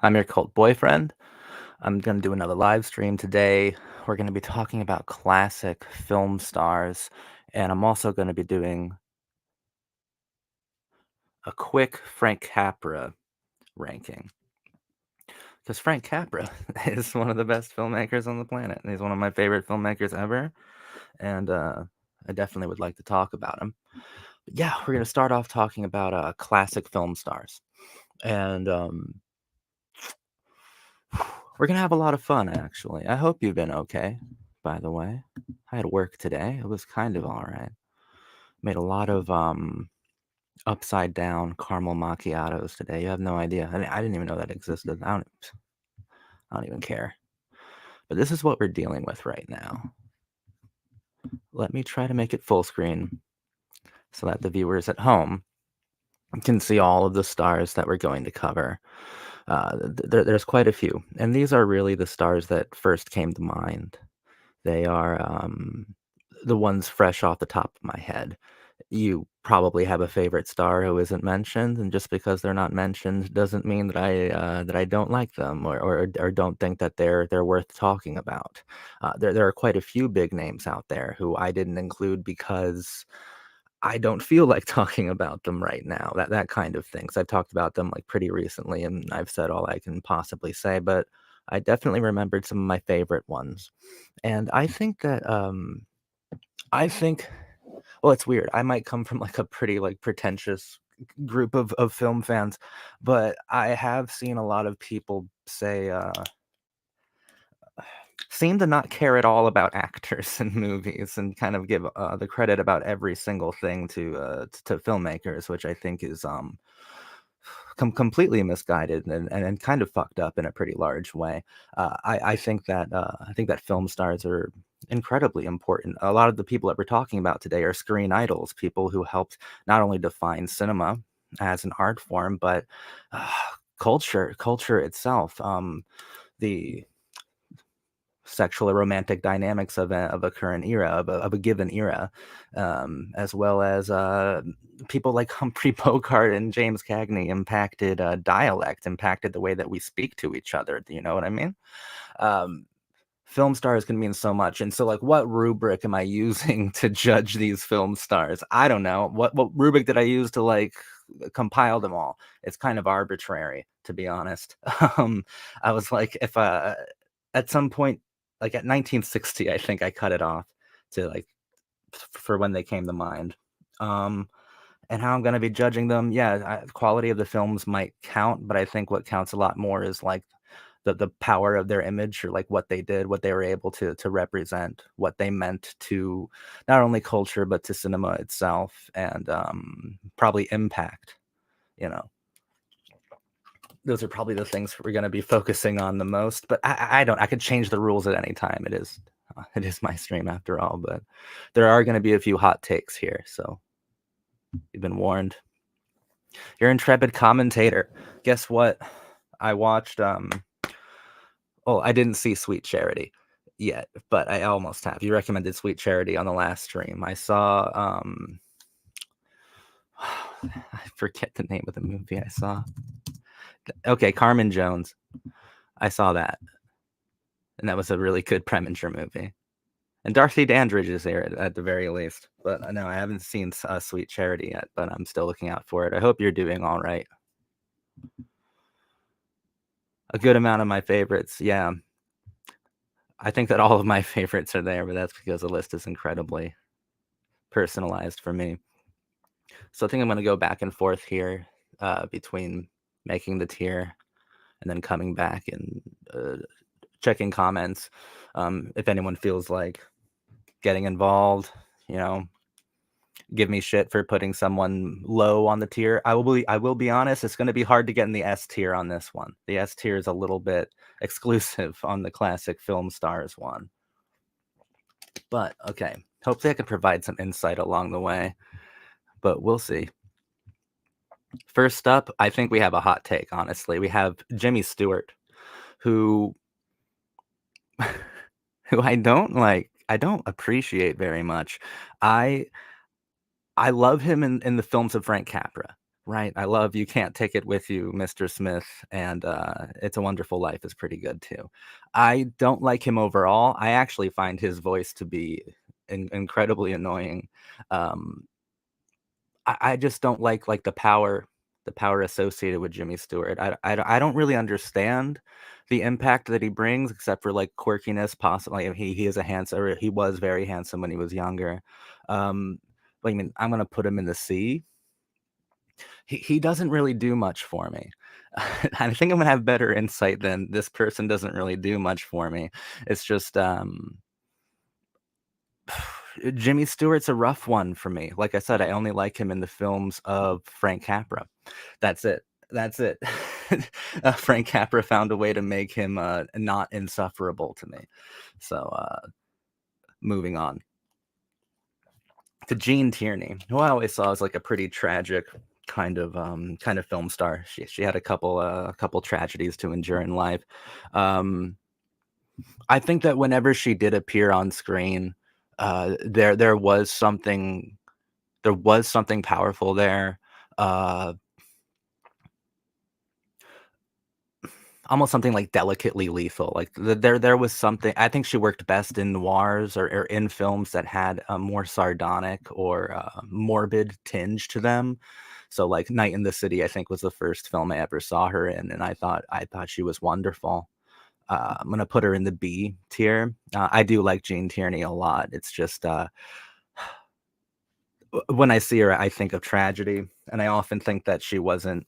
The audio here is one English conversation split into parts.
I'm your cult boyfriend. I'm going to do another live stream today. We're going to be talking about classic film stars, and I'm also going to be doing a quick Frank Capra ranking. Because Frank Capra is one of the best filmmakers on the planet, and he's one of my favorite filmmakers ever, and I definitely would like to talk about him. But yeah, we're going to start off talking about classic film stars, and we're gonna have a lot of fun, actually. I hope you've been okay, by the way. I had work today. It was kind of all right. Made a lot of upside down caramel macchiatos today. You have no idea. I didn't even know that existed. I don't even care. But this is what we're dealing with right now. Let me try to make it full screen so that the viewers at home can see all of the stars that we're going to cover. There's quite a few, and these are really the stars that first came to mind. They are the ones fresh off the top of my head. You probably have a favorite star who isn't mentioned, and just because they're not mentioned doesn't mean that I don't like them or don't think that they're worth talking about. There are quite a few big names out there who I didn't include because I don't feel like talking about them right now. That kind of things. I've talked about them like pretty recently, and I've said all I can possibly say, but I definitely remembered some of my favorite ones. And I think that I think well, it's weird. I might come from like a pretty like pretentious group of film fans, but I have seen a lot of people say seem to not care at all about actors in movies and kind of give the credit about every single thing to filmmakers, which I think is completely misguided and kind of fucked up in a pretty large way. I think that film stars are incredibly important. A lot of the people that we're talking about today are screen idols, people who helped not only define cinema as an art form, but uh, culture itself. The sexual or romantic dynamics of a current era, of a given era, as well as people like Humphrey Bogart and James Cagney impacted dialect, impacted the way that we speak to each other. Do you know what I mean? Um, Film stars can mean so much, and so like, what rubric am I using to judge these film stars? I don't know. What rubric did I use to like compile them all? It's kind of arbitrary, to be honest. I was like, if at some point, like at 1960, I think I cut it off to like for when they came to mind. Um, and how I'm going to be judging them, yeah, quality of the films might count, but I think what counts a lot more is like the power of their image, or like what they did, what they were able to represent, what they meant to not only culture but to cinema itself, and probably impact. You know, those are probably the things we're going to be focusing on the most. But I don't. I could change the rules at any time. It is my stream after all. But there are going to be a few hot takes here, so you've been warned. You're intrepid commentator. Guess what? I watched. Oh, I didn't see Sweet Charity yet, but I almost have. You recommended Sweet Charity on the last stream. I saw. I forget the name of the movie I saw. Okay, Carmen Jones. I saw that, and that was a really good Preminger movie. And Darcy Dandridge is there at the very least. But no, I haven't seen Sweet Charity yet, but I'm still looking out for it. I hope you're doing all right. A good amount of my favorites, yeah. I think that all of my favorites are there, but that's because the list is incredibly personalized for me. So I think I'm going to go back and forth here between making the tier and then coming back and checking comments. If anyone feels like getting involved, you know, give me shit for putting someone low on the tier. I will be honest, it's going to be hard to get in the S tier on this one. The S tier is a little bit exclusive on the classic film stars one. But okay, hopefully I can provide some insight along the way, but we'll see. First up, I think we have a hot take, honestly. We have Jimmy Stewart, who who I don't appreciate very much. I I love him in the films of Frank Capra. Right, I love "You Can't Take It With You, Mr. Smith," and, "It's a Wonderful Life" is pretty good too. I don't like him overall, I actually find his voice to be incredibly annoying. Um, I just don't like the power associated with Jimmy Stewart. I don't really understand the impact that he brings except for, like, quirkiness, possibly he is a handsome or he was very handsome when he was younger. Um, but I mean, I'm gonna put him in the C. He doesn't really do much for me. I think I'm gonna have better insight than this person doesn't really do much for me. It's just, Jimmy Stewart's a rough one for me. Like I said, I only like him in the films of Frank Capra. That's it. That's it. Frank Capra found a way to make him, not insufferable to me. So, moving on to Gene Tierney, who I always saw as, like, a pretty tragic kind of film star. She had a couple tragedies to endure in life. Um, I think that whenever she did appear on screen, there was something powerful there. Uh, Almost something, like, delicately lethal, like, there was something I think she worked best in noirs or in films that had a more sardonic or, morbid tinge to them. So, like, Night in the City, I think, was the first film I ever saw her in, and I thought she was wonderful. I'm gonna put her in the B tier. I do like Gene Tierney a lot. It's just, when I see her, I think of tragedy, and I often think that she wasn't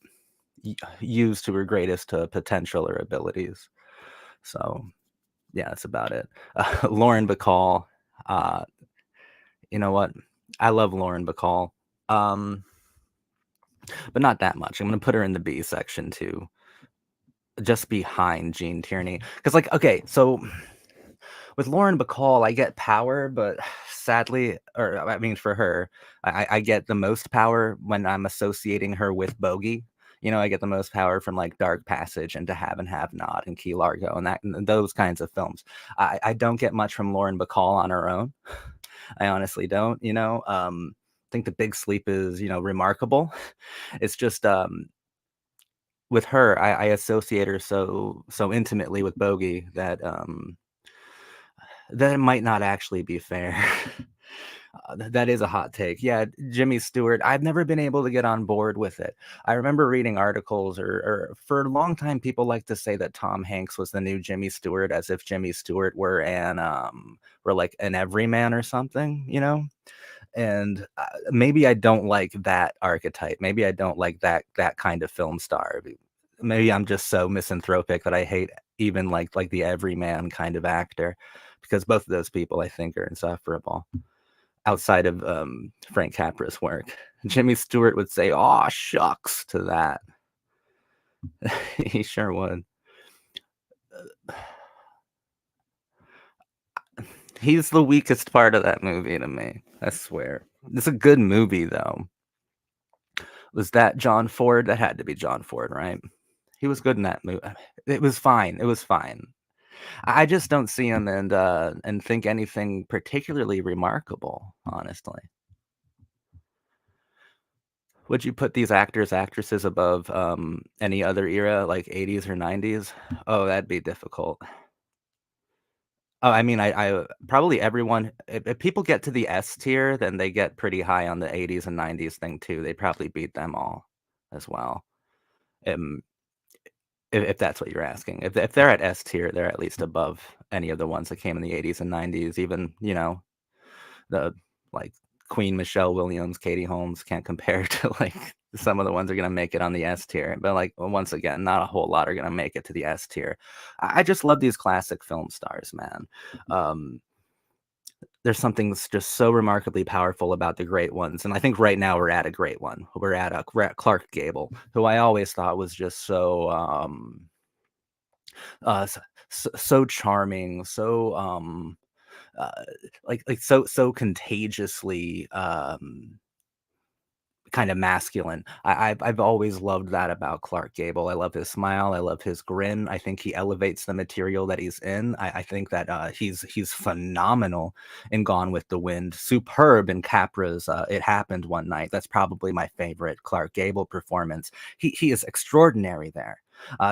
used to her greatest potential or abilities. So, yeah, that's about it. Lauren Bacall, uh, you know what? I love Lauren Bacall, um, but not that much. I'm gonna put her in the B section too, just behind Gene Tierney. Because, like, okay, so with Lauren Bacall, I get power, but sadly, or I mean, for her, I get the most power when I'm associating her with Bogey. You know, I get the most power from like Dark Passage and To Have and Have Not and Key Largo and those kinds of films. I don't get much from Lauren Bacall on her own. I honestly don't. I think The Big Sleep is remarkable. It's just with her, I associate her so intimately with Bogey that it might not actually be fair. That is a hot take. Yeah, Jimmy Stewart, I've never been able to get on board with it. I remember reading articles or for a long time, people like to say that Tom Hanks was the new Jimmy Stewart, as if Jimmy Stewart were like an everyman or something, you know? And, maybe I don't like that archetype. Maybe I don't like that kind of film star. Maybe I'm just so misanthropic that I hate even like the everyman kind of actor, because both of those people I think are insufferable outside of, Frank Capra's work. Jimmy Stewart would say, "Aw, shucks," to that. He sure would. He's the weakest part of that movie to me, I swear. It's a good movie, though. Was that John Ford? That had to be John Ford, right? He was good in that movie. It was fine, it was fine. I just don't see him and think anything particularly remarkable, honestly. Would you put these actors, actresses above, any other era, like 80s or 90s? Oh, that'd be difficult. Oh, I mean, probably everyone if people get to the S tier, then they get pretty high on the 80s and 90s thing too. They probably beat them all as well. Um, if that's what you're asking. If they're at S tier, they're at least above any of the ones that came in the 80s and 90s, even, the like Queen Michelle Williams, Katie Holmes can't compare to like some of the ones that are gonna make it on the S tier. But like once again, not a whole lot are gonna make it to the S tier. I just love these classic film stars, man. Um, there's something that's just so remarkably powerful about the great ones, and I think right now we're at a great one. We're at Clark Gable, who I always thought was just so charming, uh, so contagiously kind of masculine. I've always loved that about Clark Gable. I love his smile. I love his grin. I think he elevates the material that he's in. I think that he's phenomenal in Gone with the Wind. Superb in Capra's It Happened One Night. That's probably my favorite Clark Gable performance. He is extraordinary there.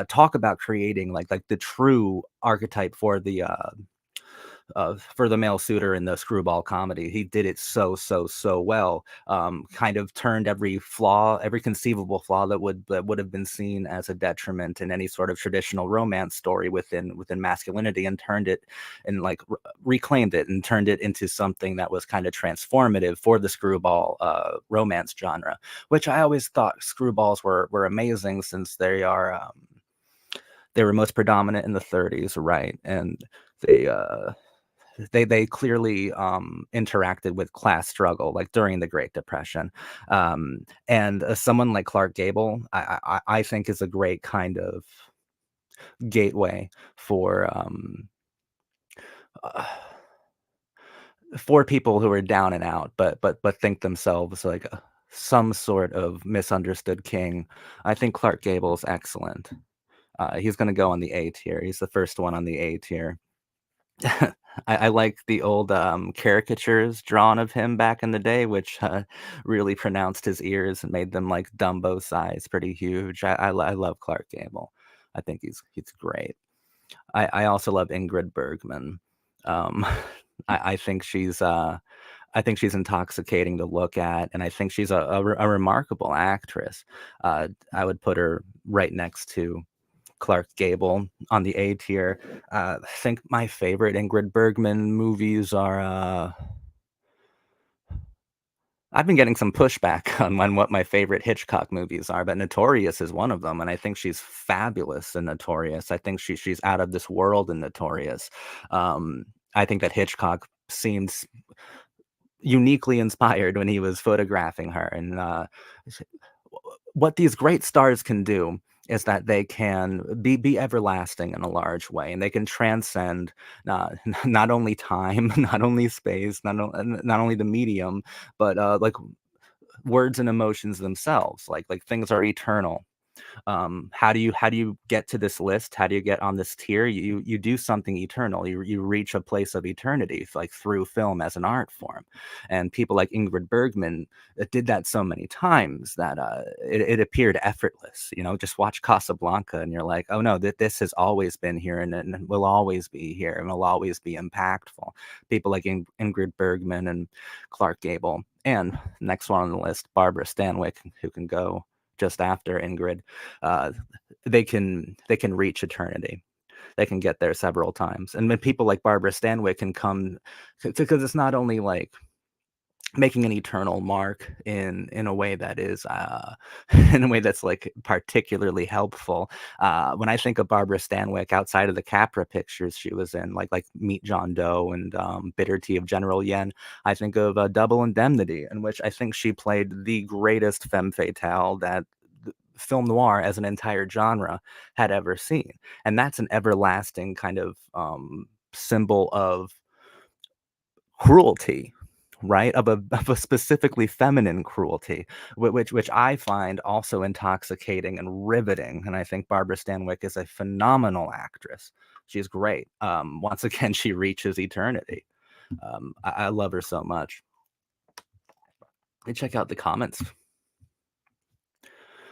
Talk about creating like the true archetype for the male suitor in the screwball comedy. He did it so well. Kind of turned every flaw, every conceivable flaw that would have been seen as a detriment in any sort of traditional romance story within masculinity, and turned it and like reclaimed it and turned it into something that was kind of transformative for the screwball romance genre, which I always thought screwballs were amazing, since they were most predominant in the 30s, right? And they uh they clearly interacted with class struggle like during the Great Depression. And someone like Clark Gable, I think is a great kind of gateway for uh, for people who are down and out, but think themselves like some sort of misunderstood king. I think Clark Gable is excellent. He's going to go on the A tier. He's the first one on the A tier. I like the old caricatures drawn of him back in the day, which really pronounced his ears and made them like Dumbo size, pretty huge. I love Clark Gable. I think he's great. I also love Ingrid Bergman. Um, I think she's intoxicating to look at, and I think she's a remarkable actress. I would put her right next to Clark Gable on the A tier. I think my favorite Ingrid Bergman movies are. I've been getting some pushback on what my favorite Hitchcock movies are, but Notorious is one of them, and I think she's fabulous in Notorious. I think she's out of this world in Notorious. I think that Hitchcock seems uniquely inspired when he was photographing her, and what these great stars can do is that they can be everlasting in a large way, and they can transcend not not only time, not only space, not only the medium, but like words and emotions themselves. Like things are eternal. How do you get to this list? How do you get on this tier? You do something eternal. You reach a place of eternity, like through film as an art form. And people like Ingrid Bergman did that so many times that it appeared effortless. Just watch Casablanca and you're like, oh no, this has always been here, and will always be here, and will always be impactful. People like Ingrid Bergman and Clark Gable, and next one on the list, Barbara Stanwyck, who can go just after Ingrid. uh, they can reach eternity. They can get there several times, and when people like Barbara Stanwyck can come, because it's not only like making an eternal mark in a way that is in a way that's like particularly helpful. When I think of Barbara Stanwyck outside of the Capra pictures she was in, like Meet John Doe and Bitter Tea of General Yen, I think of Double Indemnity, in which I think she played the greatest femme fatale that film noir as an entire genre had ever seen. And that's an everlasting kind of symbol of cruelty, right? Of a specifically feminine cruelty, which I find also intoxicating and riveting. And I think Barbara Stanwyck is a phenomenal actress. She's great. Once again, she reaches eternity. I love her so much. And check out the comments.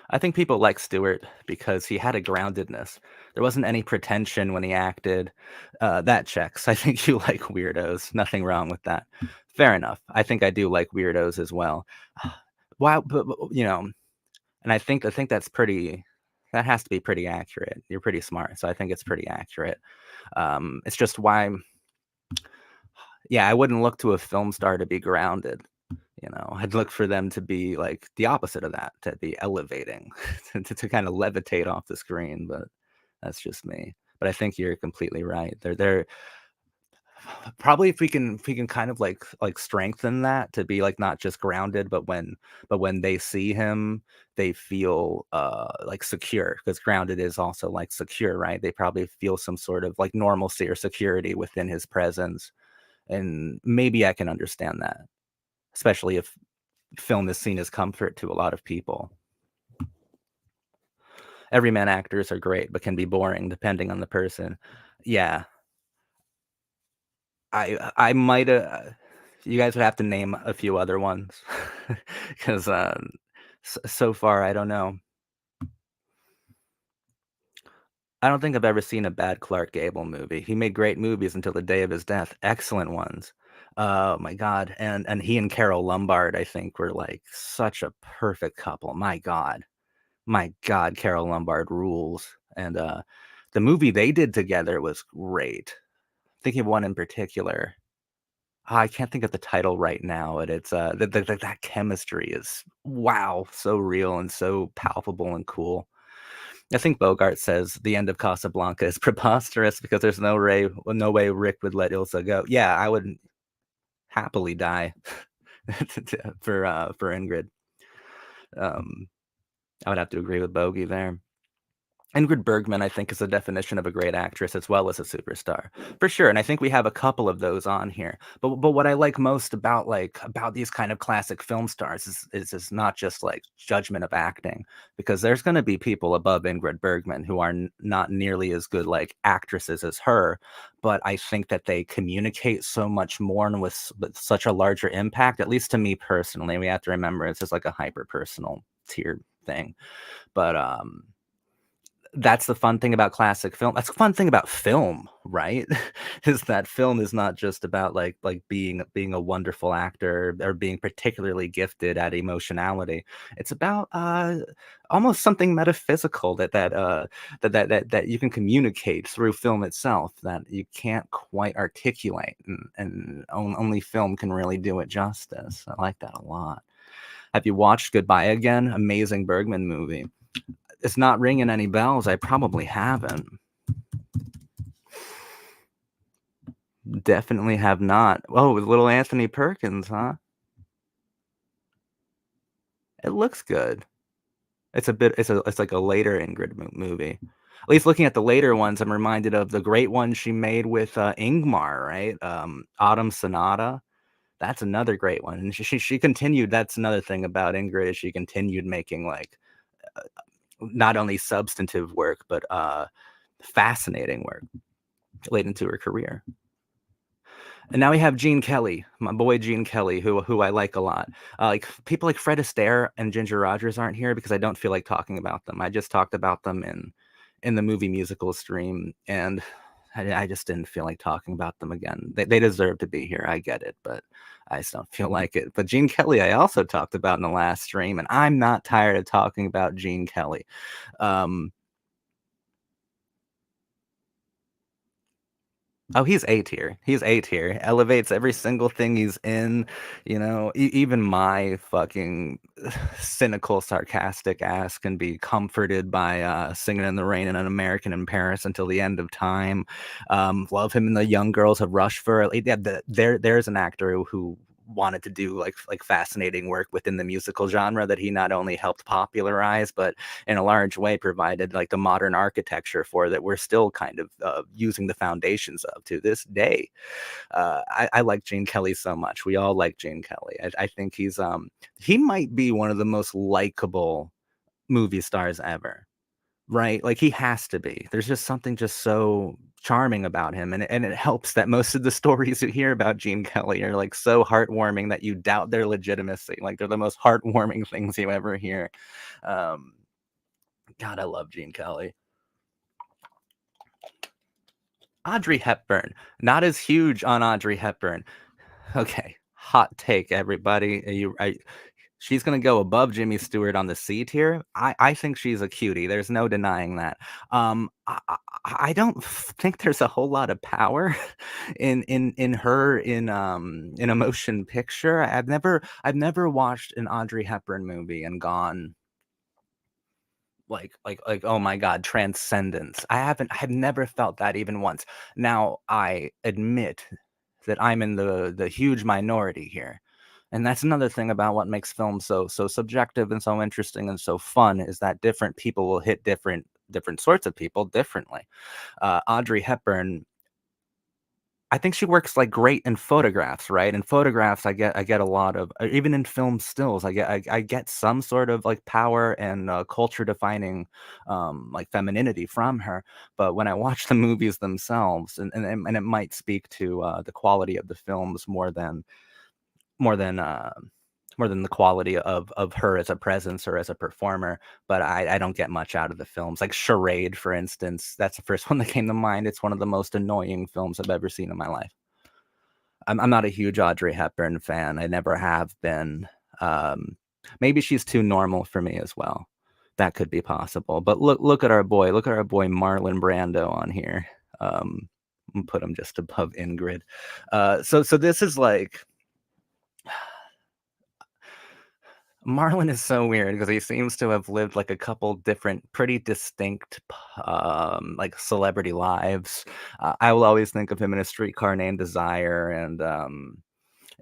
I think people like Stewart because he had a groundedness. There wasn't any pretension when he acted. That checks. I think you like weirdos. Nothing wrong with that. Fair enough. I think I do like weirdos as well. Wow, but and I think that's pretty. That has to be pretty accurate. You're pretty smart, so I think it's pretty accurate. It's just why, yeah, I wouldn't look to a film star to be grounded. I'd look for them to be like the opposite of that, to be elevating, to kind of levitate off the screen. But that's just me. But I think you're completely right. They're probably, if we can kind of like strengthen that to be like not just grounded, but when they see him, they feel like secure, because grounded is also like secure, right? They probably feel some sort of like normalcy or security within his presence, and maybe I can understand that, especially if film is seen as comfort to a lot of people. Everyman actors are great, but can be boring depending on the person. Yeah, I might you guys would have to name a few other ones, 'cause, so far, I don't know. I don't think I've ever seen a bad Clark Gable movie. He made great movies until the day of his death, excellent ones. Oh my god, and he and Carol Lombard, I think, were, like, such a perfect couple. My god, Carol Lombard rules, and, the movie they did together was great. Thinking of one in particular. I can't think of the title right now, but it's, that chemistry is, wow, so real and so palpable and cool. I think Bogart says the end of Casablanca is preposterous because there's no way Rick would let Ilsa go. Yeah, I would happily die for Ingrid. Um, I would have to agree with Bogey there. Ingrid Bergman, I think, is the definition of a great actress as well as a superstar, for sure. And I think we have a couple of those on here. But what I like most about about these kind of classic film stars is not just like judgment of acting, because there's going to be people above Ingrid Bergman who are not nearly as good like actresses as her. But I think that they communicate so much more and with such a larger impact. At least to me personally, we have to remember it's just like a hyper personal tier thing. But that's the fun thing about classic film. That's the fun thing about film, right? Is that film is not just about being a wonderful actor or being particularly gifted at emotionality. It's about almost something metaphysical that you can communicate through film itself that you can't quite articulate, and only film can really do it justice. I like that a lot. Have you watched Goodbye Again? Amazing Bergman movie. It's not ringing any bells. I probably haven't. Definitely have not. Oh, with little Anthony Perkins, huh? It looks good. It's like a later Ingrid movie. At least looking at the later ones, I'm reminded of the great one she made with Ingmar, right? Autumn Sonata. That's another great one. And she continued. That's another thing about Ingrid is she continued making not only substantive work but fascinating work late into her career. And now we have Gene Kelly, my boy Gene Kelly, who I like a lot. People like Fred Astaire and Ginger Rogers aren't here because I don't feel like talking about them. I just talked about them in the movie musical stream, and I just didn't feel like talking about them again. They deserve to be here. I get it, but I just don't feel like it. But Gene Kelly, I also talked about in the last stream, and I'm not tired of talking about Gene Kelly. Um, Oh, he's A tier. He's A tier. Elevates every single thing he's in, even my fucking cynical, sarcastic ass can be comforted by Singing in the Rain and An American in Paris until the end of time. Love him in The Young Girls of Rushford. Like, yeah, there's an actor who wanted to do like fascinating work within the musical genre that he not only helped popularize but in a large way provided like the modern architecture for that we're still kind of using the foundations of to this day. I like Gene Kelly so much. We all like Gene Kelly. I think he might be one of the most likable movie stars ever. Right? Like, he has to be. There's just something just so charming about him, and it helps that most of the stories you hear about Gene Kelly are, like, so heartwarming that you doubt their legitimacy. Like, they're the most heartwarming things you ever hear. Um, God, I love Gene Kelly. Audrey Hepburn, not as huge on Audrey Hepburn. Okay, hot take, everybody. She's gonna go above Jimmy Stewart on the C tier. I think she's a cutie. There's no denying that. I don't think there's a whole lot of power in her in a motion picture. I've never watched an Audrey Hepburn movie and gone like oh my god, transcendence. I've never felt that even once. Now I admit that I'm in the huge minority here. And that's another thing about what makes film so subjective and so interesting and so fun is that different people will hit different sorts of people differently. Audrey Hepburn I think she works, like, great in photographs, right? In photographs, I get a lot of even in film stills, I get some sort of, like, power and, culture defining, like, femininity from her, but when I watch the movies themselves, and it might speak to, the quality of the films more than, uh more than the quality of her as a presence or as a performer, but I don't get much out of the films. Like Charade, for instance, that's the first one that came to mind. It's one of the most annoying films I've ever seen in my life. I'm not a huge Audrey Hepburn fan. I never have been. Um, Maybe she's too normal for me as well. That could be possible. But look at our boy Marlon Brando on here. Um, put him just above Ingrid. So this is like Marlon is so weird because he seems to have lived like a couple different, pretty distinct, like celebrity lives. I will always think of him in A Streetcar Named Desire and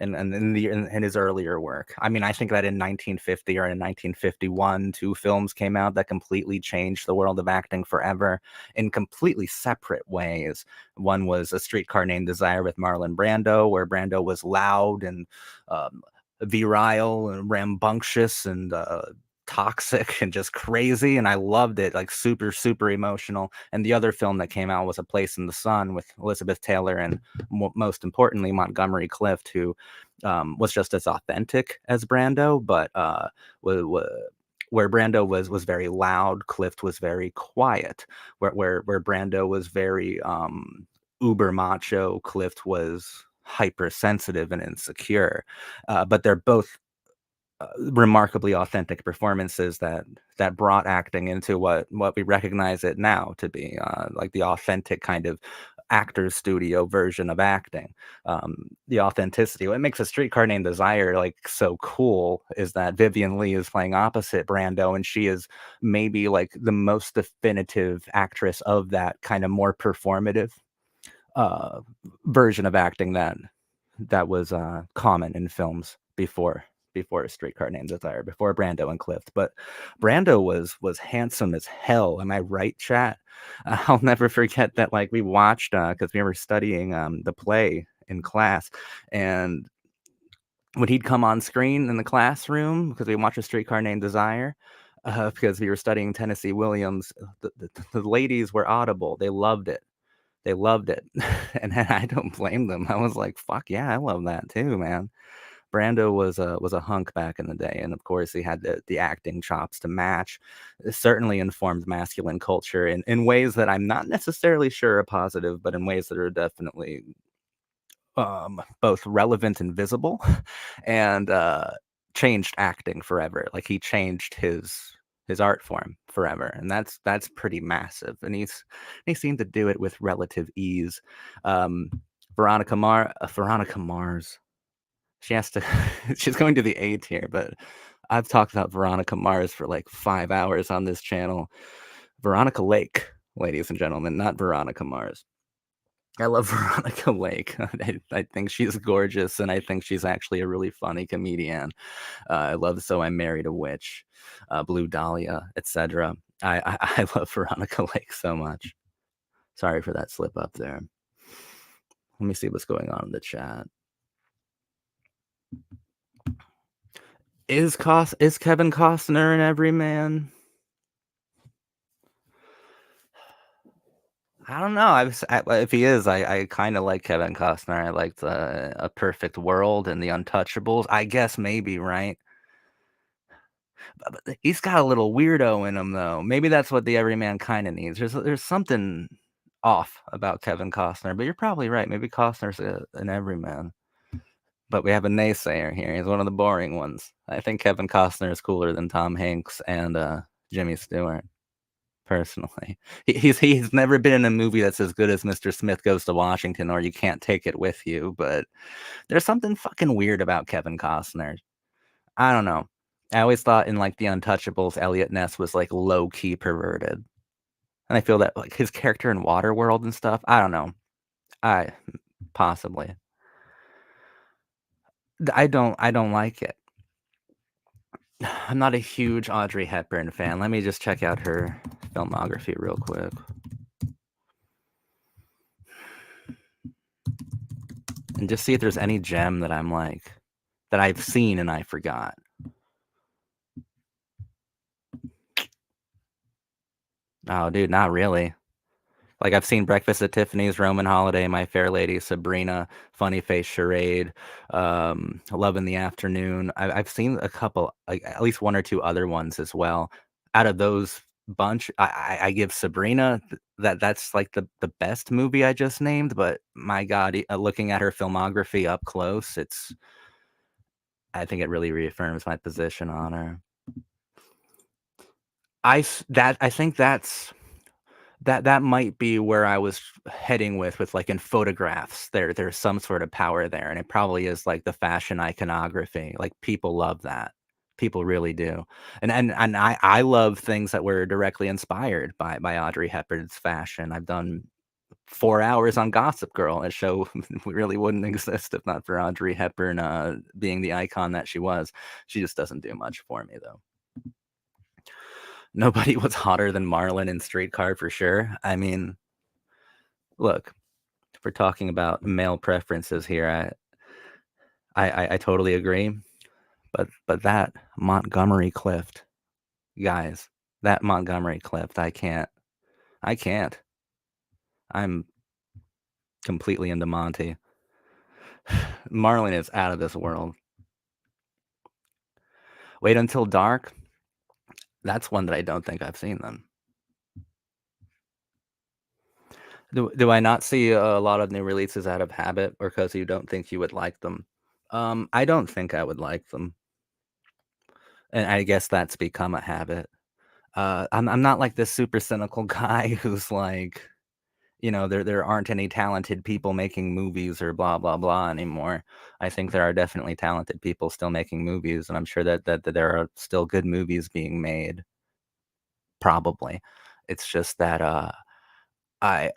in his earlier work. I mean, I think that in 1950 or in 1951, two films came out that completely changed the world of acting forever in completely separate ways. One was A Streetcar Named Desire with Marlon Brando, where Brando was loud and um, virile and rambunctious and toxic and just crazy, and I loved it, like super super emotional. And the other film that came out was A Place in the Sun with Elizabeth Taylor and most importantly Montgomery Clift, who was just as authentic as Brando, but where Brando was very loud, Clift was very quiet. Where Brando was very uber macho, Clift was hypersensitive and insecure. But they're both remarkably authentic performances that brought acting into what we recognize it now to be, like the authentic kind of actor's studio version of acting. The authenticity. What makes A Streetcar Named Desire like so cool is that Vivian Lee is playing opposite Brando, and she is maybe like the most definitive actress of that kind of more performative uh, version of acting that was common in films before A Streetcar Named Desire, before Brando and Clift. But Brando was handsome as hell. Am I right, chat? I'll never forget that. Like we watched because we were studying the play in class, and when he'd come on screen in the classroom because we watched A Streetcar Named Desire. Because we were studying Tennessee Williams, the ladies were audible. They loved it. They loved it, and I don't blame them. I was like, "Fuck yeah, I love that too, man." Brando was a hunk back in the day, and of course he had the acting chops to match. It certainly informed masculine culture in ways that I'm not necessarily sure are positive, but in ways that are definitely both relevant and visible, and changed acting forever. Like he changed his art form forever, and that's pretty massive. And he seemed to do it with relative ease. Um, Veronica Mars. She has to. She's going to the A tier, but I've talked about Veronica Mars for like 5 hours on this channel. Veronica Lake, ladies and gentlemen, not Veronica Mars. I love Veronica Lake. I think she's gorgeous, and I think she's actually a really funny comedian. I love So I Married a Witch, Blue Dahlia, etc. I love Veronica Lake so much. Sorry for that slip up there. Let me see what's going on in the chat. Is Kevin Costner an everyman? I don't know. If he is, I kind of like Kevin Costner. I liked A Perfect World and The Untouchables. I guess maybe, right? But he's got a little weirdo in him, though. Maybe that's what the everyman kind of needs. There's something off about Kevin Costner, but you're probably right. Maybe Costner's an everyman. But we have a naysayer here. He's one of the boring ones. I think Kevin Costner is cooler than Tom Hanks and Jimmy Stewart. Personally, he's never been in a movie that's as good as Mr. Smith Goes to Washington or You Can't Take It With You. But there's something fucking weird about Kevin Costner. I don't know. I always thought in like The Untouchables, Elliot Ness was like low key perverted, and I feel that like his character in Waterworld and stuff. I don't know. I possibly. I don't like it. I'm not a huge Audrey Hepburn fan. Let me just check out her filmography real quick. and just see if there's any gem that I'm like that I've seen and I forgot. Oh, dude, not really. Like, I've seen Breakfast at Tiffany's, Roman Holiday, My Fair Lady, Sabrina, Funny Face Charade, Love in the Afternoon. I've seen a couple, like at least one or two other ones as well. Out of those bunch, I give Sabrina that's like the best movie I just named. But my God, looking at her filmography up close, I think it really reaffirms my position on her. I think that might be where I was heading with, like, in photographs, there's some sort of power there, and it probably is, like, the fashion iconography, like, people love that. People really do. And I love things that were directly inspired by Audrey Hepburn's fashion. I've done 4 hours on Gossip Girl, a show really wouldn't exist if not for Audrey Hepburn, being the icon that she was. She just doesn't do much for me, though. Nobody was hotter than Marlon in Streetcar for sure. I mean, look, if we're talking about male preferences here, I totally agree. But that Montgomery Clift, guys, that Montgomery Clift, I can't. I'm completely into Monty. Marlon is out of this world. Wait Until Dark. That's one that I don't think I've seen then. Do I not see a lot of new releases out of habit or because you don't think you would like them? I don't think I would like them, and I guess that's become a habit. I'm not like this super cynical guy who's like, there aren't any talented people making movies or blah blah blah anymore. I think there are definitely talented people still making movies, and I'm sure that there are still good movies being made. Probably, it's just that I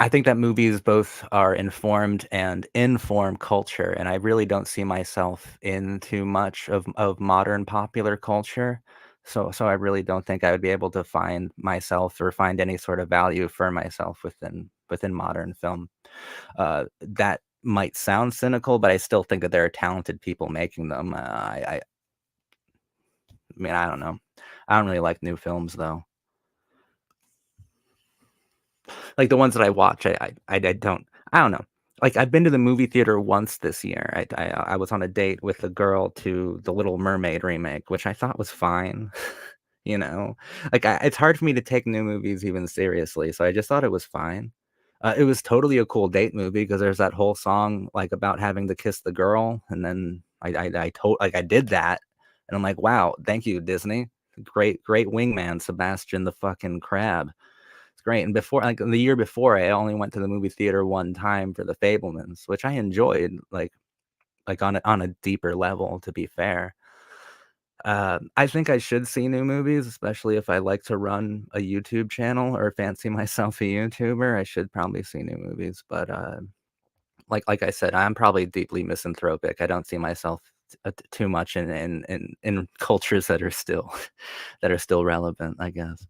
I think that movies both are informed and inform culture, and I really don't see myself in too much of modern popular culture. So I really don't think I would be able to find myself or find any sort of value for myself within modern film. That might sound cynical, but I still think that there are talented people making them. I mean, I don't know. I don't really like new films though. Like, the ones that I watch, I don't know. Like, I've been to the movie theater once this year. I was on a date with a girl to The Little Mermaid remake, which I thought was fine, you know? Like, it's hard for me to take new movies even seriously, so I just thought it was fine. It was totally a cool date movie because there's that whole song, like, about having to kiss the girl, and then I did that, and I'm like, "Wow, thank you, Disney. Great wingman, Sebastian the fucking crab." It's great, and before like, the year before, I only went to the movie theater one time for The Fabelmans, which I enjoyed, like, on a deeper level, to be fair. I think I should see new movies, especially if I like to run a YouTube channel or fancy myself a YouTuber, I should probably see new movies, but, like I said, I'm probably deeply misanthropic, I don't see myself too much in cultures that are still that are still relevant, I guess.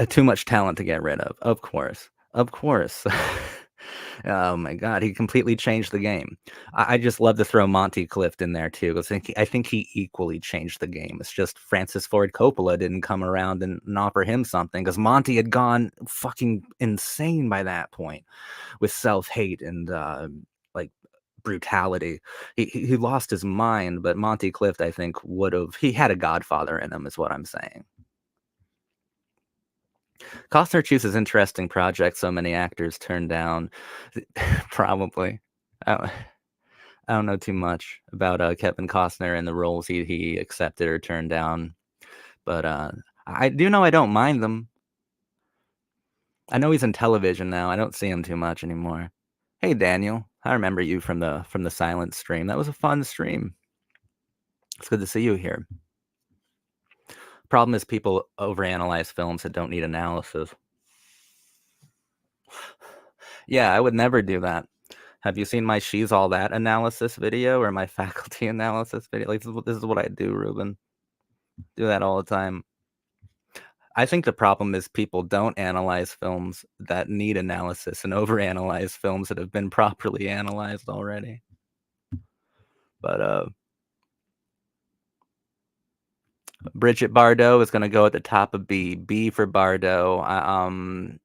Too much talent to get rid of course, of course. Oh my god, he completely changed the game. I just love to throw Monty Clift in there too, 'cause I think he equally changed the game. It's just Francis Ford Coppola didn't come around and offer him something because Monty had gone fucking insane by that point with self-hate and, like, brutality. He lost his mind, but Monty Clift, I think, would've he had a godfather in him is what I'm saying. Costner chooses interesting projects so many actors turn down. Probably. I don't I don't know too much about, Kevin Costner and the roles he accepted or turned down, but, I do know I don't mind them. I know he's in television now, I don't see him too much anymore. Hey, Daniel, I remember you from the silent stream. That was a fun stream. It's good to see you here. Problem is people overanalyze films that don't need analysis. Yeah, I would never do that. Have you seen my "She's All That" analysis video or my faculty analysis video? Like, this is what I do, Ruben. Do that all the time. I think the problem is people don't analyze films that need analysis and overanalyze films that have been properly analyzed already. But, Bridget Bardot is gonna go at the top of B. B for Bardot.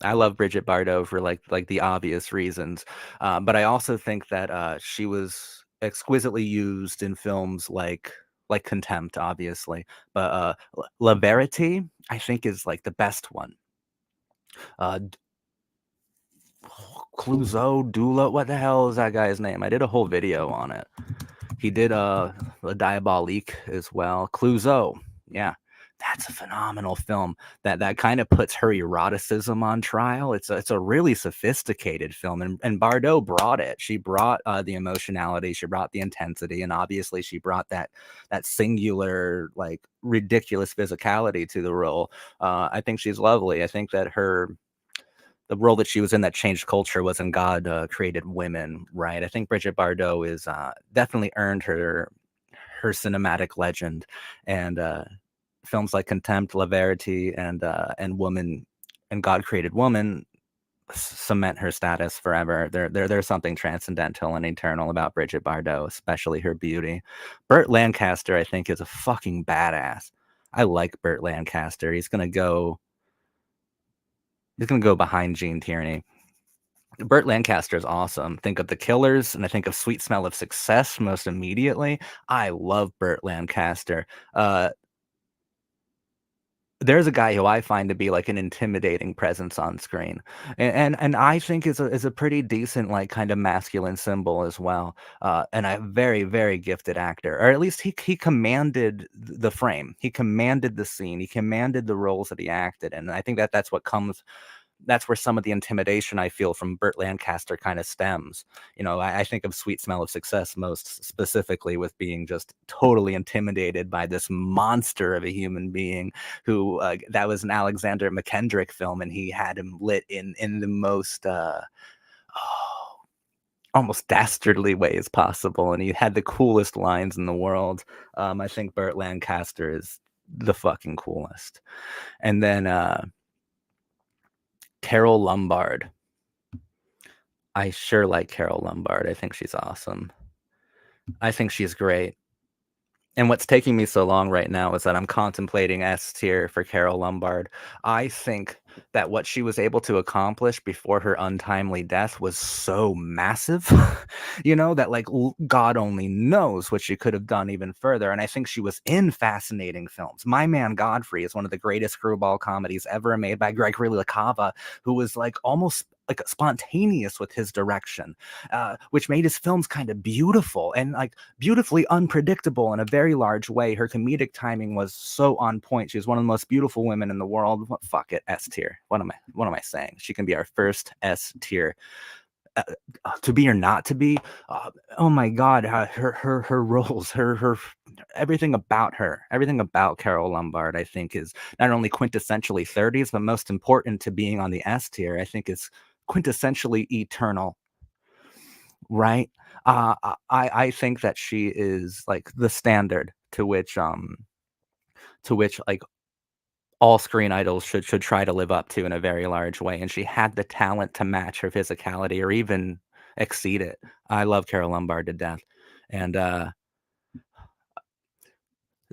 I love Bridget Bardot for, like, the obvious reasons, but I also think that, she was exquisitely used in films like Contempt, obviously, but, La Verite, I think is, like, the best one. D Clouseau, Dula, what the hell is that guy's name? I did a whole video on it. He did, La Diabolique as well. Clouseau, yeah. That's a phenomenal film that kinda puts her eroticism on trial. It's a really sophisticated film, and Bardot brought it. She brought, the emotionality, she brought the intensity, and obviously she brought that singular, like, ridiculous physicality to the role. I think she's lovely. I think that the role that she was in that changed culture was in God Created Women, right? I think Bridget Bardot is definitely earned her cinematic legend, and films like Contempt, La Verite, and Woman and God Created Woman cement her status forever. There's something transcendental and eternal about Bridget Bardot, especially her beauty. Burt Lancaster, I think, is a fucking badass. I like Burt Lancaster. He's gonna go behind Gene Tierney. Burt Lancaster is awesome. Think of The Killers, and I think of Sweet Smell of Success most immediately. I love Burt Lancaster. Uh, there's a guy who I find to be like an intimidating presence on screen, and I think is a pretty decent like kind of masculine symbol as well, and a very very gifted actor, or at least he commanded the frame, he commanded the scene, he commanded the roles that he acted in. And I think that that's where some of the intimidation I feel from Burt Lancaster kind of stems. I think of Sweet Smell of Success most specifically with being just totally intimidated by this monster of a human being who that was an Alexander McKendrick film, and he had him lit in the most almost dastardly ways possible, and he had the coolest lines in the world. I think Burt Lancaster is the fucking coolest. And then Carol Lombard. I sure like Carol Lombard. I think she's awesome. I think she's great. And what's taking me so long right now is that I'm contemplating S tier for Carol Lombard. I think that what she was able to accomplish before her untimely death was so massive, that like God only knows what she could have done even further. And I think she was in fascinating films. My Man Godfrey is one of the greatest screwball comedies ever made by Gregory LaCava, who was like almost like spontaneous with his direction, which made his films kind of beautiful and like beautifully unpredictable in a very large way. Her comedic timing was so on point. She was one of the most beautiful women in the world. What, fuck it, S tier. What am I saying? She can be our first S tier. Uh, to be or not to be. Oh my God, her roles, her everything about Carol Lombard, I think, is not only quintessentially 30s, but most important to being on the S tier. I think is quintessentially eternal, right? I think that she is like the standard to which like all screen idols should try to live up to in a very large way, and she had the talent to match her physicality or even exceed it. I love Carole Lombard to death, and,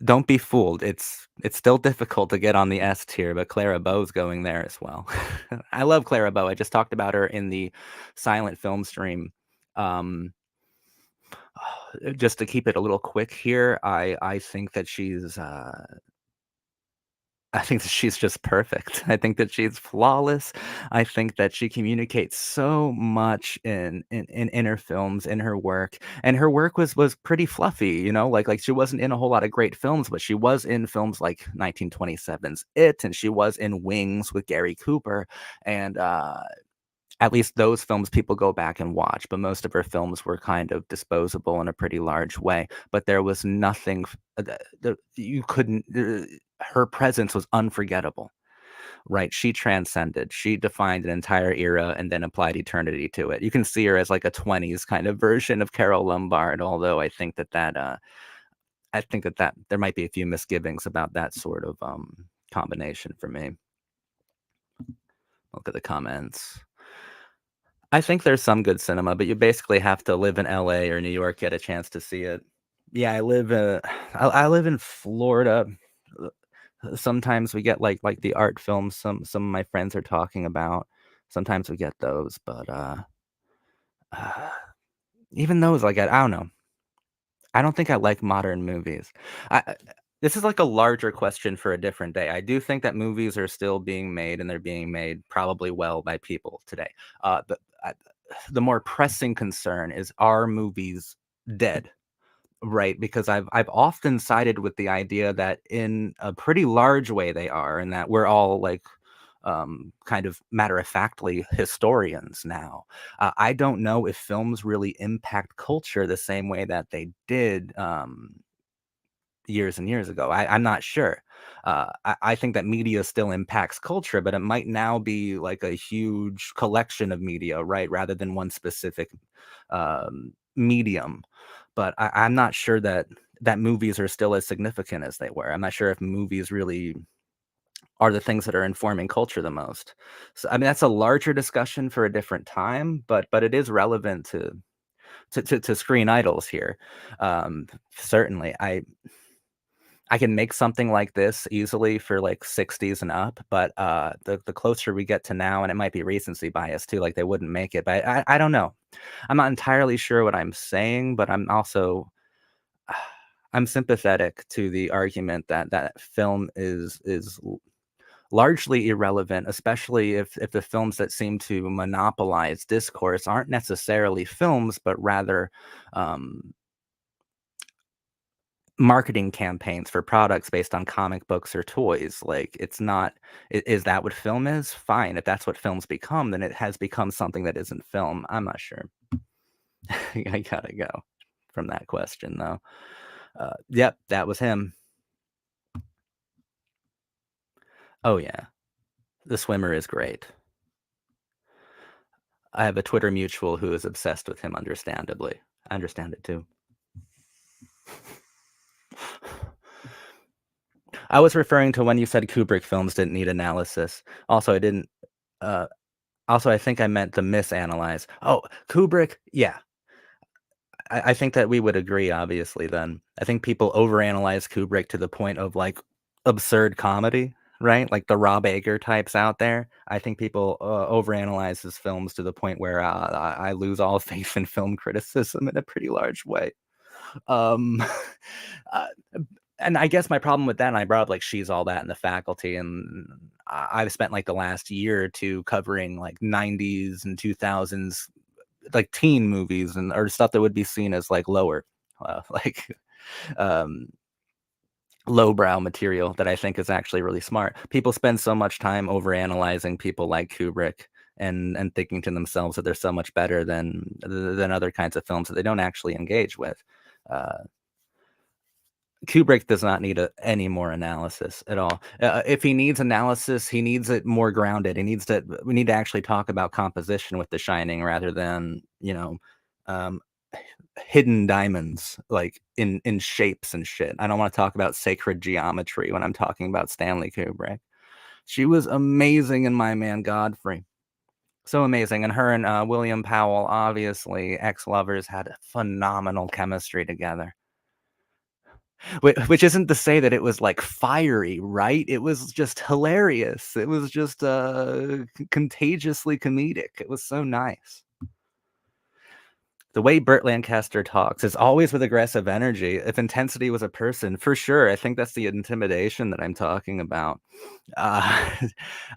don't be fooled, it's still difficult to get on the S tier, but Clara Bow's going there as well. I love Clara Bow. I just talked about her in the silent film stream. Um, just to keep it a little quick here, I think that she's just perfect. I think that she's flawless. I think that she communicates so much in her films, in her work, and her work was pretty fluffy. Like she wasn't in a whole lot of great films, but she was in films like 1927's It, and she was in Wings with Gary Cooper, and at least those films people go back and watch, but most of her films were kind of disposable in a pretty large way. But there was nothing you couldn't. Her presence was unforgettable, right? She transcended. She defined an entire era and then applied eternity to it. You can see her as like a 20s kind of version of Carol Lombard, although I think that there might be a few misgivings about that sort of combination for me. Look at the comments. I think there's some good cinema, but you basically have to live in LA or New York, get a chance to see it. Yeah, I live in Florida. Sometimes we get, like, the art films some of my friends are talking about. Sometimes we get those, but, uh, even those, like, I don't know. I don't think I like modern movies. I this is like a larger question for a different day. I do think that movies are still being made, and they're being made probably well by people today. The more pressing concern is, are movies dead? Right, because I've often sided with the idea that in a pretty large way they are, and that we're all like kind of matter of factly historians now. I don't know if films really impact culture the same way that they did years and years ago. I'm not sure. I think that media still impacts culture, but it might now be like a huge collection of media, right, rather than one specific medium. But I'm not sure that movies are still as significant as they were. I'm not sure if movies really are the things that are informing culture the most. So, I mean, that's a larger discussion for a different time, but it is relevant to screen idols here. Certainly, I can make something like this easily for like 60s and up, but the closer we get to now, and it might be recency bias too, like they wouldn't make it. But I don't know. I'm not entirely sure what I'm saying, but I'm also I'm sympathetic to the argument that film is largely irrelevant, especially if the films that seem to monopolize discourse aren't necessarily films, but rather um, marketing campaigns for products based on comic books or toys. Like, it's not is that what film is? Fine. If that's what films become, then it has become something that isn't film. I'm not sure. I gotta go from that question though. Yep, that was him. Oh yeah, the swimmer is great. I have a Twitter mutual who is obsessed with him, understandably. I understand it too. I was referring to when you said Kubrick films didn't need analysis. Also, I didn't. Uh, Also, I think I meant the misanalyze. Oh, Kubrick. Yeah, I think that we would agree. Obviously, then I think people overanalyze Kubrick to the point of like absurd comedy, right? Like the Rob Ager types out there. I think people overanalyze his films to the point where I lose all faith in film criticism in a pretty large way. Um, uh, and I guess my problem with that, and I brought up like She's All That in the Faculty, and I've spent like the last year or two covering like 90s and 2000s like teen movies and or stuff that would be seen as like lower, like um, lowbrow material that I think is actually really smart. People spend so much time over analyzing people like Kubrick and thinking to themselves that they're so much better than other kinds of films that they don't actually engage with. Uh, Kubrick does not need any more analysis at all. If he needs analysis, he needs it more grounded. He needs to. We need to actually talk about composition with The Shining rather than um, hidden diamonds like in shapes and shit. I don't want to talk about sacred geometry when I'm talking about Stanley Kubrick. She was amazing in My Man Godfrey. So amazing. And her and William Powell, obviously ex lovers, had phenomenal chemistry together. Which isn't to say that it was like fiery, right? It was just hilarious. It was just contagiously comedic. It was so nice. The way Burt Lancaster talks is always with aggressive energy. If intensity was a person, for sure, I think that's the intimidation that I'm talking about. Uh,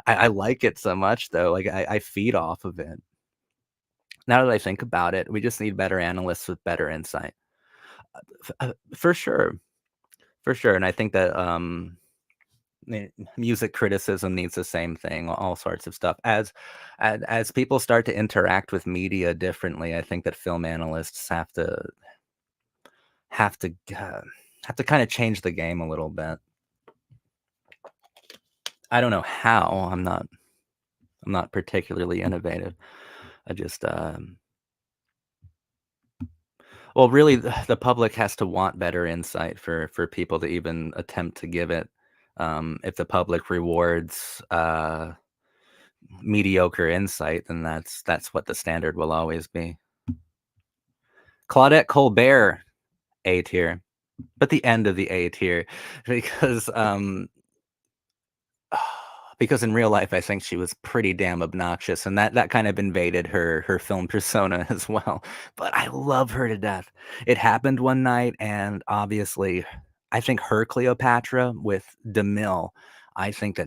I like it so much, though. Like, I feed off of it. Now that I think about it, we just need better analysts with better insight. For sure. For sure. And I think that music criticism needs the same thing, all sorts of stuff. As people start to interact with media differently, I think that film analysts have to have to kind of change the game a little bit. I don't know how. I'm not particularly innovative. I just well, really, the public has to want better insight for people to even attempt to give it. If the public rewards mediocre insight, then that's what the standard will always be. Claudette Colbert, A tier, but the end of the A tier because, because in real life, I think she was pretty damn obnoxious, and that kind of invaded her film persona as well. But I love her to death. It happened one night, and obviously, I think her Cleopatra with DeMille, I think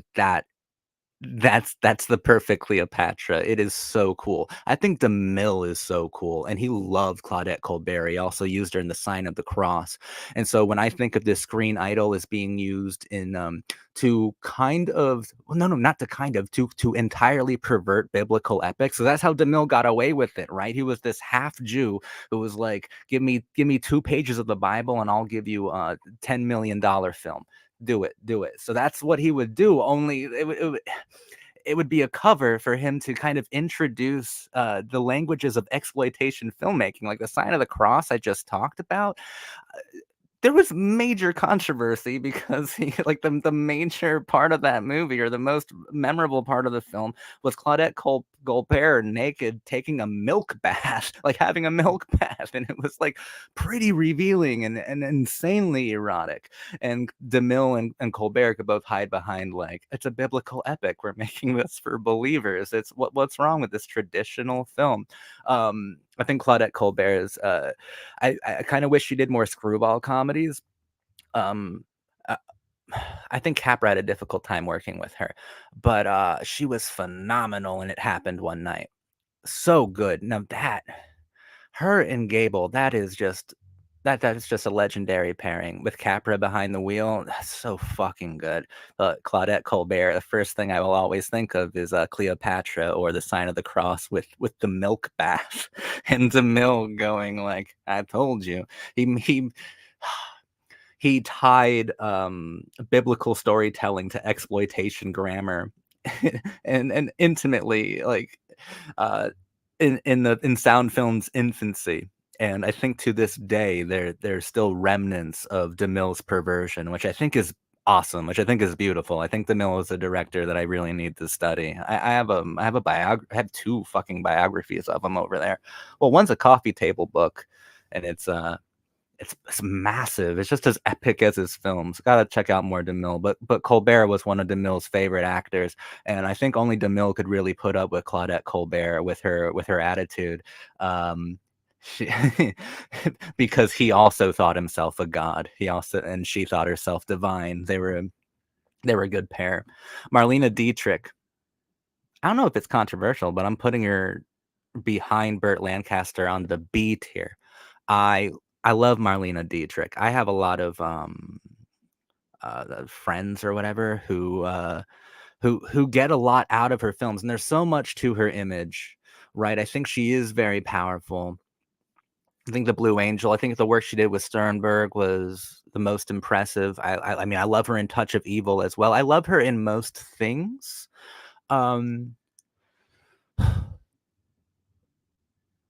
that's the perfect Cleopatra. It is so cool. I think DeMille is so cool, and he loved Claudette Colbert. He also used her in The Sign of the Cross. And so when I think of this screen idol as being used in to kind of well, no, no, not to kind of to entirely pervert biblical epics. So that's how DeMille got away with it, right? He was this half Jew who was like, give me 2 pages of the Bible, and I'll give you a $10 million film. Do it, do it. So that's what he would do. Only it would be a cover for him to kind of introduce the languages of exploitation filmmaking, like The Sign of the Cross I just talked about. There was major controversy because he like the major part of that movie or the most memorable part of the film was Claudette Colbert naked taking a milk bath, like having a milk bath, and it was like pretty revealing and insanely erotic. And DeMille and Colbert could both hide behind like it's a biblical epic. We're making this for believers. It's what's wrong with this traditional film? I think Claudette Colbert is I kind of wish she did more screwball comedies. Um, uh, I think Capra had a difficult time working with her, but she was phenomenal, and It Happened One Night. So good. Now that her and Gable, that is just a legendary pairing with Capra behind the wheel. That's so fucking good. Claudette Colbert. The first thing I will always think of is Cleopatra or the Sign of the Cross with the milk bath and DeMille going like, "I told you." He he tied biblical storytelling to exploitation grammar, and intimately like uh, in sound film's infancy. And I think to this day there's still remnants of DeMille's perversion, which I think is awesome, which I think is beautiful. I think DeMille is a director that I really need to study. I have two fucking biographies of him over there. Well, one's a coffee table book, and it's massive. It's just as epic as his films. Gotta check out more DeMille. But Colbert was one of DeMille's favorite actors, and I think only DeMille could really put up with Claudette Colbert with her attitude. She, because he also thought himself a god. He also and she thought herself divine. They were a good pair. Marlena Dietrich. I don't know if it's controversial, but I'm putting her behind Burt Lancaster on the B tier. I I love Marlena Dietrich. I have a lot of friends or whatever who get a lot out of her films, and there's so much to her image, right? I think she is very powerful. I think the Blue Angel. I think the work she did with Sternberg was the most impressive. I mean, I love her in Touch of Evil as well. I love her in most things. Um,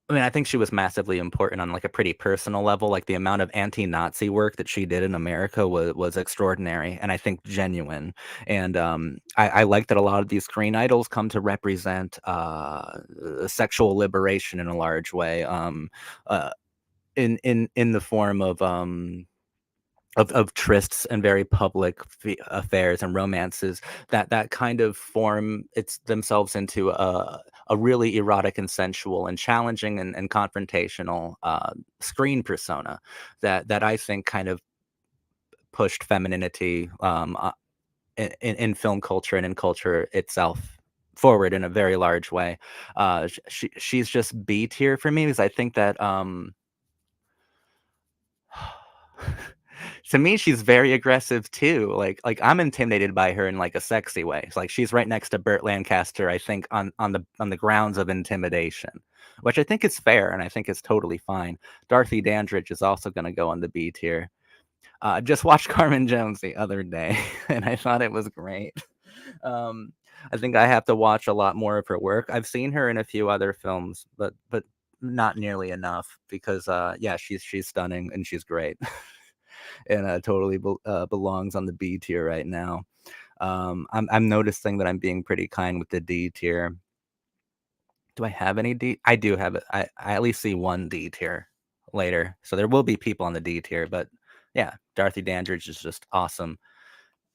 I mean, I think she was massively important on like a pretty personal level. Like the amount of anti-Nazi work that she did in America was extraordinary, and I think genuine. And I like that a lot of these screen idols come to represent sexual liberation in a large way, uh, in the form of trysts and very public affairs and romances that kind of form it's themselves into a really erotic and sensual and challenging and confrontational screen persona that I think kind of pushed femininity in film culture and in culture itself forward in a very large way. She's just B tier for me because I think that to me, she's very aggressive too. Like I'm intimidated by her in like a sexy way. It's like she's right next to Burt Lancaster, I think, on the grounds of intimidation, which I think is fair and I think is totally fine. Dorothy Dandridge is also going to go on the B tier. Just watched Carmen Jones the other day, and I thought it was great. Um, I think I have to watch a lot more of her work. I've seen her in a few other films, but not nearly enough because yeah, she's stunning and she's great. And totally belongs on the B tier right now. I'm noticing that I'm being pretty kind with the D tier. Do I have any D? I do have it. I at least see one D tier later, so there will be people on the D tier, but yeah, Dorothy Dandridge is just awesome.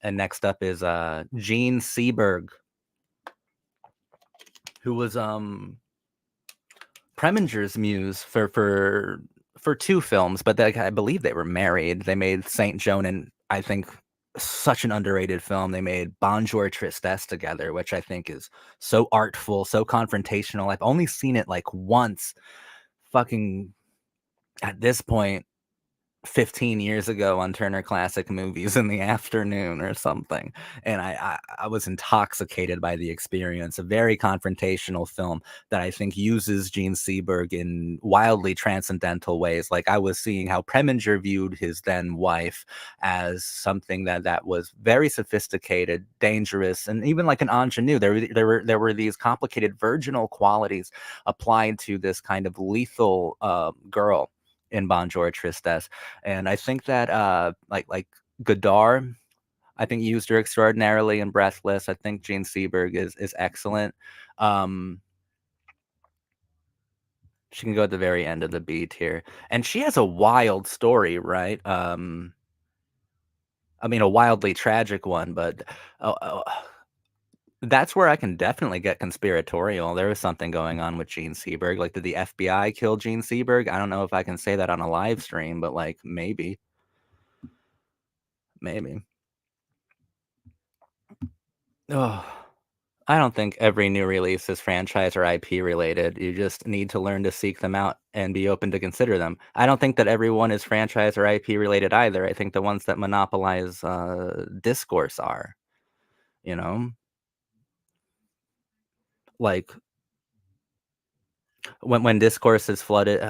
And next up is Gene Seberg, who was Preminger's muse for two films, but I believe they were married. They made Saint Joan and I think such an underrated film. They made Bonjour Tristesse together, which I think is so artful, so confrontational. I've only seen it like once. Fucking at this point, 15 years ago on Turner Classic Movies in the afternoon or something, and I was intoxicated by the experience. A very confrontational film that I think uses Gene Seberg in wildly transcendental ways. Like, I was seeing how Preminger viewed his then wife as something that was very sophisticated, dangerous, and even like an ingenue. There were these complicated virginal qualities applied to this kind of lethal girl in Bonjour Tristesse. And I think that like Godard, I think used her extraordinarily in Breathless. I think Gene Seberg is excellent. Um, she can go at the very end of the B tier, and she has a wild story, right? I mean, a wildly tragic one, but uh, uh, that's where I can definitely get conspiratorial. There was something going on with Gene Seberg. Like, did the FBI kill Gene Seberg? I don't know if I can say that on a live stream, but like maybe, maybe. Oh. I don't think every new release is franchise or IP related. You just need to learn to seek them out and be open to consider them. I don't think that everyone is franchise or IP related either. I think the ones that monopolize discourse are, you know, like when discourse is flooded.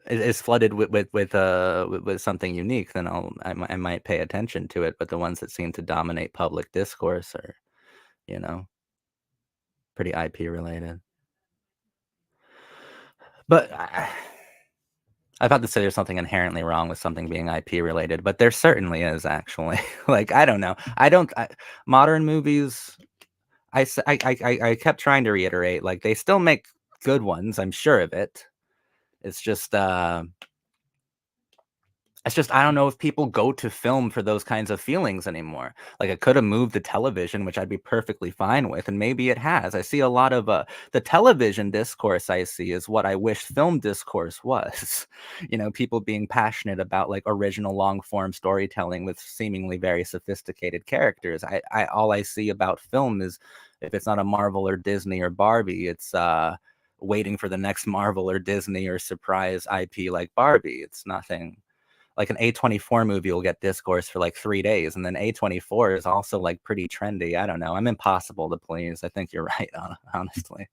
Is flooded with something unique, then I might pay attention to it. But the ones that seem to dominate public discourse are, you know, pretty IP related. But I thought to say there's something inherently wrong with something being IP related, but there certainly is actually. Like, I don't know. Modern movies. I kept trying to reiterate, like, they still make good ones. I'm sure of it. It's just I don't know if people go to film for those kinds of feelings anymore. Like, it could have moved to television, which I'd be perfectly fine with, and maybe it has. I see a lot of the television discourse I see is what I wish film discourse was. People being passionate about like original long form storytelling with seemingly very sophisticated characters. I all I see about film is, if it's not a Marvel or Disney or Barbie, it's waiting for the next Marvel or Disney or surprise IP like Barbie. It's nothing like an A24 movie will get discourse for like 3 days, and then A24 is also like pretty trendy. I don't know. I'm impossible to please. I think you're right, honestly.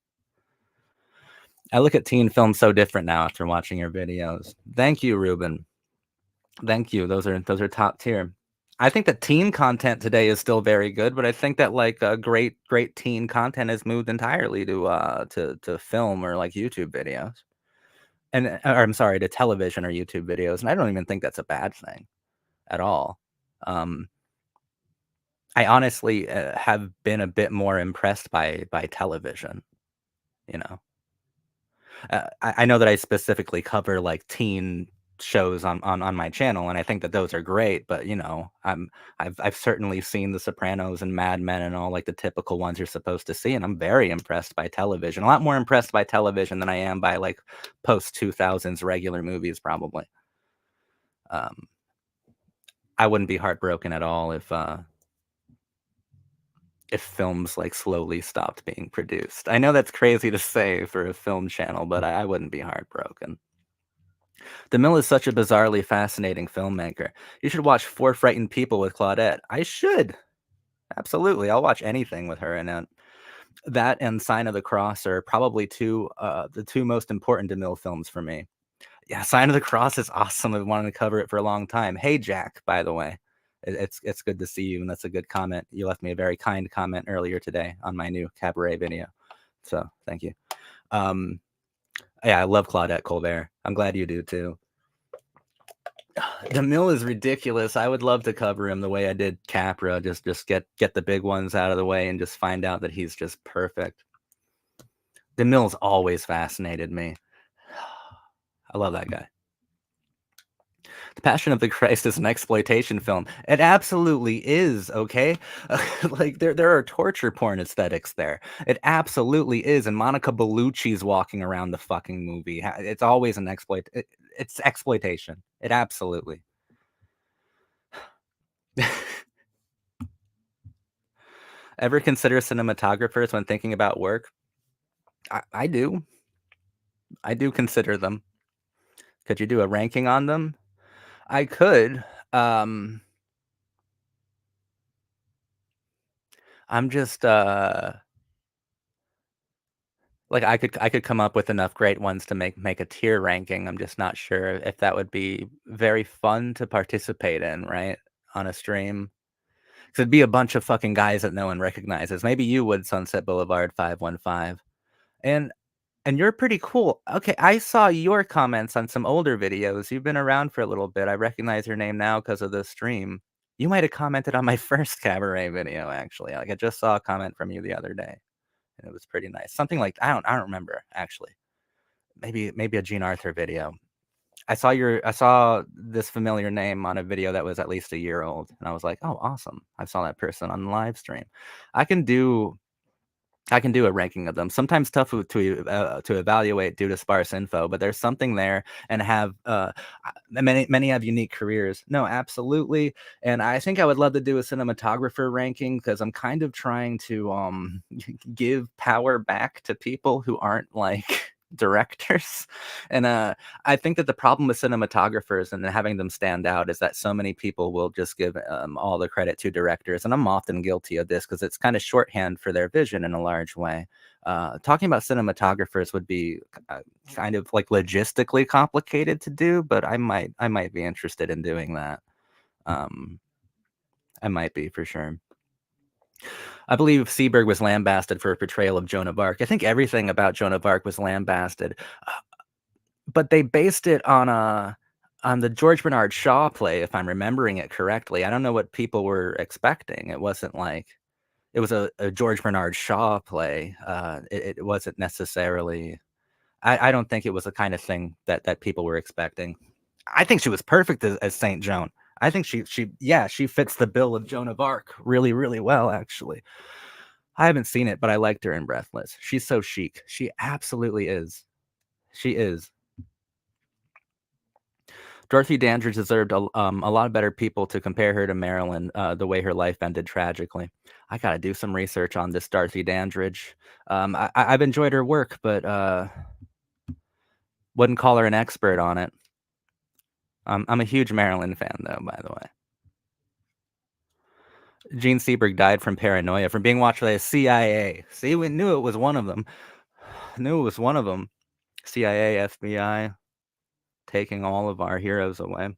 I look at teen films so different now after watching your videos. Thank you, Ruben. Thank you. Those are top tier. I think that teen content today is still very good, but I think that like great teen content has moved entirely to film or like YouTube videos. And or I'm sorry, to television or YouTube videos, and I don't even think that's a bad thing at all. Um, I honestly have been a bit more impressed by television. You know, I know that I specifically cover like teen shows on my channel, and I think that those are great. But I've certainly seen The Sopranos and Mad Men and all like the typical ones you're supposed to see, and I'm very impressed by television. A lot more impressed by television than I am by like post 2000s regular movies, probably. Um, I wouldn't be heartbroken at all if films like slowly stopped being produced. I know that's crazy to say for a film channel, but I wouldn't be heartbroken. DeMille is such a bizarrely fascinating filmmaker. You should watch Four Frightened People with Claudette. I should. Absolutely. I'll watch anything with her in it. That and Sign of the Cross are probably the two most important DeMille films for me. Yeah, Sign of the Cross is awesome. I've wanted to cover it for a long time. Hey, Jack, by the way. It's good to see you, and that's a good comment. You left me a very kind comment earlier today on my new cabaret video. So thank you. Yeah, I love Claudette Colbert. I'm glad you do too. DeMille is ridiculous. I would love to cover him the way I did Capra. Just get the big ones out of the way and just find out that he's just perfect. DeMille's always fascinated me. I love that guy. The Passion of the Christ is an exploitation film. It absolutely is, okay? Like there are torture porn aesthetics there. It absolutely is, and Monica Bellucci's walking around the fucking movie. It's always an it's exploitation. It absolutely. Ever consider cinematographers when thinking about work? I do. I do consider them. Could you do a ranking on them? I could. Um, I'm just like I could come up with enough great ones to make a tier ranking. I'm just not sure if that would be very fun to participate in, right? On a stream. 'Cause it'd be a bunch of fucking guys that no one recognizes. Maybe you would, Sunset Boulevard 515. And you're pretty cool. Okay, I saw your comments on some older videos. You've been around for a little bit. I recognize your name now because of this stream. You might have commented on my first cabaret video, actually. Like I just saw a comment from you the other day, and it was pretty nice. Something like I don't remember actually. Maybe a Gene Arthur video. I saw this familiar name on a video that was at least a year old, and I was like, oh, awesome. I saw that person on the live stream. I can do I can do a ranking of them. Sometimes tough to evaluate due to sparse info, but there's something there and have many have unique careers. No, absolutely. And I think I would love to do a cinematographer ranking because I'm kind of trying to give power back to people who aren't like directors. And I think that the problem with cinematographers and having them stand out is that so many people will just give all the credit to directors, and I'm often guilty of this because it's kind of shorthand for their vision in a large way. Talking about cinematographers would be kind of like logistically complicated to do, but I might be interested in doing that. Um, I might be for sure. I believe Seberg was lambasted for a portrayal of Joan of Arc. I think everything about Joan of Arc was lambasted. But they based it on the George Bernard Shaw play, if I'm remembering it correctly. I don't know what people were expecting. It wasn't like it was a George Bernard Shaw play. It wasn't necessarily I don't think it was the kind of thing that people were expecting. I think she was perfect as Saint Joan. I think she fits the bill of Joan of Arc really, really well, actually. I haven't seen it, but I liked her in Breathless. She's so chic. She absolutely is. She is. Dorothy Dandridge deserved a lot better people to compare her to Marilyn, the way her life ended tragically. I gotta do some research on this Dorothy Dandridge. I've enjoyed her work, but wouldn't call her an expert on it. I'm a huge Marilyn fan, though, by the way. Gene Seberg died from paranoia from being watched by the CIA. See, we knew it was one of them. Knew it was one of them. CIA, FBI, taking all of our heroes away.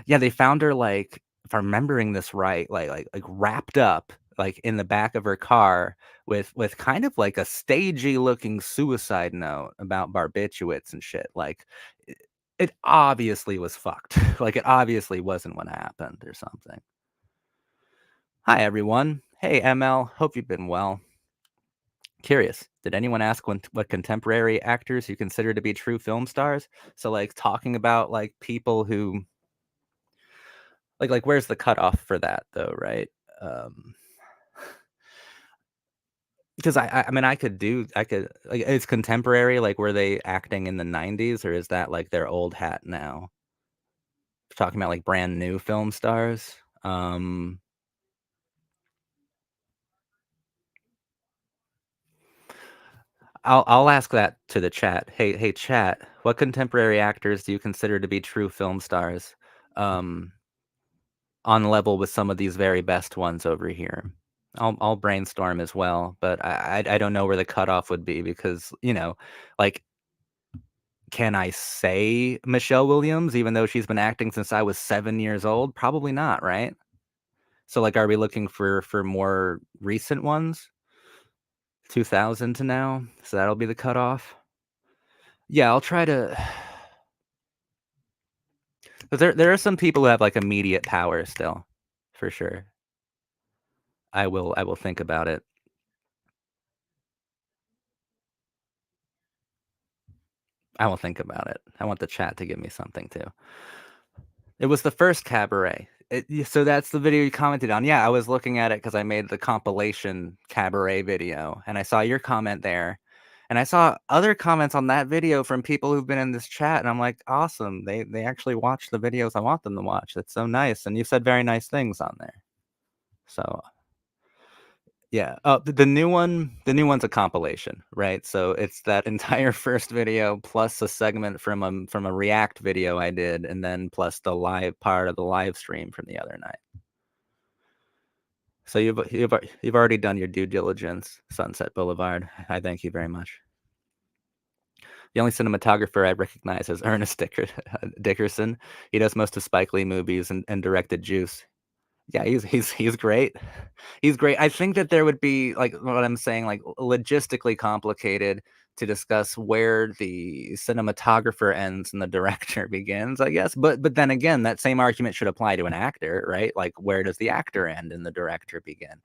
Yeah, they found her, like, if I'm remembering this right, like wrapped up, like, in the back of her car with kind of like a stagey looking suicide note about barbiturates and shit, like, it obviously was fucked. Like, it obviously wasn't what happened or something. Hi, everyone. Hey, ML, hope you've been well. Curious, did anyone ask what contemporary actors you consider to be true film stars? So, like, talking about, like, people who where's the cutoff for that though, right? Um, because I mean, I could like, is contemporary, like, were they acting in the '90s, or is that, like, their old hat now? Talking about, like, brand new film stars? Um, I'll ask that to the chat. Hey, chat, what contemporary actors do you consider to be true film stars, um, on level with some of these very best ones over here? I'll brainstorm as well, but I don't know where the cutoff would be because, like, can I say Michelle Williams even though she's been acting since I was 7 years old? Probably not, right? So, like, are we looking for more recent ones? 2000 to now? So that'll be the cutoff? Yeah, I'll try to But there are some people who have, like, immediate power still, for sure. I will think about it. I will think about it. I want the chat to give me something too. It was the first Cabaret. So that's the video you commented on. Yeah, I was looking at it because I made the compilation Cabaret video, and I saw your comment there, and I saw other comments on that video from people who've been in this chat, and I'm like, "Awesome, they actually watch the videos I want them to watch. That's so nice," and you said very nice things on there. So, yeah. The new one's a compilation, right? So it's that entire first video plus a segment from a React video I did, and then plus the live part of the live stream from the other night. So you've already done your due diligence, Sunset Boulevard. I thank you very much. The only cinematographer I recognize is Ernest Dickerson. He does most of Spike Lee movies and directed Juice. Yeah, he's great. He's great. I think that there would be, like what I'm saying, like, logistically complicated to discuss where the cinematographer ends and the director begins, I guess. But then again, that same argument should apply to an actor, right? Like, where does the actor end and the director begin?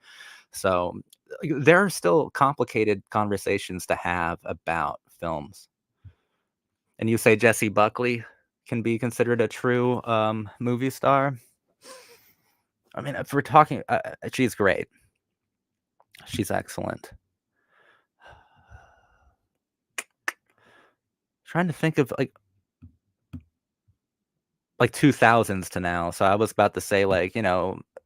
So, there are still complicated conversations to have about films. And you say Jessie Buckley can be considered a true, movie star? I mean, if we're talking, she's great. She's excellent. Trying to think of, like 2000s to now, so I was about to say, like,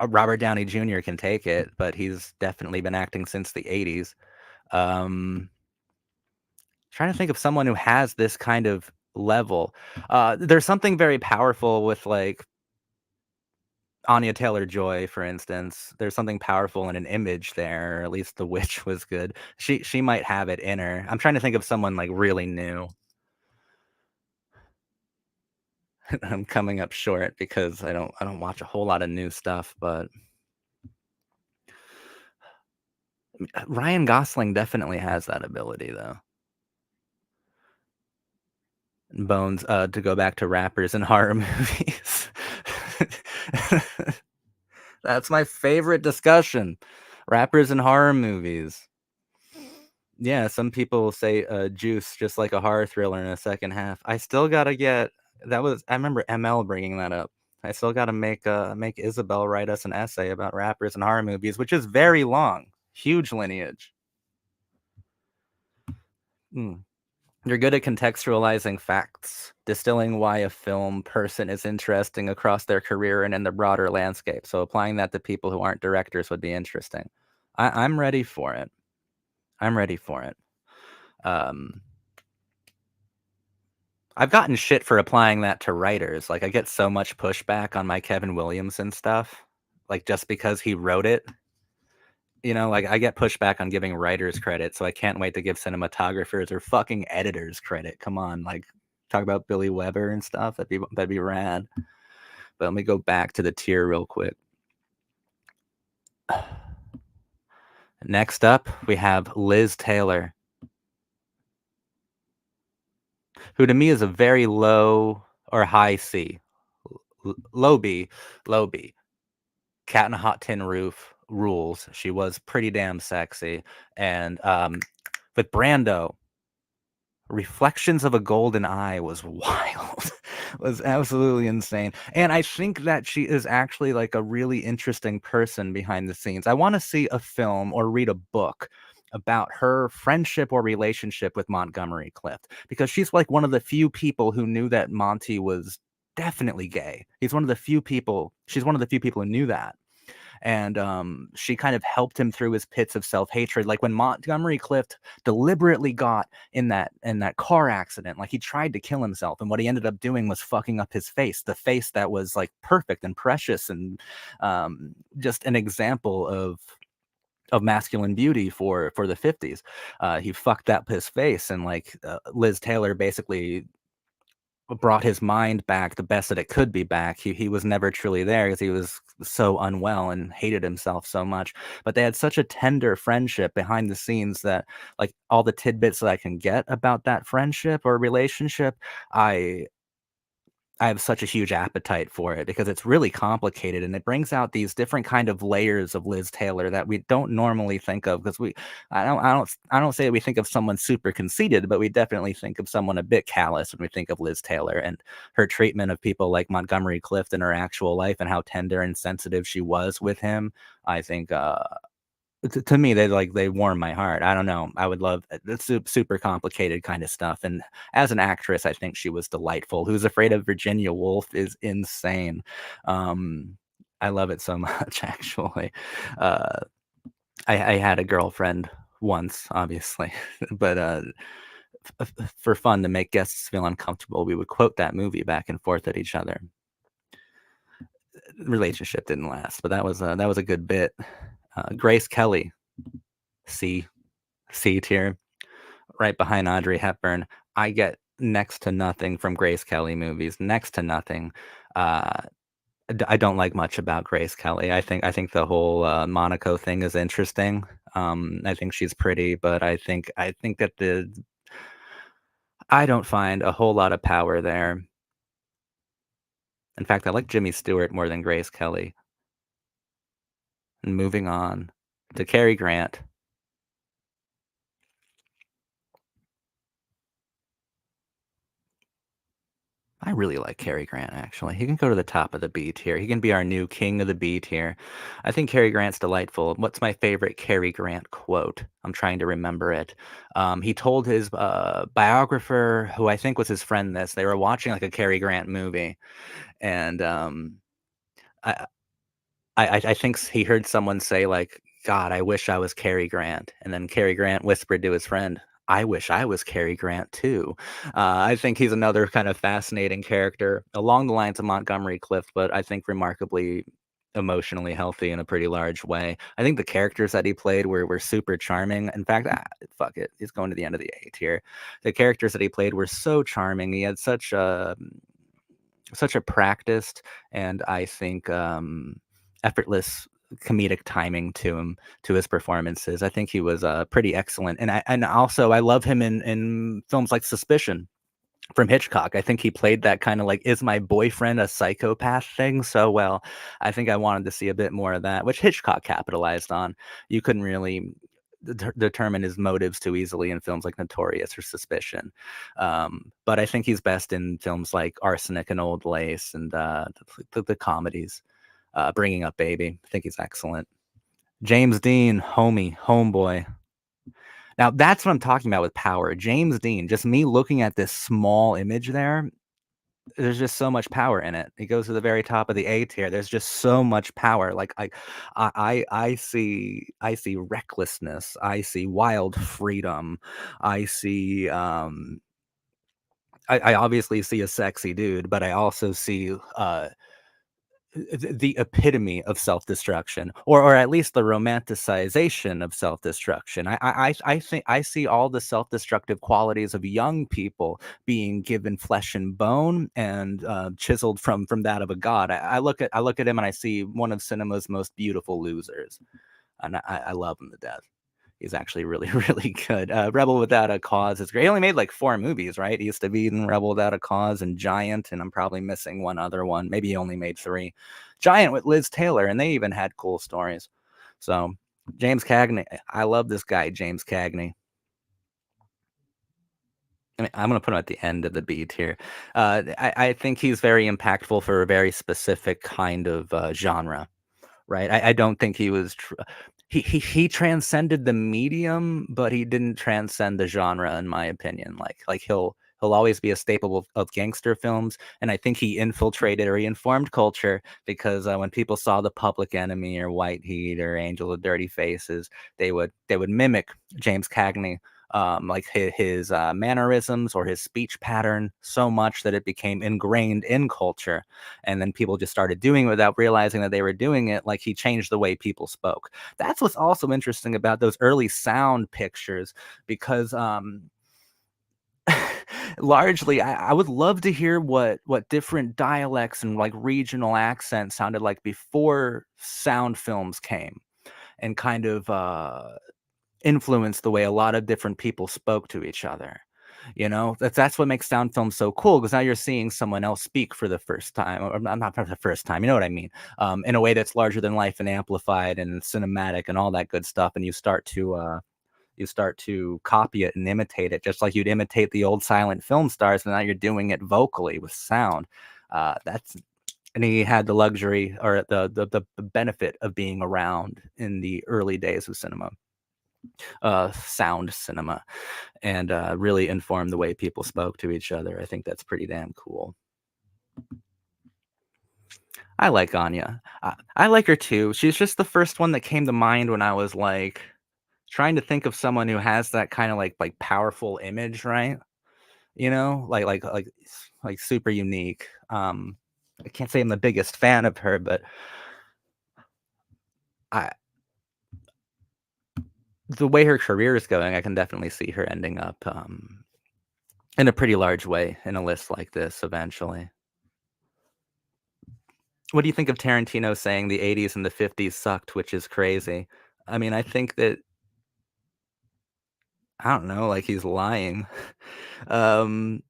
Robert Downey Jr. can take it, but he's definitely been acting since the '80s. Um, Trying to think of someone who has this kind of level. There's something very powerful with, like, Anya Taylor-Joy, for instance. There's something powerful in an image there, or at least The Witch was good. She might have it in her. I'm trying to think of someone, like, really new. I'm coming up short because I don't watch a whole lot of new stuff, but Ryan Gosling definitely has that ability though. Bones, to go back to rappers and horror movies. That's my favorite discussion. Rappers and horror movies. Yeah, some people say Juice just like a horror thriller in a second half. I still gotta get that was I remember ML bringing that up. I still gotta make Isabel write us an essay about rappers and horror movies, which is very long, huge lineage. Mm. You're good at contextualizing facts, distilling why a film person is interesting across their career and in the broader landscape. So applying that to people who aren't directors would be interesting. I'm ready for it. I'm ready for it. Um, I've gotten shit for applying that to writers. Like, I get so much pushback on my Kevin Williamson stuff, like, just because he wrote it. Like, I get pushback on giving writers credit, so I can't wait to give cinematographers or fucking editors credit. Come on, like, talk about Billy Weber and stuff. That'd be rad. But let me go back to the tier real quick. Next up, we have Liz Taylor, who to me is a very low or high C, low B, low B. Cat in a Hot Tin Roof rules. She was pretty damn sexy. And with Brando, Reflections of a Golden Eye was wild. Was absolutely insane. And I think that she is actually like a really interesting person behind the scenes. I want to see a film or read a book about her friendship or relationship with Montgomery Clift because she's like one of the few people who knew that Monty was definitely gay. She's one of the few people who knew that, and she kind of helped him through his pits of self-hatred, like when Montgomery Clift deliberately got in that car accident. Like, he tried to kill himself, and what he ended up doing was fucking up his face, the face that was like perfect and precious, and just an example of masculine beauty for the 50s. He fucked up his face, and like Liz Taylor basically brought his mind back the best that it could be back. He was never truly there because he was so unwell and hated himself so much. But they had such a tender friendship behind the scenes that, like, all the tidbits that I can get about that friendship or relationship, I I have such a huge appetite for it because it's really complicated and it brings out these different kind of layers of Liz Taylor that we don't normally think of because I don't say we think of someone super conceited, but we definitely think of someone a bit callous when we think of Liz Taylor and her treatment of people like Montgomery Clift in her actual life and how tender and sensitive she was with him. I think to me, they warm my heart. I don't know. I would love it's super complicated kind of stuff. And as an actress, I think she was delightful. Who's Afraid of Virginia Woolf is insane. Um, I love it so much, actually. Uh, I had a girlfriend once, obviously, but for fun to make guests feel uncomfortable, we would quote that movie back and forth at each other. Relationship didn't last, but that was a good bit. Grace Kelly, C C tier. Right behind Audrey Hepburn. I get next to nothing from Grace Kelly movies, next to nothing. Uh, I don't like much about Grace Kelly. I think the whole, Monaco thing is interesting. I think she's pretty, but I think that I don't find a whole lot of power there. In fact, I like Jimmy Stewart more than Grace Kelly. And moving on to Cary Grant. I really like Cary Grant, actually. He can go to the top of the B tier. He can be our new king of the B tier. I think Cary Grant's delightful. What's my favorite Cary Grant quote? I'm trying to remember it. He told his biographer, who I think was his friend, this. They were watching like a Cary Grant movie, and I, I think he heard someone say like, "God, I wish I was Cary Grant," and then Cary Grant whispered to his friend, "I wish I was Cary Grant too." I think he's another kind of fascinating character along the lines of Montgomery Clift, but I think remarkably emotionally healthy in a pretty large way. I think the characters that he played were super charming. In fact, fuck it, he's going to the end of the A tier. The characters that he played were so charming. He had such a practiced and I think effortless comedic timing to him to his performances. I think he was pretty excellent, and also I love him in films like Suspicion from Hitchcock. I think he played that kind of like is my boyfriend a psychopath thing so well. I think I wanted to see a bit more of that, which Hitchcock capitalized on. You couldn't really determine his motives too easily in films like Notorious or Suspicion. But I think he's best in films like Arsenic and Old Lace and the comedies. Bringing Up Baby. I think he's excellent. James Dean, homeboy. Now that's what I'm talking about with power. James Dean, just me looking at this small image there, there's just so much power in it. He goes to the very top of the A tier. There's just so much power. Like I see recklessness. I see wild freedom. I see I obviously see a sexy dude, but I also see the epitome of self-destruction, or at least the romanticization of self-destruction. I think I see all the self-destructive qualities of young people being given flesh and bone and chiseled from that of a god. I look at him and I see one of cinema's most beautiful losers, and I love him to death. He's actually really, really good. Rebel Without a Cause is great. He only made like 4 movies, right? He used to be in Rebel Without a Cause and Giant, and I'm probably missing one other one. Maybe he only made 3. Giant with Liz Taylor, and they even had cool stories. So James Cagney, I love this guy, James Cagney. I mean, I'm gonna put him at the end of the B tier. I think he's very impactful for a very specific kind of genre. Right? I don't think he was he transcended the medium, but he didn't transcend the genre in my opinion. Like he'll always be a staple of gangster films, and I think he infiltrated or he informed culture because when people saw The Public Enemy or White Heat or Angel with Dirty Faces, they would mimic James Cagney, like his mannerisms or his speech pattern so much that it became ingrained in culture, and then people just started doing it without realizing that they were doing it. Like he changed the way people spoke. That's what's also interesting about those early sound pictures, because largely I would love to hear what different dialects and like regional accents sounded like before sound films came and kind of influenced the way a lot of different people spoke to each other. That's what makes sound films so cool, because now you're seeing someone else speak for the first time, or not for the first time, you know what I mean? In a way that's larger than life and amplified and cinematic and all that good stuff, and you start to copy it and imitate it, just like you'd imitate the old silent film stars, and now you're doing it vocally with sound. That's And he had the luxury, or the benefit of being around in the early days of cinema, sound cinema, and really informed the way people spoke to each other. I think that's pretty damn cool. I like Anya. I like her too. She's just the first one that came to mind when I was like trying to think of someone who has that kind of like powerful image, right? Like super unique. I can't say I'm the biggest fan of her, but I the way her career is going, I can definitely see her ending up in a pretty large way in a list like this eventually. What do you think of Tarantino saying the 80s and the 50s sucked, which is crazy? I mean, I think that I don't know, like he's lying. Um,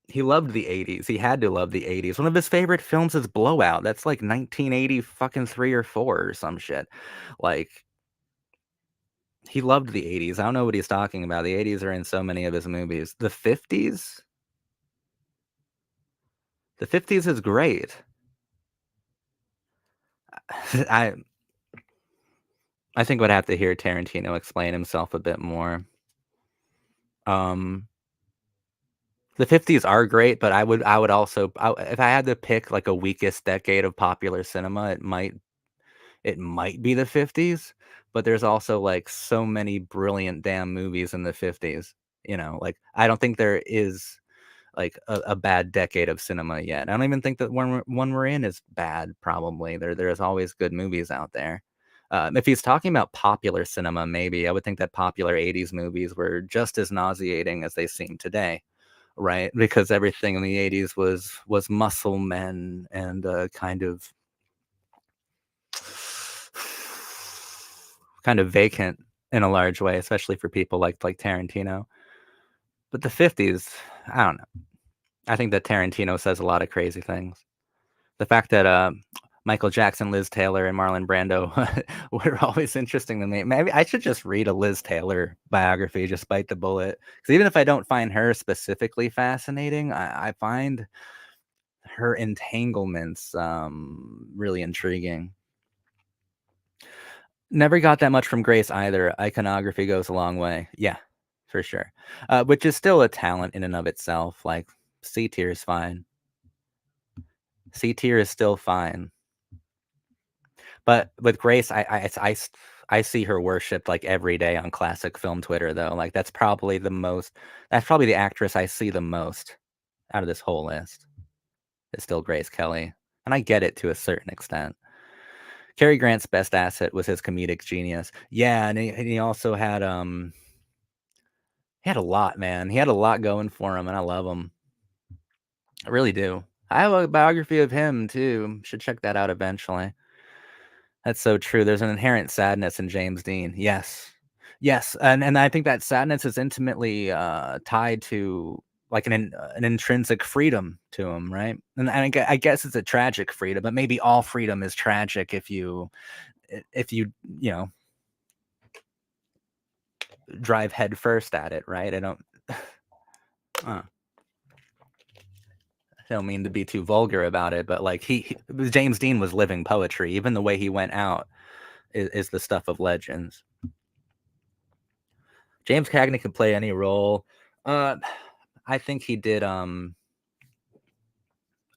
he loved the 80s. He had to love the 80s. One of his favorite films is Blowout. That's like 1980 fucking 3 or 4 or some shit. Like, he loved the 80s. I don't know what he's talking about. The 80s are in so many of his movies. The 50s? The 50s is great. I I think would have to hear Tarantino explain himself a bit more. Um, the 50s are great, but I would also if I had to pick like a weakest decade of popular cinema, it might be the 50s, but there's also like so many brilliant damn movies in the 50s. Like I don't think there is like a bad decade of cinema yet. I don't even think that one we're in is bad. Probably there's always good movies out there. If he's talking about popular cinema, maybe I would think that popular '80s movies were just as nauseating as they seem today, right? Because everything in the '80s was muscle men and kind of vacant in a large way, especially for people like Tarantino. But the '50s, I don't know. I think that Tarantino says a lot of crazy things. The fact that Michael Jackson, Liz Taylor, and Marlon Brando were always interesting to me. Maybe I should just read a Liz Taylor biography, just bite the bullet. Because even if I don't find her specifically fascinating, I find her entanglements really intriguing. Never got that much from Grace either. Iconography goes a long way. Yeah, for sure. Which is still a talent in and of itself. Like C tier is fine. C tier is still fine. But with Grace, I see her worshipped like every day on classic film Twitter though. Like that's probably the actress I see the most out of this whole list. It's still Grace Kelly. And I get it to a certain extent. Cary Grant's best asset was his comedic genius. Yeah, and he also had a lot, man. He had a lot going for him, and I love him. I really do. I have a biography of him too. Should check that out eventually. That's so true. There's an inherent sadness in James Dean. Yes. Yes, and I think that sadness is intimately, tied to, like, an intrinsic freedom to him, right? And I guess it's a tragic freedom, but maybe all freedom is tragic if you, you know, drive headfirst at it, right? Uh, I don't mean to be too vulgar about it, but, like, James Dean was living poetry. Even the way he went out is the stuff of legends. James Cagney could play any role. Uh, I think he did. I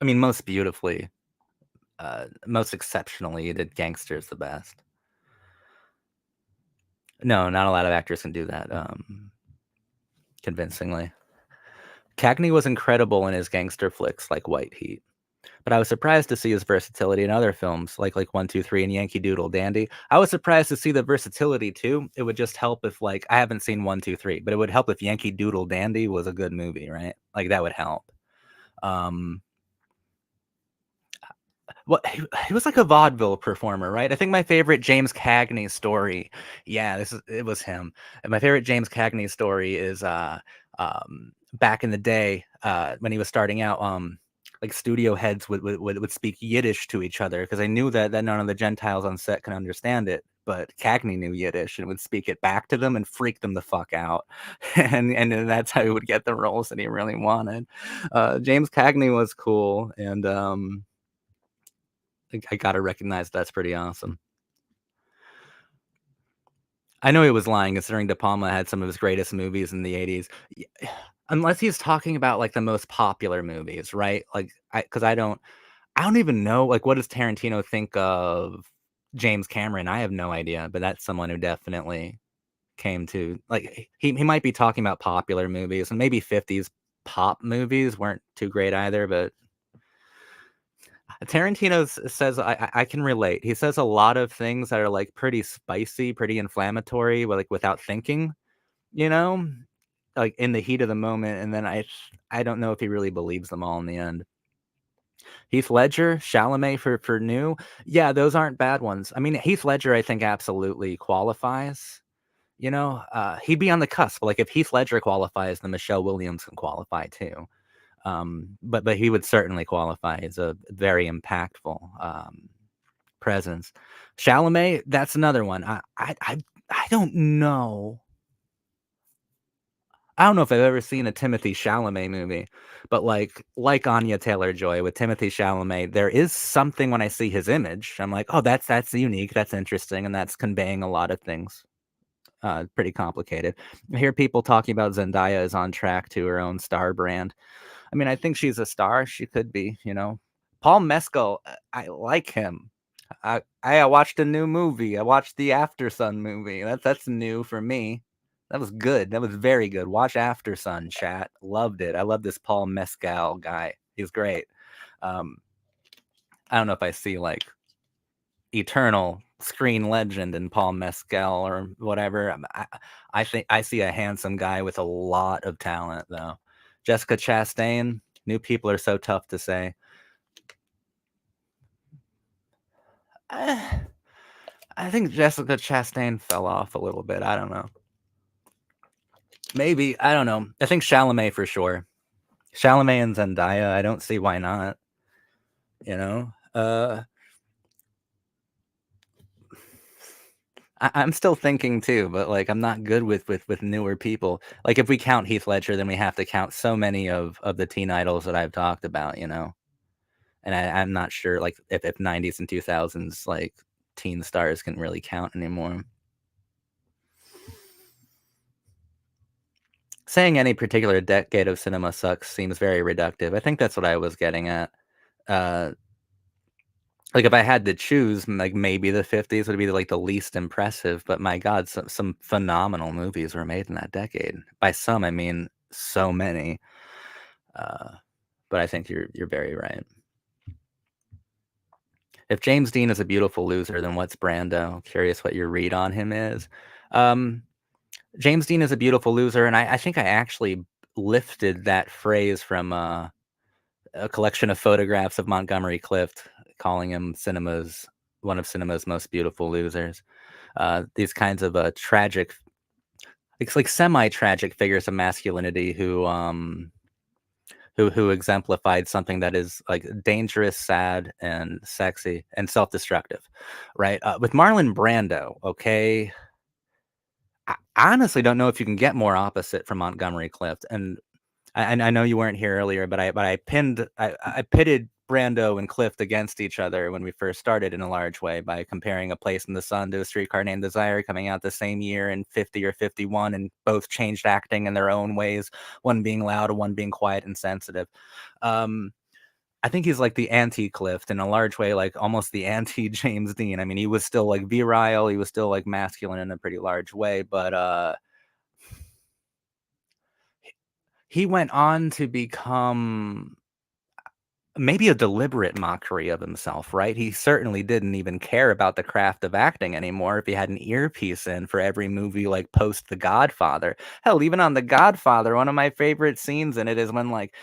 mean, most beautifully, most exceptionally, he did Gangsters the best. No, not a lot of actors can do that convincingly. Cagney was incredible in his gangster flicks like White Heat, but I was surprised to see his versatility in other films like 1, 2, 3 and Yankee Doodle Dandy. I was surprised to see the versatility too. It would just help if like I haven't seen 1, 2, 3, but it would help if Yankee Doodle Dandy was a good movie, right? Like that would help. Um, he was like a vaudeville performer, right? I think my favorite James Cagney story, yeah, it was him. And my favorite James Cagney story is Back in the day, when he was starting out, like studio heads would speak Yiddish to each other because I knew that none of the Gentiles on set can understand it. But Cagney knew Yiddish and would speak it back to them and freak them the fuck out, and then that's how he would get the roles that he really wanted. James Cagney was cool, and I gotta recognize that's pretty awesome. I know he was lying considering De Palma had some of his greatest movies in the '80s. Y Unless he's talking about, like, the most popular movies, right? Like, I don't even know, like, what does Tarantino think of James Cameron? I have no idea, but that's someone who definitely came to like, he might be talking about popular movies, and maybe '50s pop movies weren't too great either, but Tarantino says I can relate. He says a lot of things that are, like, pretty spicy, pretty inflammatory, like, without thinking, you know? Like, in the heat of the moment, and then I don't know if he really believes them all in the end. Heath Ledger, Chalamet for new, yeah, those aren't bad ones. I mean, Heath Ledger, I think, absolutely qualifies, he'd be on the cusp, like, if Heath Ledger qualifies, then Michelle Williams can qualify too. But he would certainly qualify as a very impactful, presence. Chalamet, that's another one. I don't know. I don't know if I've ever seen a Timothy Chalamet movie, but like Anya Taylor-Joy with Timothy Chalamet, there is something when I see his image, I'm like, "Oh, that's unique, that's interesting, and that's conveying a lot of things." Pretty complicated. I hear people talking about Zendaya is on track to her own star brand. I mean, I think she's a star, she could be, you know? Paul Mescal, I like him. I watched a new movie. I watched the After Sun movie. That's new for me. That was good. That was very good. Watch After Sun, chat. Loved it. I love this Paul Mescal guy. He's great. Um, I don't know if I see like eternal screen legend in Paul Mescal or whatever. I think I see a handsome guy with a lot of talent though. Jessica Chastain. New people are so tough to say. Eh, I think Jessica Chastain fell off a little bit. I don't know. Maybe, I don't know. I think Chalamet for sure. Chalamet and Zendaya, I don't see why not, you know? I'm still thinking too, but, like, I'm not good with newer people. Like, if we count Heath Ledger, then we have to count so many of the teen idols that I've talked about, you know? And I'm not sure, like, if '90s and 2000s, like, teen stars can really count anymore. Saying any particular decade of cinema sucks seems very reductive. I think that's what I was getting at. Uh Like, if I had to choose, like, maybe the '50s would be, like, the least impressive, but my god, some phenomenal movies were made in that decade. By some, I mean so many, uh, but I think you're very right. If James Dean is a beautiful loser, then what's Brando? Curious what your read on him is. Um, James Dean is a beautiful loser, and I think I actually lifted that phrase from, a collection of photographs of Montgomery Clift, calling him cinema's one of cinema's most beautiful losers. These kinds of tragic, it's like semi-tragic figures of masculinity who exemplified something that is like dangerous, sad, and sexy and self-destructive, right? With Marlon Brando, okay, I honestly don't know if you can get more opposite from Montgomery Clift, and I know you weren't here earlier, but I pitted Brando and Clift against each other when we first started in a large way by comparing A Place in the Sun to A Streetcar Named Desire coming out the same year in 50 or 51, and both changed acting in their own ways, one being loud and one being quiet and sensitive. Um, I think he's like the anti-Clift in a large way, like almost the anti-James Dean. I mean, he was still like virile, he was still like masculine in a pretty large way, but he went on to become maybe a deliberate mockery of himself, right? He certainly didn't even care about the craft of acting anymore if he had an earpiece in for every movie, like, post The Godfather. Hell, even on The Godfather, one of my favorite scenes in it is when, like,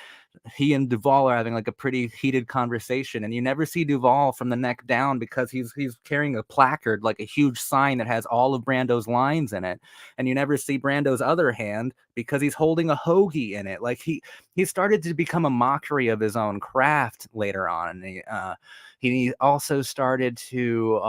he and Duvall are having like a pretty heated conversation, and you never see Duvall from the neck down because he's carrying a placard, like a huge sign that has all of Brando's lines in it, and you never see Brando's other hand because he's holding a hoagie in it. Like he started to become a mockery of his own craft later on. And he also started to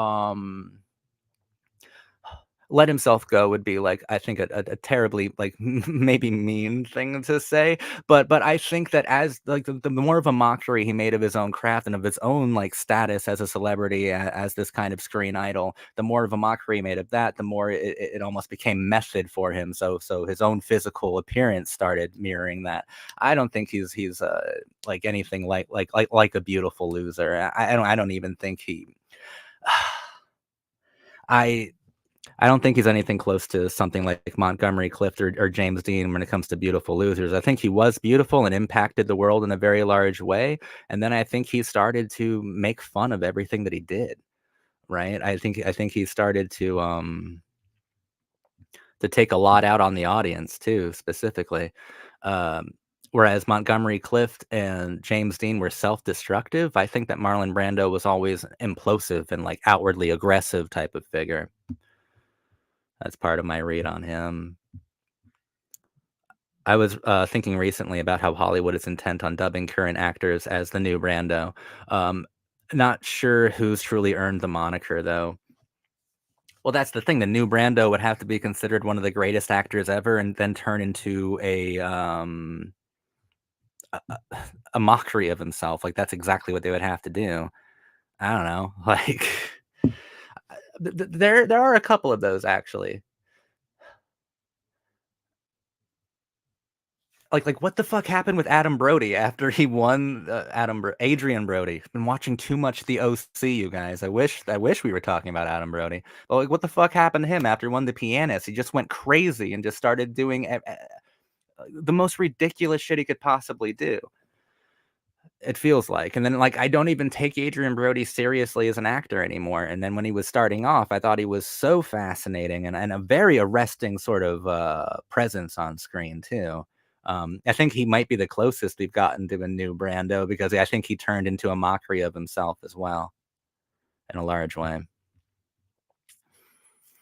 let himself go would be like, I think a terribly like maybe mean thing to say, but I think that as like the more of a mockery he made of his own craft and of his own like status as a celebrity, as this kind of screen idol, the more of a mockery he made of that, the more it almost became method for him. So his own physical appearance started mirroring that. I don't think he's like anything like a beautiful loser. I don't even think he. I I don't think he's anything close to something like Montgomery Clift or James Dean when it comes to beautiful losers. I think he was beautiful and impacted the world in a very large way. And then I think he started to make fun of everything that he did. Right. I think he started to take a lot out on the audience too, specifically. Um, Whereas Montgomery Clift and James Dean were self-destructive, I think that Marlon Brando was always implosive and like outwardly aggressive type of figure. That's part of my read on him. I was thinking recently about how Hollywood is intent on dubbing current actors as the new Brando. Um, Not sure who's truly earned the moniker, though. Well, that's the thing. The new Brando would have to be considered one of the greatest actors ever, and then turn into a mockery of himself. Like that's exactly what they would have to do. I don't know. Like there are a couple of those actually. Like what the fuck happened with Adam Brody after he won, Adrian Brody? Been watching too much The OC, you guys. I wish we were talking about Adam Brody. But like, what the fuck happened to him after he won The Pianist? He just went crazy and just started doing the most ridiculous shit he could possibly do. It feels like. And then like I don't even take Adrian Brody seriously as an actor anymore. And then when he was starting off, I thought he was so fascinating and a very arresting sort of presence on screen too. I think he might be the closest we've gotten to a new Brando because I think he turned into a mockery of himself as well in a large way.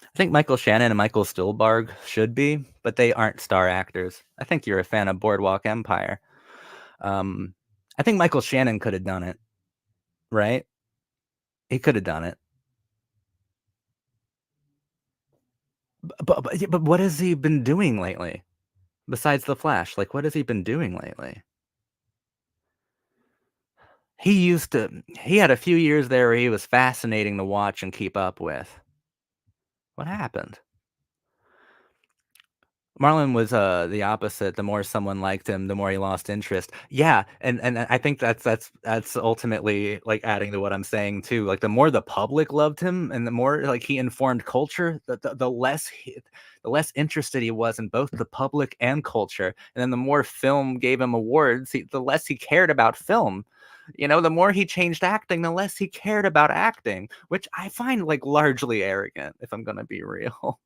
I think Michael Shannon and Michael Stuhlbarg should be, but they aren't star actors. I think you're a fan of Boardwalk Empire. Um, I think Michael Shannon could have done it, right? He could have done it. But what has he been doing lately? Besides The Flash, like, what has he been doing lately? He had a few years there where he was fascinating to watch and keep up with. What happened? Marlon was, the opposite. The more someone liked him, the more he lost interest. Yeah, and I think that's ultimately, like, adding to what I'm saying too. Like, the more the public loved him and the more, like, he informed culture, the less interested he was in both the public and culture. And then the more film gave him awards, the less he cared about film. You know, the more he changed acting, the less he cared about acting, which I find, like, largely arrogant, if I'm gonna be real.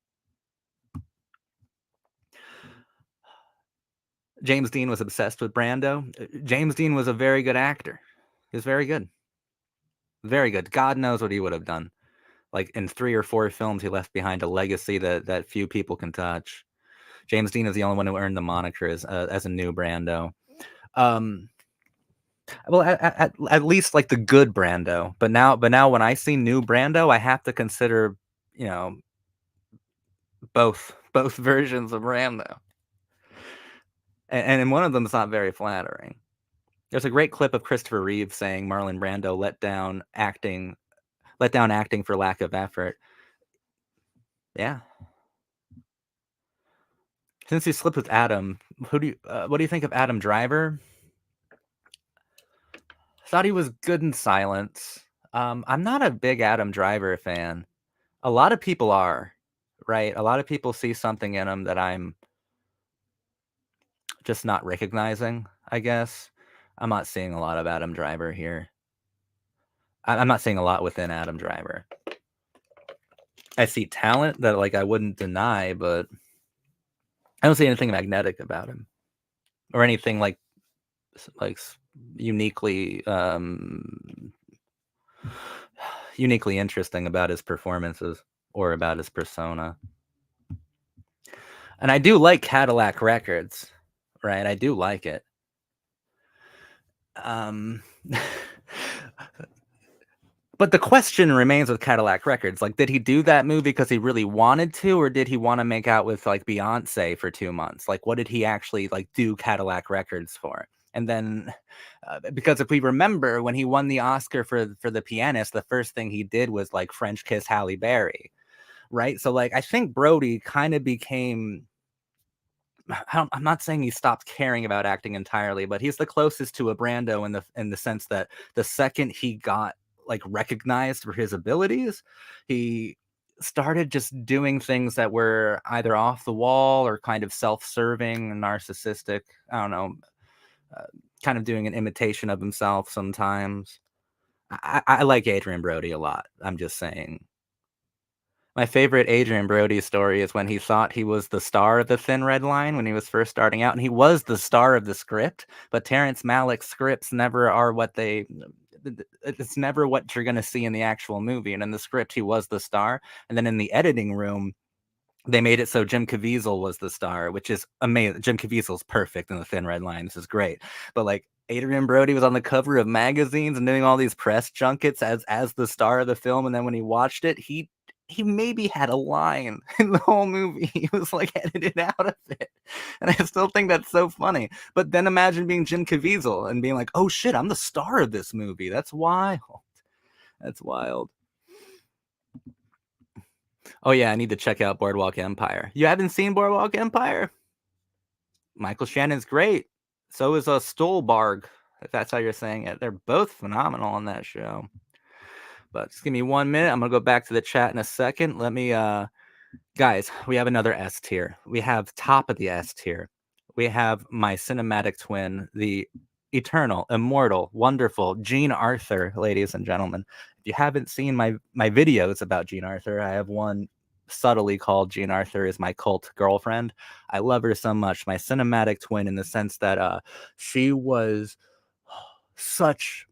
James Dean was obsessed with Brando. James Dean was a very good actor. He was very good. Very good. God knows what he would have done. Like in 3 or 4 films, he left behind a legacy that few people can touch. James Dean is the only one who earned the moniker as a new Brando. Um, well, at least like the good Brando. But now when I see new Brando, I have to consider, you know, both versions of Brando, and one of them is not very flattering. There's a great clip of Christopher Reeve saying Marlon Brando let down acting for lack of effort. Yeah. Since he slipped with Adam, what do you think of Adam Driver? Thought he was good in silence. I'm not a big Adam Driver fan. A lot of people are, right? A lot of people see something in him that I'm just not recognizing, I guess. I'm not seeing a lot of Adam Driver here. I'm not seeing a lot within Adam Driver. I see talent that like I wouldn't deny, but I don't see anything magnetic about him or anything like like uniquely uniquely interesting about his performances or about his persona. And I do like Cadillac Records, right? I do like it. Um, but the question remains with Cadillac Records. Like, did he do that movie because he really wanted to, or did he want to make out with like Beyonce for 2 months? Like, what did he actually like do Cadillac Records for? And then, because if we remember when he won the Oscar for The Pianist, the first thing he did was like French kiss Halle Berry, right? So like, I think Brody kind of became I'm not saying he stopped caring about acting entirely, but he's the closest to a Brando in the sense that the second he got like recognized for his abilities, he started just doing things that were either off the wall or kind of self-serving and narcissistic. I don't know, uh, kind of doing an imitation of himself sometimes. I like Adrian Brody a lot. I'm just saying. My favorite Adrian Brody story is when he thought he was the star of The Thin Red Line when he was first starting out, and he was the star of the script, but Terrence Malick's scripts never are what they it's never what you're gonna see in the actual movie, and in the script, he was the star, and then in the editing room, they made it so Jim Caviezel was the star, which is amazing. Jim Caviezel's perfect in The Thin Red Line. This is great. But like Adrian Brody was on the cover of magazines and doing all these press junkets as the star of the film, and then when he watched it, he maybe had a line in the whole movie. He was like edited out of it. And I still think that's so funny. But then imagine being Jim Caviezel and being like, oh shit, I'm the star of this movie. That's wild. That's wild. Oh yeah, I need to check out Boardwalk Empire. You haven't seen Boardwalk Empire? Michael Shannon's great. So is Stolbarg, if that's how you're saying it. They're both phenomenal on that show. But just give me 1 minute. I'm gonna go back to the chat in a second. Let me guys, we have another S tier. We have top of the S tier. We have my cinematic twin, the eternal, immortal, wonderful Jean Arthur, ladies and gentlemen. If you haven't seen my videos about Jean Arthur, I have one subtly called Jean Arthur is my cult girlfriend. I love her so much. My cinematic twin in the sense that she was such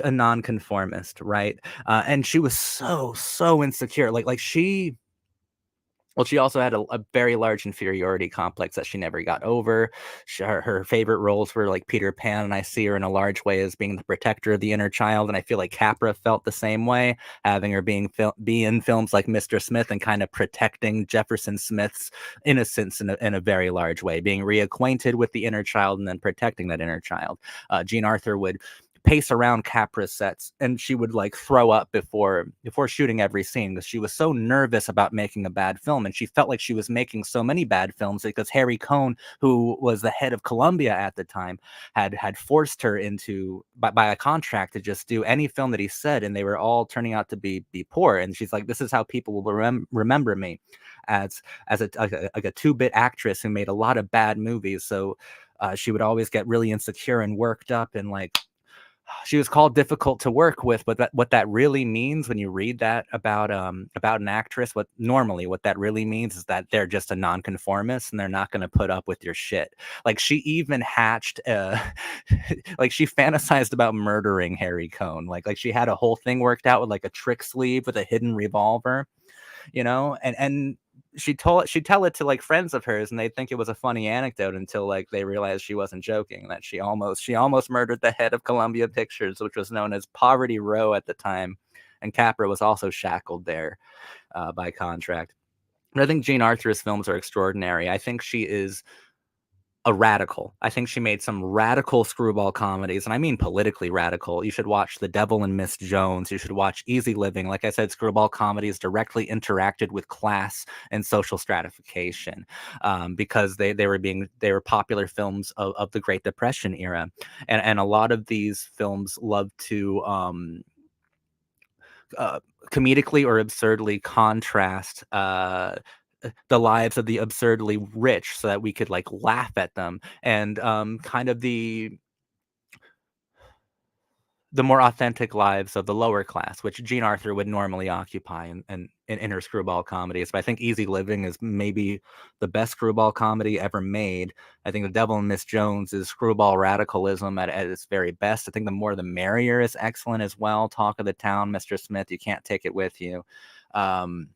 a nonconformist, right? And she was so insecure. Like she well, she also had a very large inferiority complex that she never got over. Her favorite roles were like Peter Pan, and I see her in a large way as being the protector of the inner child. And I feel like Capra felt the same way, having her be in films like Mr. Smith and kind of protecting Jefferson Smith's innocence in a very large way, being reacquainted with the inner child and then protecting that inner child. Jean Arthur would pace around Capra's sets and she would like throw up before shooting every scene because she was so nervous about making a bad film, and she felt like she was making so many bad films because Harry Cohn, who was the head of Columbia at the time, had forced her into by a contract to just do any film that he said, and they were all turning out to be poor. And she's like, this is how people will remember me as a two-bit actress who made a lot of bad movies. So she would always get really insecure and worked up, and like she was called difficult to work with, but what that really means when you read that about an actress, what that really means is that they're just a nonconformist and they're not going to put up with your shit. Like she even hatched like she fantasized about murdering Harry Cohn. Like she had a whole thing worked out with like a trick sleeve with a hidden revolver, and she'd tell it to like friends of hers and they'd think it was a funny anecdote until like they realized she wasn't joking, that she almost murdered the head of Columbia Pictures, which was known as Poverty Row at the time, and Capra was also shackled there by contract. But I think Jean Arthur's films are extraordinary. I think she is a radical. I think she made some radical screwball comedies, and I mean politically radical. You should watch The Devil and Miss Jones. You should watch Easy Living. Like I said, screwball comedies directly interacted with class and social stratification, because they were popular films of the Great Depression era, and a lot of these films love to uh, comedically or absurdly contrast the lives of the absurdly rich so that we could like laugh at them, and kind of the more authentic lives of the lower class, which Jean Arthur would normally occupy, and in her screwball comedies, but I think Easy Living is maybe the best screwball comedy ever made. I think The Devil and Miss Jones is screwball radicalism at its very best. I think The More the Merrier is excellent as well. Talk of the Town, Mr. Smith, You Can't Take It With You. Um,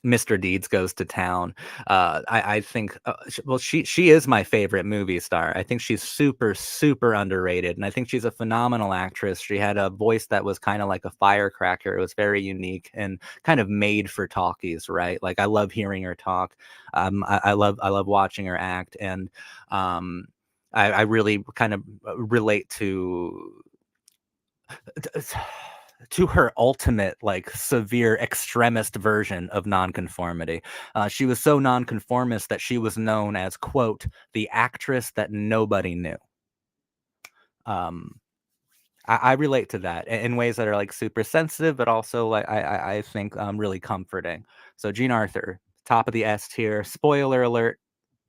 Mr. Deeds Goes to Town. I think, well, she is my favorite movie star. I think she's super, super underrated, and I think she's a phenomenal actress. She had a voice that was kind of like a firecracker. It was very unique and kind of made for talkies, right? Like I love hearing her talk. I love watching her act, and um, I really kind of relate to her ultimate, like, severe extremist version of nonconformity. She was so nonconformist that she was known as, quote, the actress that nobody knew. Um, I relate to that in ways that are like super sensitive, but also like I think really comforting. So Jean Arthur, top of the S tier. Spoiler alert,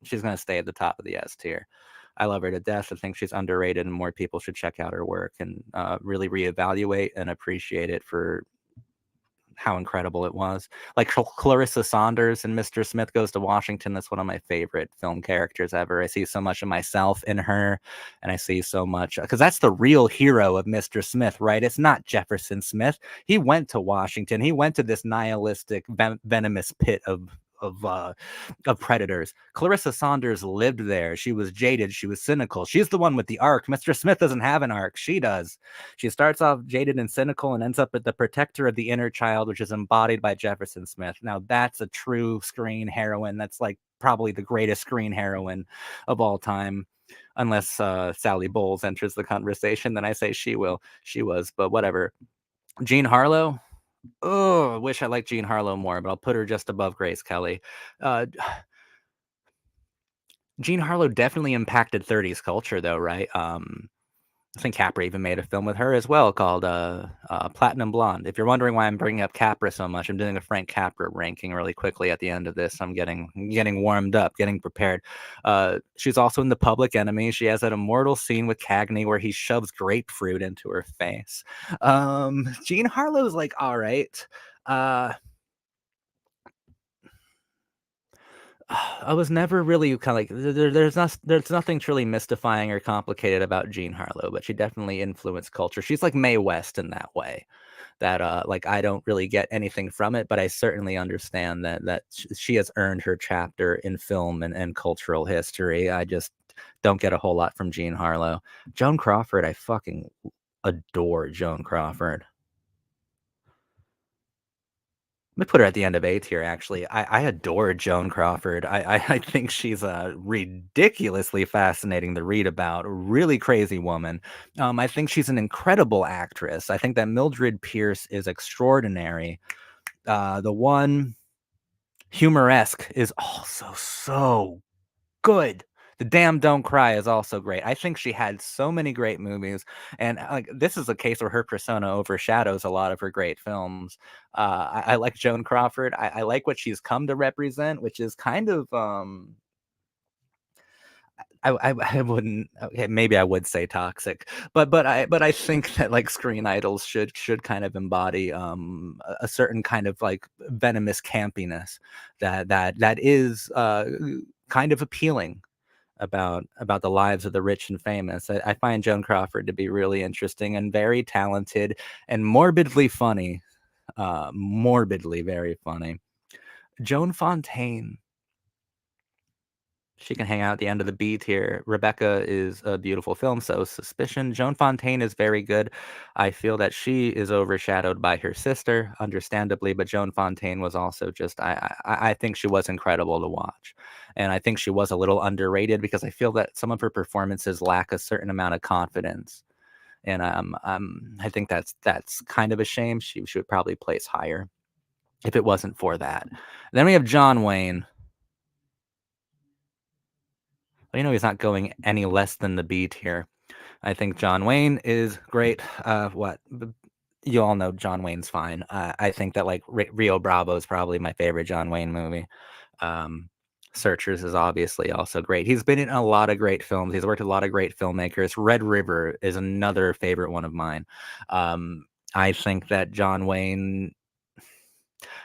she's gonna stay at the top of the S tier. I love her to death. I think she's underrated, and more people should check out her work and really reevaluate and appreciate it for how incredible it was. Like Clarissa Saunders in Mr. Smith Goes to Washington. That's one of my favorite film characters ever. I see so much of myself in her, and I see so much because that's the real hero of Mr. Smith, right? It's not Jefferson Smith. He went to Washington. He went to this nihilistic, venomous pit of predators. Clarissa Saunders lived there. She was jaded. She was cynical. She's the one with the arc. Mr. Smith doesn't have an arc. She does. She starts off jaded and cynical and ends up at the protector of the inner child, which is embodied by Jefferson Smith. Now, that's a true screen heroine. That's like probably the greatest screen heroine of all time. Unless Sally Bowles enters the conversation, then I say she will. She was, but whatever. Jean Harlow, oh, I wish I liked Jean Harlow more, but I'll put her just above Grace Kelly. Uh, Jean Harlow definitely impacted 30s culture, though, right? I think Capra even made a film with her as well called Platinum Blonde. If you're wondering why I'm bringing up Capra so much, I'm doing a Frank Capra ranking really quickly at the end of this. I'm getting warmed up, getting prepared. She's also in The Public Enemy. She has that immortal scene with Cagney where he shoves grapefruit into her face. Jean Harlow's like, all right. I was never really kind of like there's nothing truly mystifying or complicated about Jean Harlow, but she definitely influenced culture. She's like Mae West in that way. That like I don't really get anything from it, but I certainly understand that she has earned her chapter in film and cultural history. I just don't get a whole lot from Jean Harlow. Joan Crawford, I fucking adore Joan Crawford. Let me put her at the end of A tier, actually. I adore Joan Crawford. I think she's ridiculously fascinating to read about. A really crazy woman. I think she's an incredible actress. I think that Mildred Pierce is extraordinary. The one humoresque is also so good. The Damn Don't Cry is also great. I think she had so many great movies, and like this is a case where her persona overshadows a lot of her great films. I like Joan Crawford. I like what she's come to represent, which is kind of I wouldn't, okay, maybe I would say toxic, but I think that like screen idols should kind of embody a certain kind of like venomous campiness that is kind of appealing about the lives of the rich and famous. I find Joan Crawford to be really interesting and very talented and morbidly funny, morbidly very funny. Joan Fontaine, she can hang out at the end of the beat here. Rebecca is a beautiful film, so Suspicion. Joan Fontaine is very good. I feel that she is overshadowed by her sister, understandably, but Joan Fontaine was also just, I think she was incredible to watch. And I think she was a little underrated because I feel that some of her performances lack a certain amount of confidence. And I think that's kind of a shame. She should probably place higher if it wasn't for that. Then we have John Wayne. Well, he's not going any less than the B tier. I think John Wayne is great. You all know John Wayne's fine. I think that like Rio Bravo is probably my favorite John Wayne movie. Um, Searchers is obviously also great. He's been in a lot of great films. He's worked with a lot of great filmmakers. Red River is another favorite one of mine. I think that John Wayne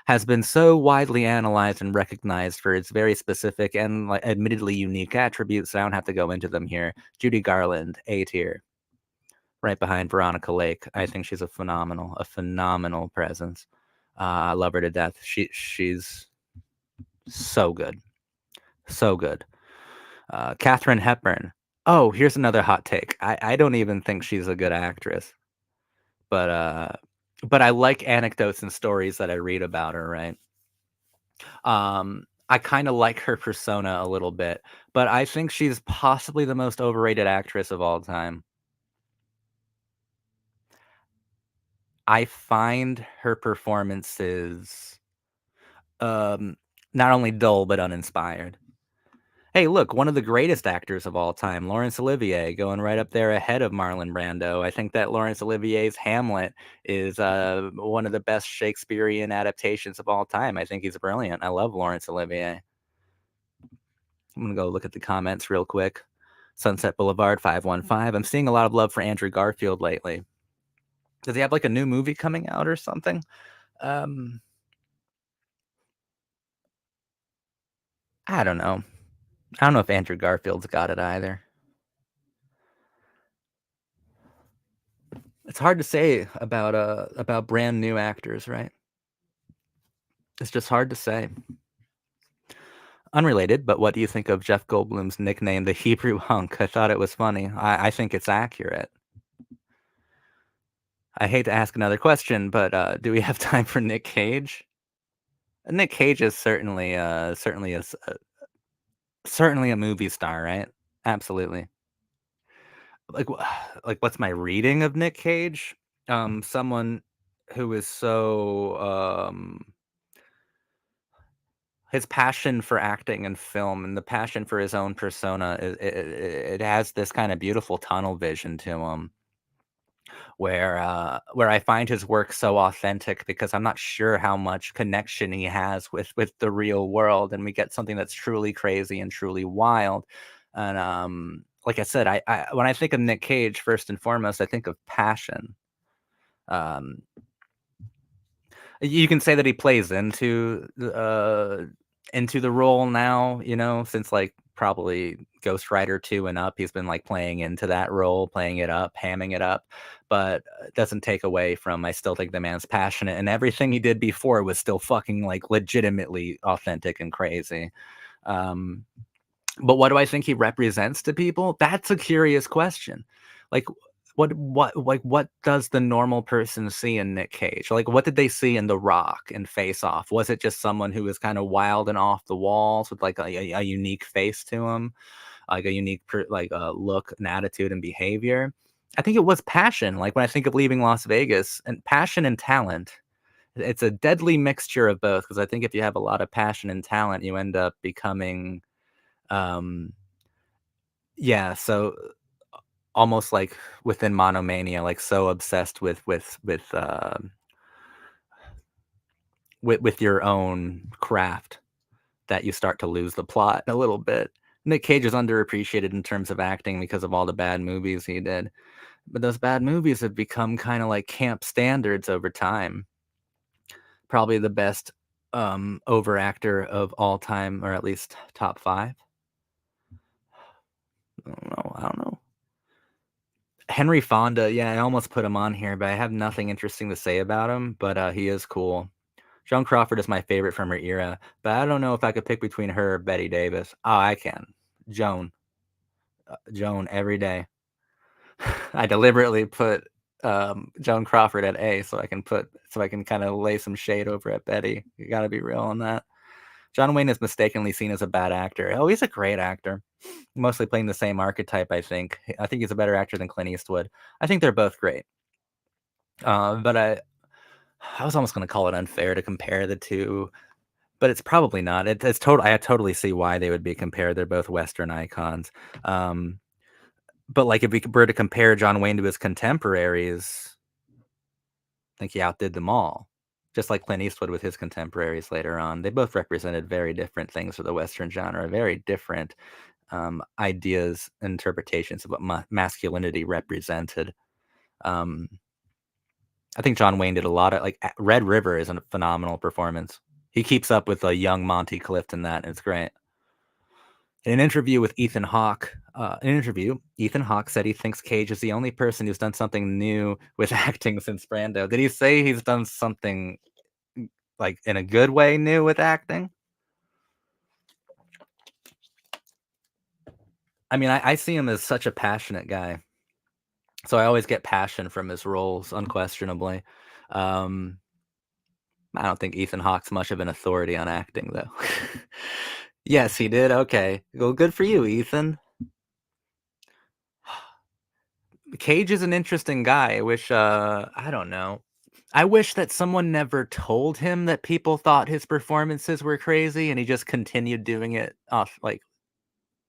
has been so widely analyzed and recognized for its very specific and, like, admittedly unique attributes. I don't have to go into them here. Judy Garland, A tier, right behind Veronica Lake. I think she's a phenomenal presence. I love her to death. She's so good, so good. Katharine Hepburn. Oh, here's another hot take. I don't even think she's a good actress, but I like anecdotes and stories that I read about her. Right. I kind of like her persona a little bit, but I think she's possibly the most overrated actress of all time. I find her performances um not only dull but uninspired. Hey, look, one of the greatest actors of all time, Laurence Olivier, going right up there ahead of Marlon Brando. I think that Laurence Olivier's Hamlet is one of the best Shakespearean adaptations of all time. I think he's brilliant. I love Laurence Olivier. I'm gonna go look at the comments real quick. Sunset Boulevard 515. I'm seeing a lot of love for Andrew Garfield lately. Does he have like a new movie coming out or something? Um, I don't know. I don't know if Andrew Garfield's got it either. It's hard to say about brand new actors, right? It's just hard to say. Unrelated, but what do you think of Jeff Goldblum's nickname, the Hebrew Hunk? I thought it was funny. I think it's accurate. I hate to ask another question, but do we have time for Nick Cage? Nick Cage is certainly a movie star, right? Absolutely. Like, like, what's my reading of Nick Cage? Someone who is so, his passion for acting and film and the passion for his own persona, it has this kinda beautiful tunnel vision to him, where I find his work so authentic because I'm not sure how much connection he has with the real world, and we get something that's truly crazy and truly wild. And like I said, I when I think of Nick Cage, first and foremost, I think of passion. Um, you can say that he plays into the role now, since, like, probably Ghost Rider 2 and up, he's been, like, playing into that role, playing it up, hamming it up, but it doesn't take away from I still think the man's passionate, and everything he did before was still fucking, like, legitimately authentic and crazy. Um but what do I think he represents to people? That's a curious question. Like, what does the normal person see in Nick Cage? Like, what did they see in The Rock and Face Off? Was it just someone who was kind of wild and off the walls with like a unique face to him, like a unique look and attitude and behavior? I think it was passion. Like when I think of Leaving Las Vegas, and passion and talent, it's a deadly mixture of both. Because I think if you have a lot of passion and talent, you end up becoming um yeah, so almost like within monomania, like so obsessed with your own craft that you start to lose the plot a little bit. Nick Cage is underappreciated in terms of acting because of all the bad movies he did, but those bad movies have become kind of like camp standards over time. Probably the best over actor of all time, or at least top 5. I don't know. Henry Fonda, yeah, I almost put him on here, but I have nothing interesting to say about him, but, he is cool. Joan Crawford is my favorite from her era, but I don't know if I could pick between her or Betty Davis. Oh, I can. Joan. Joan every day. I deliberately put, Joan Crawford at A so I can kinda lay some shade over at Betty. You gotta be real on that. John Wayne is mistakenly seen as a bad actor. Oh, he's a great actor. Mostly playing the same archetype, I think. I think he's a better actor than Clint Eastwood. I think they're both great. But I was almost gonna call it unfair to compare the 2, but it's probably not. It's total I totally see why they would be compared. They're both Western icons. Um, but, like, if we were to compare John Wayne to his contemporaries, I think he outdid them all. Just like Clint Eastwood with his contemporaries later on. They both represented very different things for the Western genre, very different ideas, interpretations of what masculinity represented. Um, I think John Wayne did a lot of like Red River is a phenomenal performance. He keeps up with a young Monty Clift in that, and it's great. In an interview with Ethan Hawke, Ethan Hawke said he thinks Cage is the only person who's done something new with acting since Brando. Did he say he's done something like in a good way new with acting? I mean, I see him as such a passionate guy, so I always get passion from his roles, unquestionably. Um, I don't think Ethan Hawke's much of an authority on acting, though. Yes, he did. Okay, well, good for you, Ethan. Cage is an interesting guy. I wish, I don't know. I wish that someone never told him that people thought his performances were crazy, and he just continued doing it off like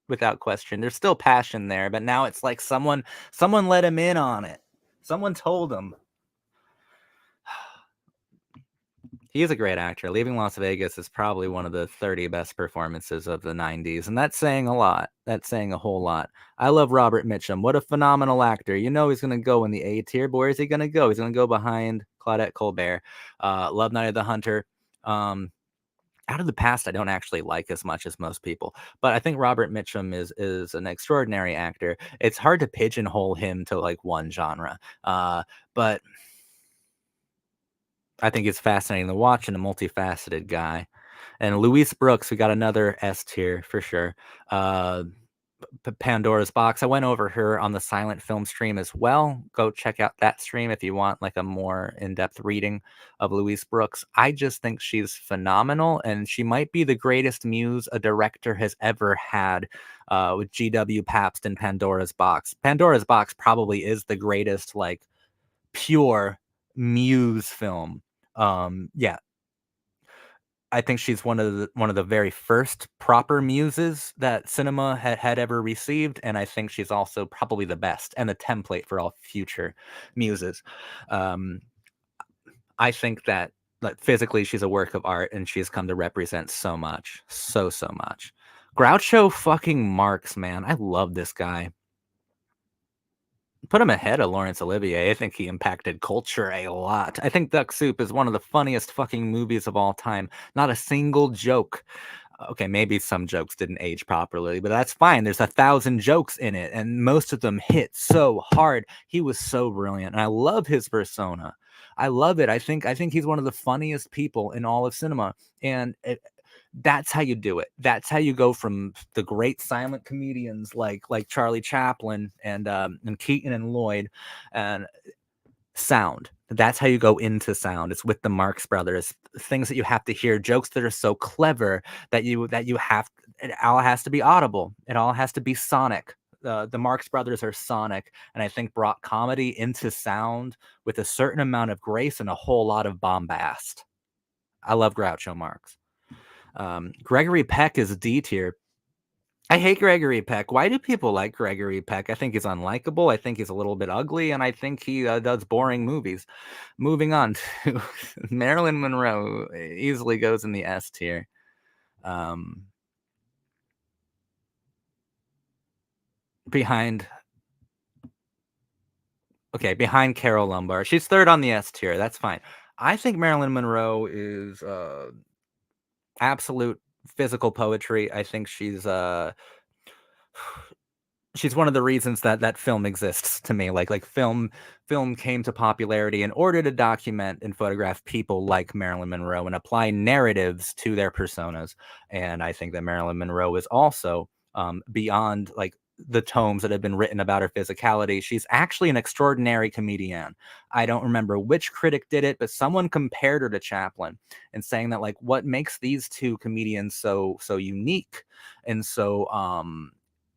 without question. There's still passion there, but now it's like someone let him in on it. Someone told him. He is a great actor. Leaving Las Vegas is probably one of the 30 best performances of the 90s, and that's saying a lot. That's saying a whole lot. I love Robert Mitchum. What a phenomenal actor. You know he's going to go in the A tier, but where is he going to go? He's going to go behind Claudette Colbert. Love Night of the Hunter. Um, Out of the Past, I don't actually like as much as most people, but I think Robert Mitchum is an extraordinary actor. It's hard to pigeonhole him to like one genre, but I think it's fascinating to watch and a multifaceted guy. And Louise Brooks, we got another S tier for sure. Uh, Pandora's Box. I went over her on the silent film stream as well. Go check out that stream if you want like a more in-depth reading of Louise Brooks. I just think she's phenomenal, and she might be the greatest muse a director has ever had. With G.W. Pabst and Pandora's Box. Pandora's Box probably is the greatest like pure muse film. Yeah, I think she's one of the very first proper muses that cinema had ever received, and I think she's also probably the best and the template for all future muses. Um, I think that like physically she's a work of art, and she's come to represent so much, so much. Groucho fucking Marx, man, I love this guy. Put him ahead of Laurence Olivier. I think he impacted culture a lot. I think Duck Soup is one of the funniest fucking movies of all time. Not a single joke. Okay, maybe some jokes didn't age properly, but that's fine. There's 1,000 jokes in it, and most of them hit so hard. He was so brilliant, and I love his persona. I love it. I think he's one of the funniest people in all of cinema, and that's how you do it. That's how you go from the great silent comedians like Charlie Chaplin and Keaton and Lloyd and sound. That's how you go into sound. It's with the Marx Brothers. Things that you have to hear, jokes that are so clever that you have it all has to be audible. It all has to be sonic. The Marx Brothers are sonic, and I think brought comedy into sound with a certain amount of grace and a whole lot of bombast. I love Groucho Marx. Gregory Peck is D tier. I hate Gregory Peck. Why do people like Gregory Peck? I think he's unlikable. I think he's a little bit ugly, and I think he does boring movies. Moving on to Marilyn Monroe, easily goes in the S tier. Um, behind, okay, behind Carol Lombard. She's third on the S tier. That's fine. I think Marilyn Monroe is absolute physical poetry. I think she's one of the reasons that that film exists to me. Like film came to popularity in order to document and photograph people like Marilyn Monroe and apply narratives to their personas. And I think that Marilyn Monroe is also beyond like the tomes that have been written about her physicality. She's actually an extraordinary comedian. I don't remember which critic did it, but someone compared her to Chaplin and saying that like what makes these two comedians so unique and so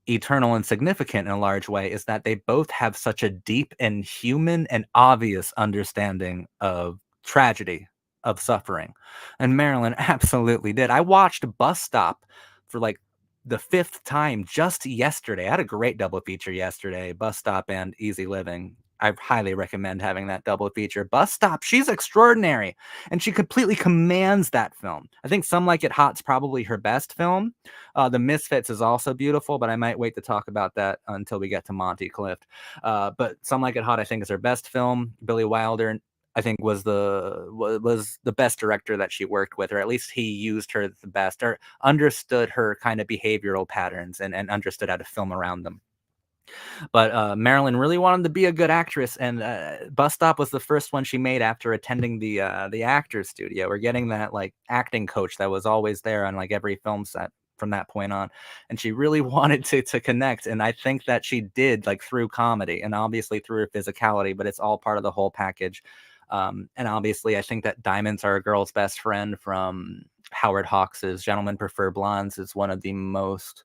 eternal and significant in a large way is that they both have such a deep and human and obvious understanding of tragedy, of suffering. And Marilyn absolutely did. I watched Bus Stop for like the fifth time just yesterday. I had a great double feature yesterday, Bus Stop and Easy Living. I highly recommend having that double feature. Bus Stop, she's extraordinary. And she completely commands that film. I think Some Like It Hot's probably her best film. The Misfits is also beautiful, but I might wait to talk about that until we get to Monty Clift. But Some Like It Hot, I think, is her best film. Billy Wilder, I think was the best director that she worked with, or at least he used her the best, or understood her kind of behavioral patterns and understood how to film around them. But Marilyn really wanted to be a good actress, and Bus Stop was the first one she made after attending the actors studio, or getting that like acting coach that was always there on like every film set from that point on. And she really wanted to connect, and I think that she did, like through comedy and obviously through her physicality, but it's all part of the whole package. And obviously, I think that Diamonds Are a Girl's Best Friend from Howard Hawks's Gentlemen Prefer Blondes is one of the most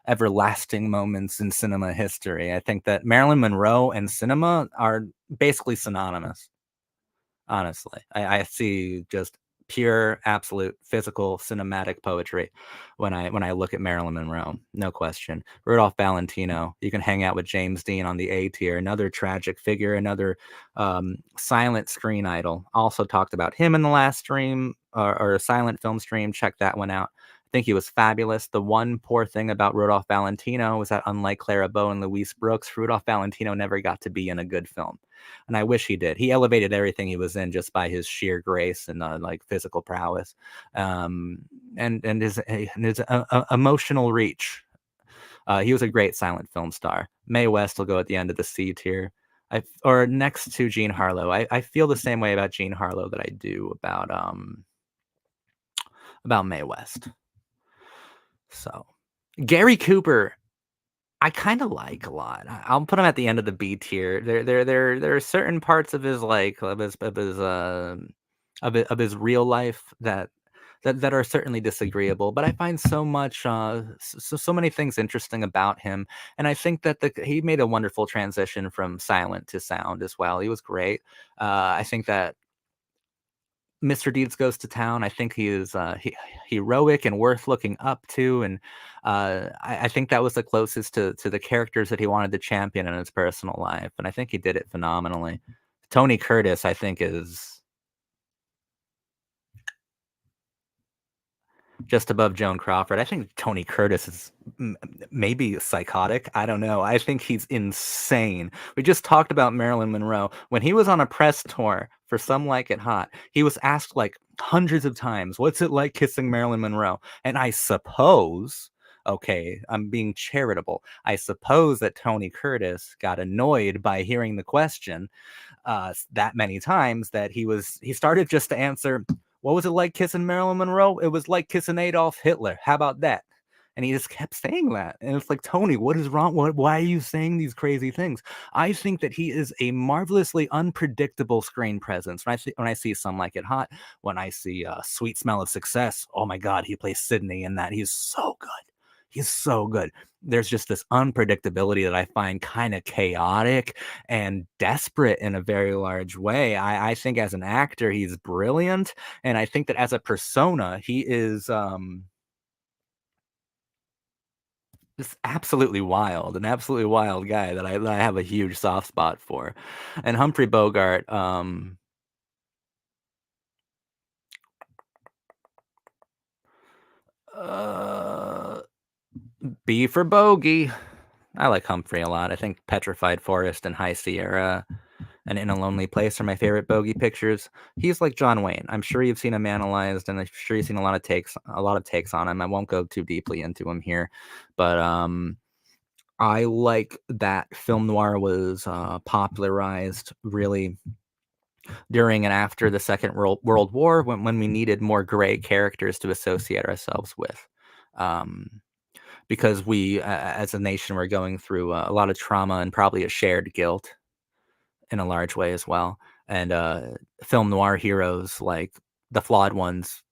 everlasting moments in cinema history. I think that Marilyn Monroe and cinema are basically synonymous. Honestly, I see just pure, absolute, physical, cinematic poetry when I look at Marilyn Monroe. No question. Rudolph Valentino. You can hang out with James Dean on the A tier. Another tragic figure. Another silent screen idol. Also talked about him in the last stream, or a silent film stream. Check that one out. I think he was fabulous. The one poor thing about Rudolph Valentino was that, unlike Clara Bow and Louise Brooks, Rudolph Valentino never got to be in a good film, and I wish he did. He elevated everything he was in just by his sheer grace and like physical prowess, um, and his emotional reach. He was a great silent film star. Mae West will go at the end of the C tier. Or next to Jean Harlow. I feel the same way about Jean Harlow that I do about Mae West. So Gary Cooper, I kind of like a lot. I'll put him at the end of the B tier. There are certain parts of his like of his real life that are certainly disagreeable, but I find so much so many things interesting about him, and I think that he made a wonderful transition from silent to sound as well. He was great. I think that Mr. Deeds Goes to Town. I think he is heroic and worth looking up to, and I think that was the closest to the characters that he wanted to champion in his personal life, and I think he did it phenomenally. Tony Curtis, I think, is just above Joan Crawford. I think Tony Curtis is maybe psychotic. I don't know. I think he's insane. We just talked about Marilyn Monroe. When he was on a press tour for Some Like It Hot, he was asked like hundreds of times, "What's it like kissing Marilyn Monroe?" And I suppose, okay, I'm being charitable, I suppose that Tony Curtis got annoyed by hearing the question that many times that he started just to answer, "What was it like kissing Marilyn Monroe? It was like kissing Adolf Hitler. How about that?" And he just kept saying that. And it's like, Tony, what is wrong? Why are you saying these crazy things? I think that he is a marvelously unpredictable screen presence. When I see Some Like It Hot, when I see Sweet Smell of Success, oh my God, he plays Sidney in that. He's so good. He's so good. There's just this unpredictability that I find kind of chaotic and desperate in a very large way. I think as an actor, he's brilliant. And I think that as a persona, he is just absolutely wild, an absolutely wild guy that I have a huge soft spot for. And Humphrey Bogart, uh, B for Bogey. I like Humphrey a lot. I think Petrified Forest and High Sierra and In a Lonely Place are my favorite Bogey pictures. He's like John Wayne. I'm sure you've seen him analyzed, and I'm sure you've seen a lot of takes on him. I won't go too deeply into him here, but I like that film noir was popularized really during and after the Second World War, when we needed more gray characters to associate ourselves with. Um, because we, as a nation, were going through a lot of trauma and probably a shared guilt in a large way as well. And film noir heroes, like the flawed ones,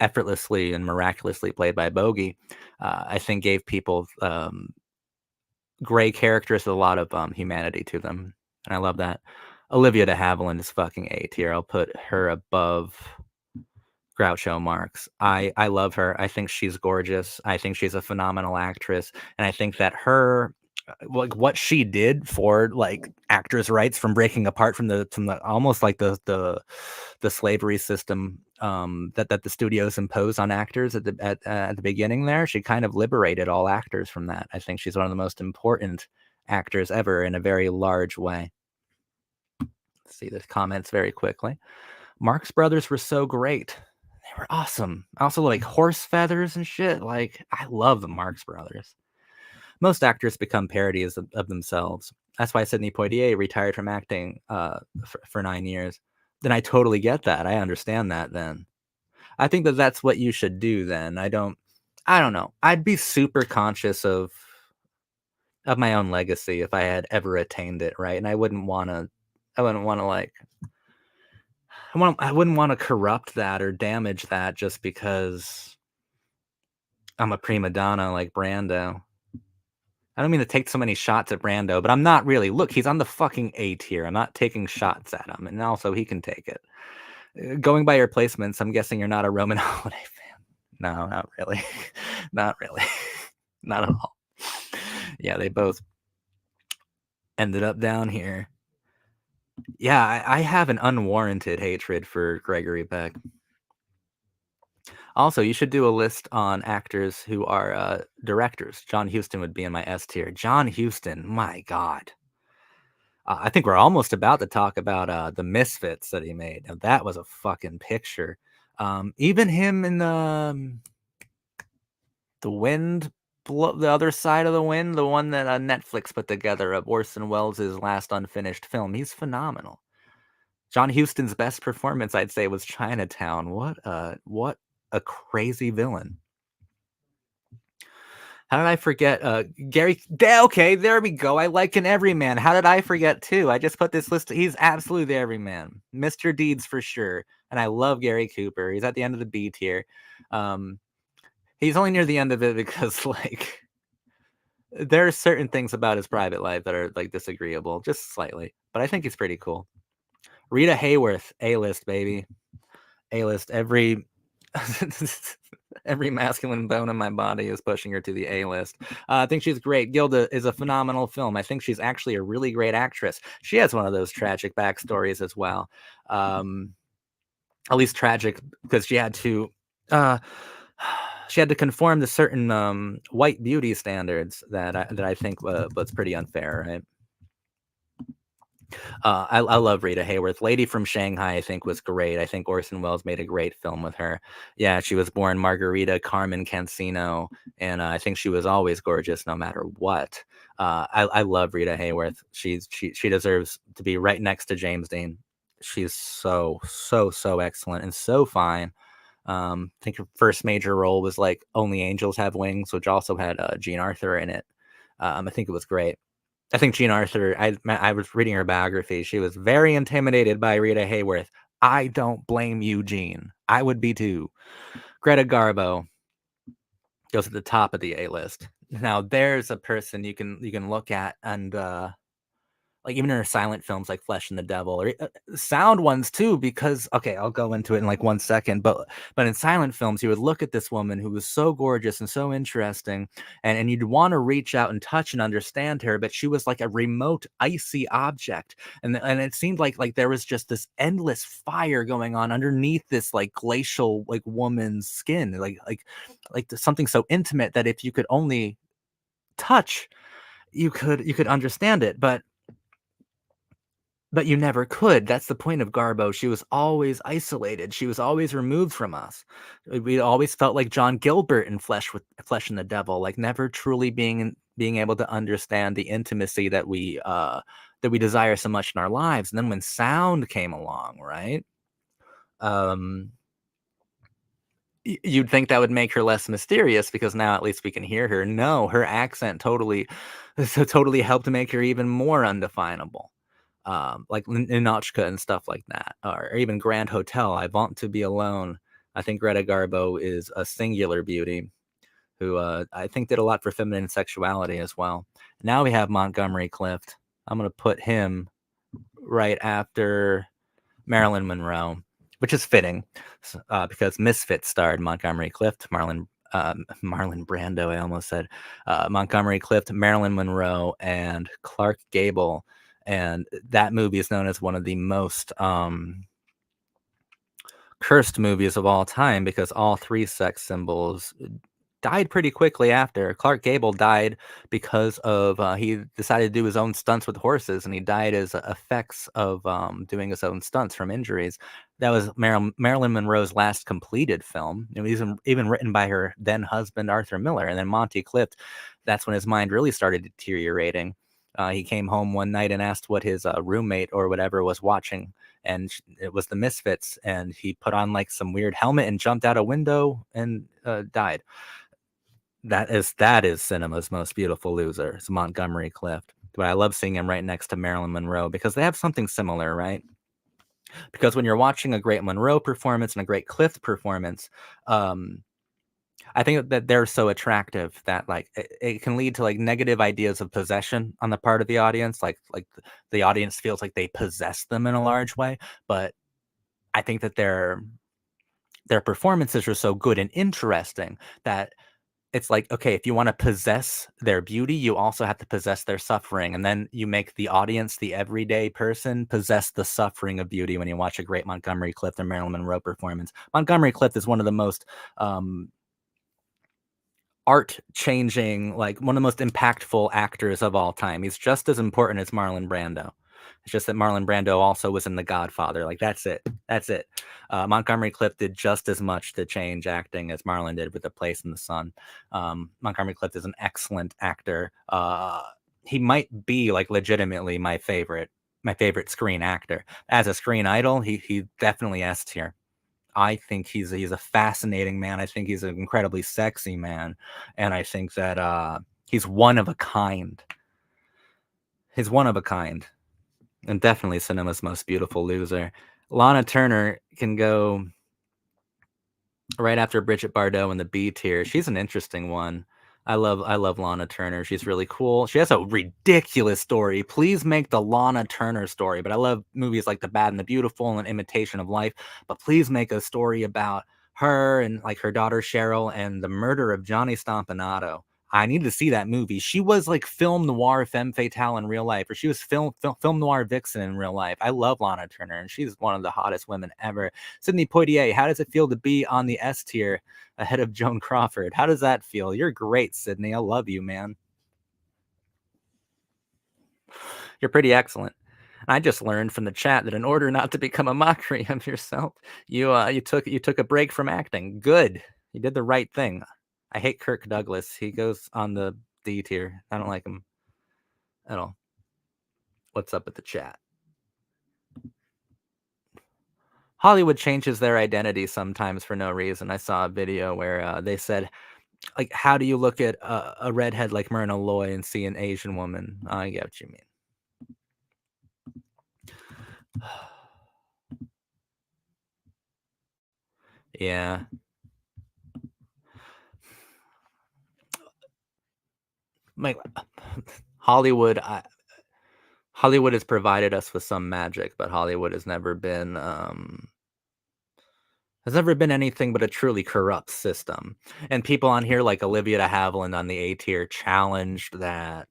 effortlessly and miraculously played by Bogey, I think gave people gray characters with a lot of humanity to them. And I love that. Olivia de Havilland is fucking A tier. I'll put her above Groucho Marx. I love her. I think she's gorgeous. I think she's a phenomenal actress, and I think that her like what she did for like actors' rights from breaking apart from the almost like the slavery system that the studios imposed on actors at the beginning there. She kind of liberated all actors from that. I think she's one of the most important actors ever in a very large way. See the comments very quickly. Marx Brothers were so great. They were awesome. I also like horse feathers and shit. Like, I love the Marx Brothers. Most actors become parodies of themselves. That's why Sidney Poitier retired from acting for 9 years. Then I totally get that. I understand that then. I think that that's what you should do then. I don't know. I'd be super conscious of my own legacy if I had ever attained it, right? And I wouldn't want to like I wouldn't want to corrupt that or damage that just because I'm a prima donna like Brando. I don't mean to take so many shots at Brando, but I'm not really. Look, he's on the fucking A tier. I'm not taking shots at him, and also he can take it. Going by your placements, I'm guessing you're not a Roman holiday fan. No, not really. Not really. Not at all. Yeah, they both ended up down here. Yeah, I have an unwarranted hatred for Gregory Peck. Also, you should do a list on actors who are directors. John Huston would be in my S tier. John Huston, my God. I think we're almost about to talk about the Misfits that he made. Now, that was a fucking picture. Even him in the Wind, the other side of the wind, the one that Netflix put together of Orson Welles' last unfinished film. He's phenomenal. John Huston's best performance, I'd say, was Chinatown. What a crazy villain. How did I forget Gary? Okay, there we go. I like an everyman. How did I forget too? I just put this list. He's absolutely the everyman. Mr. Deeds for sure. And I love Gary Cooper. He's at the end of the B tier. He's only near the end of it because like there are certain things about his private life that are like disagreeable, just slightly. But I think he's pretty cool. Rita Hayworth, A-list, baby. A-list. Every masculine bone in my body is pushing her to the A-list. I think she's great. Gilda is a phenomenal film. I think she's actually a really great actress. She has one of those tragic backstories as well. At least tragic because uh, she had to conform to certain white beauty standards that I think was pretty unfair, right? I love Rita Hayworth. Lady from Shanghai, I think, was great. I think Orson Welles made a great film with her. Yeah, she was born Margarita Carmen Cancino, and I think she was always gorgeous no matter what. I love Rita Hayworth. She deserves to be right next to James Dean. She's so excellent and so fine. I think her first major role was like Only Angels Have Wings, which also had Jean Arthur in it. I think it was great. I think Jean Arthur, I was reading her biography. She was very intimidated by Rita Hayworth. I don't blame you, Jean. I would be too. Greta Garbo goes at the top of the A list. Now there's a person you can look at and like even in her silent films like Flesh and the Devil or sound ones too, because okay, I'll go into it in like 1 second, but in silent films you would look at this woman who was so gorgeous and so interesting, and you'd want to reach out and touch and understand her, but she was like a remote icy object, and it seemed like there was just this endless fire going on underneath this like glacial like woman's skin, like something so intimate that if you could only touch, you could understand it, but you never could. That's the point of Garbo. She was always isolated. She was always removed from us. We always felt like John Gilbert in Flesh and the Devil, like never truly being able to understand the intimacy that we desire so much in our lives. And then when sound came along, right? Um, you'd think that would make her less mysterious because now at least we can hear her. No, her accent totally helped make her even more undefinable. Like Ninotchka and stuff like that, or even Grand Hotel. I Want to Be Alone. I think Greta Garbo is a singular beauty who I think did a lot for feminine sexuality as well. Now we have Montgomery Clift. I'm going to put him right after Marilyn Monroe, which is fitting because Misfits starred Montgomery Clift, Marlon Brando, I almost said, Montgomery Clift, Marilyn Monroe, and Clark Gable. And that movie is known as one of the most cursed movies of all time because all three sex symbols died pretty quickly after. Clark Gable died because of he decided to do his own stunts with horses, and he died as effects of doing his own stunts from injuries. That was Marilyn Monroe's last completed film. It was even written by her then husband Arthur Miller, and then Monty Clift. That's when his mind really started deteriorating. He came home one night and asked what his roommate or whatever was watching, and it was the Misfits. And he put on like some weird helmet and jumped out a window and died. That is cinema's most beautiful loser. It's Montgomery Clift. But I love seeing him right next to Marilyn Monroe because they have something similar, right? Because when you're watching a great Monroe performance and a great Clift performance, um, I think that they're so attractive that like it can lead to like negative ideas of possession on the part of the audience. The audience feels like they possess them in a large way. But I think that their performances are so good and interesting that it's like, okay, if you wanna possess their beauty, you also have to possess their suffering, and then you make the audience, the everyday person, possess the suffering of beauty when you watch a great Montgomery Clift or Marilyn Monroe performance. Montgomery Clift is one of the most, art changing, like, one of the most impactful actors of all time. He's just as important as Marlon Brando. It's just that Marlon Brando also was in The Godfather. Like, that's it. That's it. Montgomery Clift did just as much to change acting as Marlon did with A Place in the Sun. Montgomery Clift is an excellent actor. He might be like legitimately my favorite screen actor. As a screen idol, he definitely S tier. I think he's a fascinating man. I think he's an incredibly sexy man, and I think that he's one of a kind. He's one of a kind, and definitely cinema's most beautiful loser. Lana Turner can go right after Bridget Bardot in the B tier. She's an interesting one. I love Lana Turner. She's really cool. She has a ridiculous story. Please make the Lana Turner story. But I love movies like The Bad and the Beautiful and Imitation of Life. But please make a story about her and like her daughter Cheryl and the murder of Johnny Stompanato. I need to see that movie. She was like film noir femme fatale in real life, or she was film noir vixen in real life. I love Lana Turner, and she's one of the hottest women ever. Sidney Poitier, how does it feel to be on the S tier ahead of Joan Crawford? How does that feel? You're great, Sidney. I love you, man. You're pretty excellent. I just learned from the chat that in order not to become a mockery of yourself, you took a break from acting. Good. You did the right thing. I hate Kirk Douglas. He goes on the D tier. I don't like him at all. What's up with the chat? Hollywood changes their identity sometimes for no reason. I saw a video where they said, like, how do you look at a redhead like Myrna Loy and see an Asian woman? I get what you mean. Yeah. Like Hollywood, Hollywood has provided us with some magic, but Hollywood has never been anything but a truly corrupt system. And people on here like Olivia de Havilland on the A tier challenged that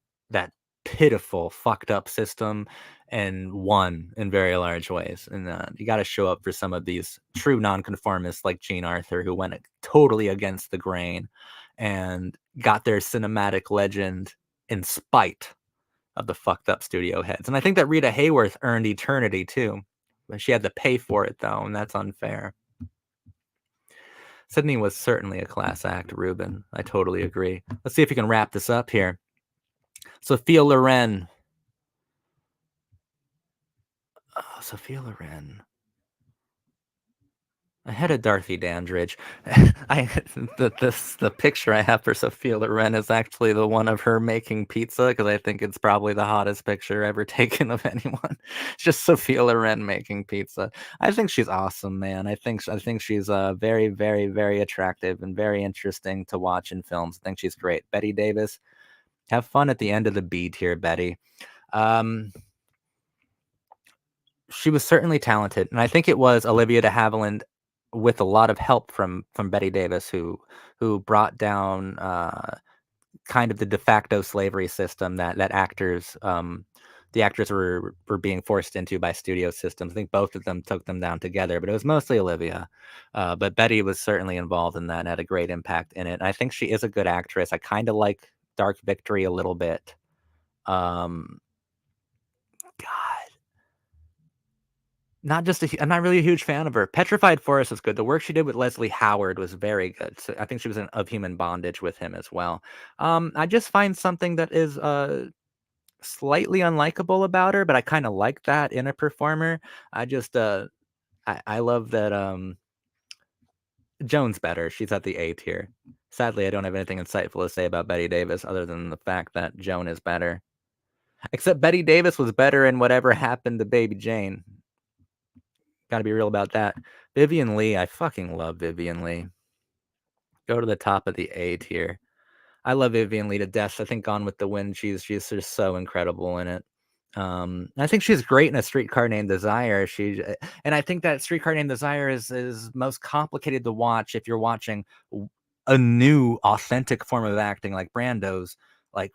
pitiful, fucked up system and won in very large ways. And you got to show up for some of these true nonconformists like Jean Arthur, who went totally against the grain and got their cinematic legend in spite of the fucked up studio heads. And I think that Rita Hayworth earned eternity too. But she had to pay for it though, and that's unfair. Sydney was certainly a class act, Ruben. I totally agree. Let's see if we can wrap this up here. Sophia Loren. Oh, Sophia Loren. I had a Dorothy Dandridge. The picture I have for Sophia Loren is actually the one of her making pizza because I think it's probably the hottest picture ever taken of anyone. It's just Sophia Loren making pizza. I think she's awesome, man. I think she's very, very, very attractive and very interesting to watch in films. I think she's great. Betty Davis, have fun at the end of the B tier, Betty. Um, she was certainly talented, and I think it was Olivia de Havilland with a lot of help from Betty Davis who brought down kind of the de facto slavery system that actors the actors were being forced into by studio systems. I think both of them took them down together, but it was mostly Olivia. But Betty was certainly involved in that and had a great impact in it. And I think she is a good actress. I kind of like Dark Victory a little bit. Um, God, I'm not really a huge fan of her. Petrified Forest was good. The work she did with Leslie Howard was very good. So I think she was in Of Human Bondage with him as well. I just find something that is slightly unlikable about her, but I kind of like that in a performer. I just I love that Joan's better. She's at the A tier. Sadly, I don't have anything insightful to say about Betty Davis other than the fact that Joan is better. Except Betty Davis was better in Whatever Happened to Baby Jane. Gotta be real about that. Vivian Lee, I fucking love Vivian Lee. Go to the top of the A tier. I love Vivian Lee to death. I think Gone with the Wind, she's just so incredible in it. I think she's great in A Streetcar Named Desire. And I think that Streetcar Named Desire is most complicated to watch if you're watching a new authentic form of acting like Brando's, like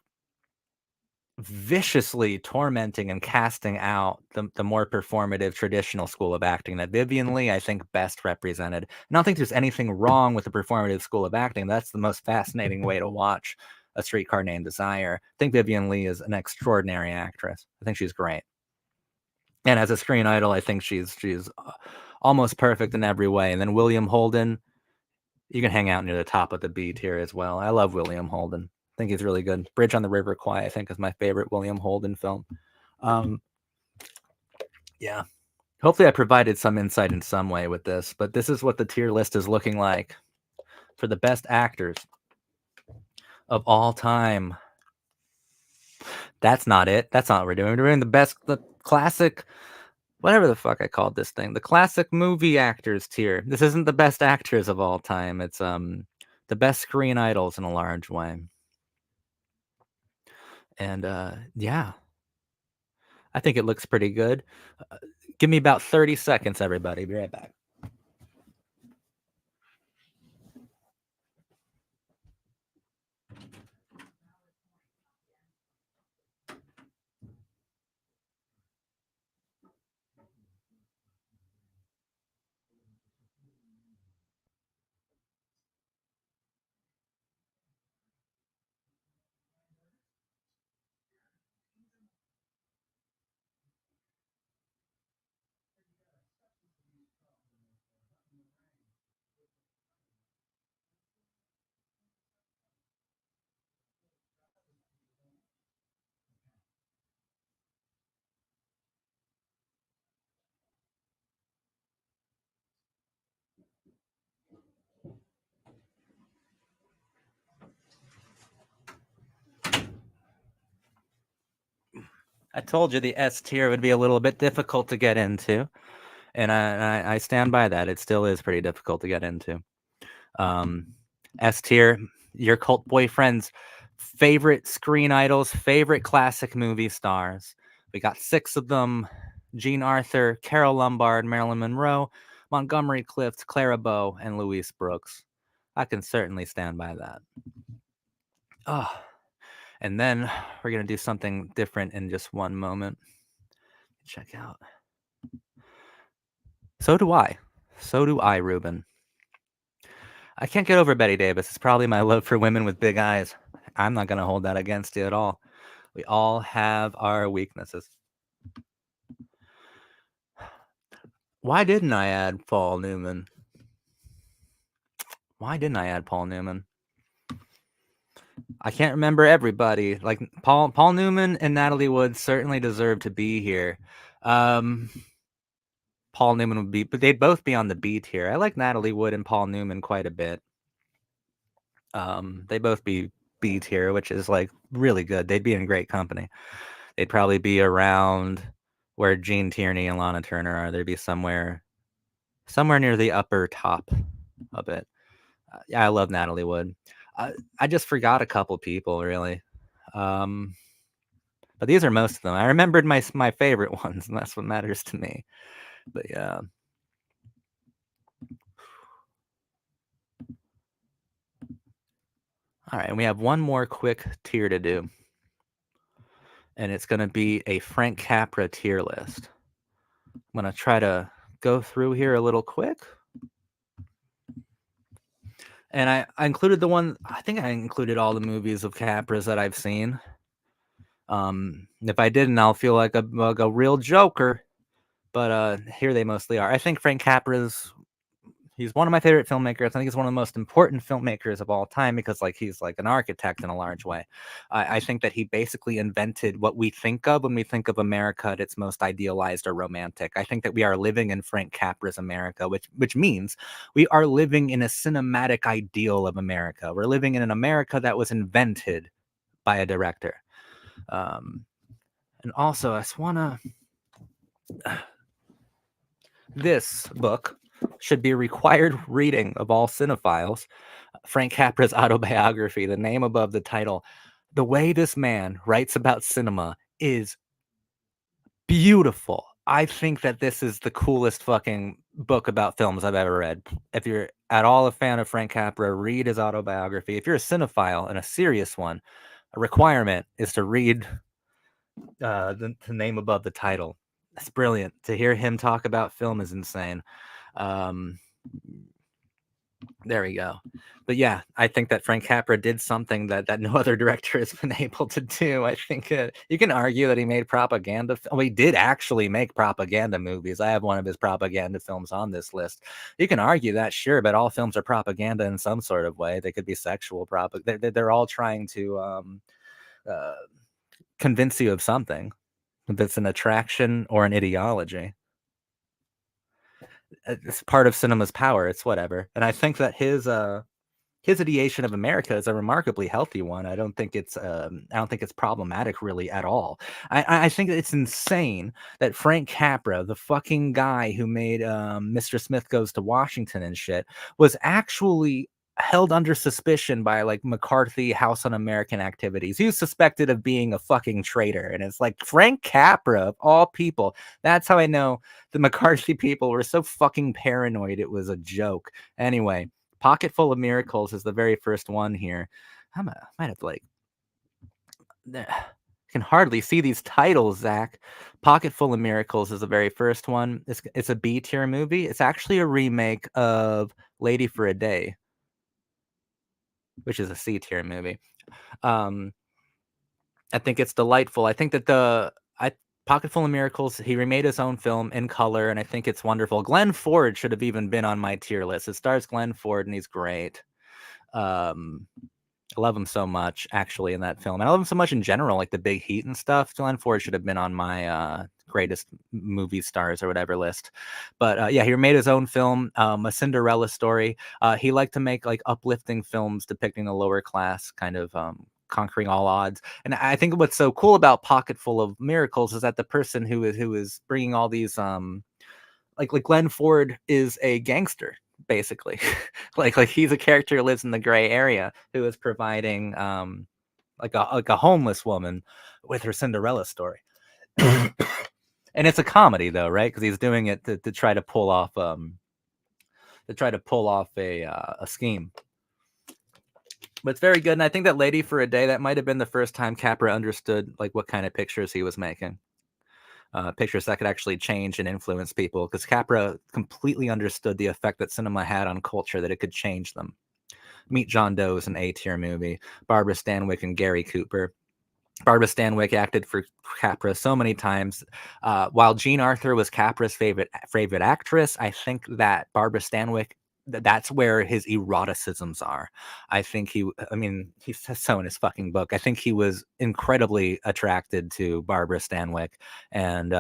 viciously tormenting and casting out the more performative traditional school of acting that Vivian Lee, I think, best represented. And I don't think there's anything wrong with the performative school of acting. That's the most fascinating way to watch A Streetcar Named Desire. I think Vivian Lee is an extraordinary actress. I think she's great. And as a screen idol, I think she's almost perfect in every way. And then William Holden, you can hang out near the top of the B tier as well. I love William Holden. I think he's really good. Bridge on the River Kwai, I think, is my favorite William Holden film. Um, yeah. Hopefully, I provided some insight in some way with this, but this is what the tier list is looking like for the best actors of all time. That's not it. That's not what we're doing. We're doing the classic, whatever the fuck I called this thing, the classic movie actors tier. This isn't the best actors of all time. It's the best screen idols in a large way. And yeah, I think it looks pretty good. Uh, Give me about 30 seconds, everybody. Be right back. I told you the S tier would be a little bit difficult to get into, and I stand by that. It still is pretty difficult to get into. Um, S tier, your cult boyfriend's favorite screen idols, favorite classic movie stars. We got 6 of them: Jean Arthur, Carol Lombard, Marilyn Monroe, Montgomery Clift, Clara Bow, and Louise Brooks. I can certainly stand by that. Oh, and then we're gonna do something different in just one moment. Check out. So do I. So do I, Ruben. I can't get over Betty Davis. It's probably my love for women with big eyes. I'm not going to hold that against you at all. We all have our weaknesses. Why didn't I add Paul Newman? Why didn't I add Paul Newman? I can't remember everybody. Like Paul Newman and Natalie Wood certainly deserve to be here. Paul Newman would be, but they'd both be on the B tier. I like Natalie Wood and Paul Newman quite a bit. They both be B tier, which is like really good. They'd be in great company. They'd probably be around where Gene Tierney and Lana Turner are. They'd be somewhere near the upper top of it. Yeah, I love Natalie Wood. I just forgot a couple people really, um, but these are most of them. I remembered my favorite ones, and that's what matters to me. But yeah. All right, and we have one more quick tier to do. and it's gonna be a Frank Capra tier list. I'm gonna try to go through here a little quick. And I included the one I think I included all the movies of Capra's that I've seen. If I didn't, I'll feel like a real joker. But here they mostly are. I think Frank Capra's he's one of my favorite filmmakers. I think he's one of the most important filmmakers of all time because like he's like an architect in a large way. I think that he basically invented what we think of when we think of America at its most idealized or romantic. I think that we are living in Frank Capra's America, which means we are living in a cinematic ideal of America. We're living in an America that was invented by a director. Um, and also, I just wanna this book should be a required reading of all cinephiles. Frank Capra's autobiography, the name above the title. The way this man writes about cinema is beautiful. I think that this is the coolest fucking book about films I've ever read. If you're at all a fan of Frank Capra, read his autobiography. If you're a cinephile and a serious one, a requirement is to read the name above the title. That's brilliant. To hear him talk about film is insane. Um, there we go. But yeah, I think that Frank Capra did something that no other director has been able to do. I think you can argue that he made propaganda. Well, he did actually make propaganda movies. I have one of his propaganda films on this list. You can argue that, sure, but all films are propaganda in some sort of way. They could be sexual propaganda. They're all trying to uh, convince you of something. If it's an attraction or an ideology, it's part of cinema's power. It's whatever. And I think that his ideation of America is a remarkably healthy one. I don't think it's problematic really at all. I think it's insane that Frank Capra, the fucking guy who made Mr. Smith Goes to Washington and shit, was actually held under suspicion by like McCarthy House Un-American Activities. He was suspected of being a fucking traitor, and it's like Frank Capra of all people. That's how I know the McCarthy people were so fucking paranoid it was a joke. Anyway, Pocket Full of Miracles is the very first one here. Might have like can hardly see these titles, Zach. Pocket Full of Miracles is the very first one. It's a B tier movie. It's actually a remake of Lady for a Day, which is a C tier movie. Um, I think it's delightful. I think that Pocket Full of Miracles, he remade his own film in color, and I think it's wonderful. Glenn Ford should have even been on my tier list. It stars Glenn Ford, and he's great. Um, I love him so much, actually, in that film. And I love him so much in general, like the Big Heat and stuff. Glenn Ford should have been on my greatest movie stars or whatever list. But yeah, he made his own film, a Cinderella story. He liked to make like uplifting films depicting the lower class, kind of conquering all odds. And I think what's so cool about Pocket Full of Miracles is that the person who is bringing all these like Glenn Ford is a gangster basically. like he's a character who lives in the gray area who is providing like a homeless woman with her Cinderella story. And it's a comedy though, right? Because he's doing it to try to pull off a scheme. But it's very good, and I think that Lady for a Day, that might have been the first time Capra understood like what kind of pictures he was making. Pictures that could actually change and influence people, because Capra completely understood the effect that cinema had on culture, that it could change them. Meet John Doe is an A-tier movie. Barbara Stanwyck and Gary Cooper. Barbara Stanwyck acted for Capra so many times. While Jean Arthur was Capra's favorite actress, I think that Barbara Stanwyck, that's where his eroticisms are. He says so in his fucking book. I think he was incredibly attracted to Barbara Stanwyck. And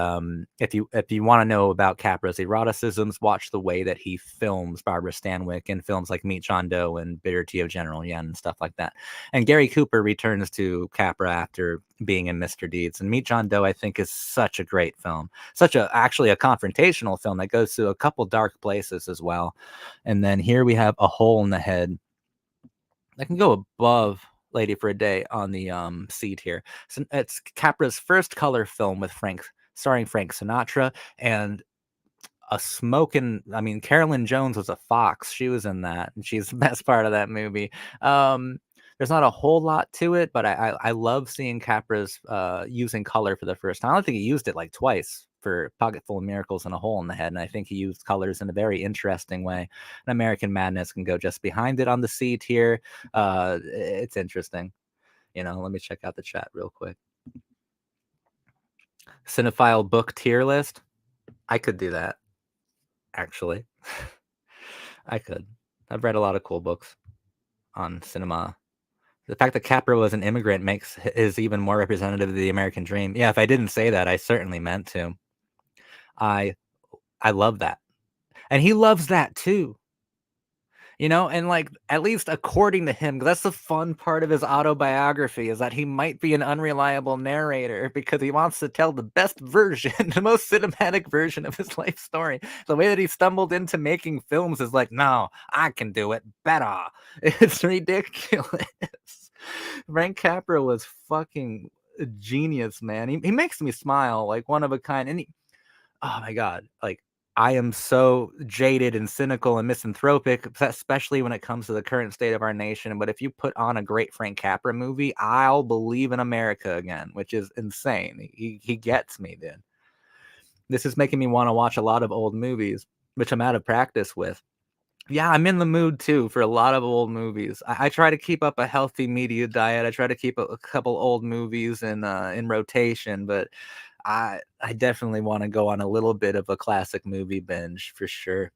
if you want to know about Capra's eroticisms, watch the way that he films Barbara Stanwyck in films like Meet John Doe and Bitter Tea of General Yen and stuff like that. And Gary Cooper returns to Capra after being in Mr. Deeds. And Meet John Doe, I think, is such a great film. Actually a confrontational film that goes to a couple dark places as well. And then here we have A Hole in the Head. I can go above Lady for a Day on the C tier. So it's Capra's first color film starring Frank Sinatra and Carolyn Jones was a fox. She was in that, and she's the best part of that movie. There's not a whole lot to it, but I love seeing Capra's using color for the first time. I don't think he used it like twice for Pocket Full of Miracles and A Hole in the Head, and I think he used colors in a very interesting way. And American Madness can go just behind it on the C tier. It's interesting. Let me check out the chat real quick. Cinephile book tier list. I could do that, actually. I could. I've read a lot of cool books on cinema. The fact that Capra was an immigrant makes is even more representative of the American dream. Yeah, if I didn't say that, I certainly meant to. I I love that. And he loves that too. And like at least according to him, that's the fun part of his autobiography is that he might be an unreliable narrator because he wants to tell the best version, the most cinematic version of his life story. The way that he stumbled into making films is like, no, I can do it better. It's ridiculous. Frank Capra was fucking a genius, man. He makes me smile, like one of a kind. And oh my god, like I am so jaded and cynical and misanthropic, especially when it comes to the current state of our nation. But if you put on a great Frank Capra movie, I'll believe in America again, which is insane. He gets me, dude. This is making me want to watch a lot of old movies, which I'm out of practice with. Yeah, I'm in the mood too for a lot of old movies. I try to keep up a healthy media diet. I try to keep a couple old movies in rotation, but I definitely want to go on a little bit of a classic movie binge for sure.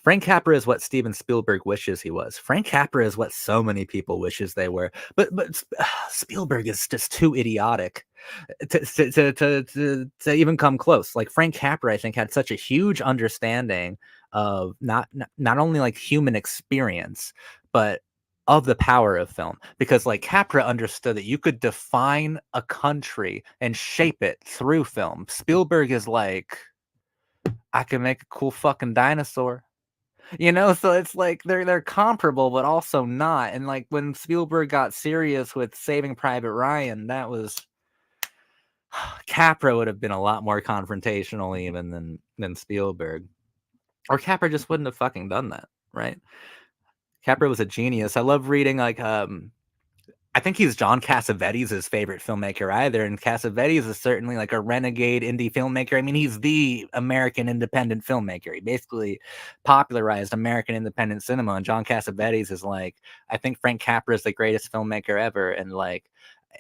Frank Capra is what Steven Spielberg wishes he was. Frank Capra is what so many people wishes they were. But Spielberg is just too idiotic to even come close. Like Frank Capra, I think had such a huge understanding of not only like human experience, but of the power of film. Because like Capra understood that you could define a country and shape it through film. Spielberg is like, I can make a cool fucking dinosaur. So it's like they're comparable, but also not. And like when Spielberg got serious with Saving Private Ryan, that was Capra would have been a lot more confrontational even than Spielberg. Or Capra just wouldn't have fucking done that, right? Capra was a genius. I love reading like I think he's John Cassavetes' favorite filmmaker either, and Cassavetes is certainly like a renegade indie filmmaker. I mean, he's the American independent filmmaker. He basically popularized American independent cinema, and John Cassavetes is like, I think Frank Capra is the greatest filmmaker ever, and like,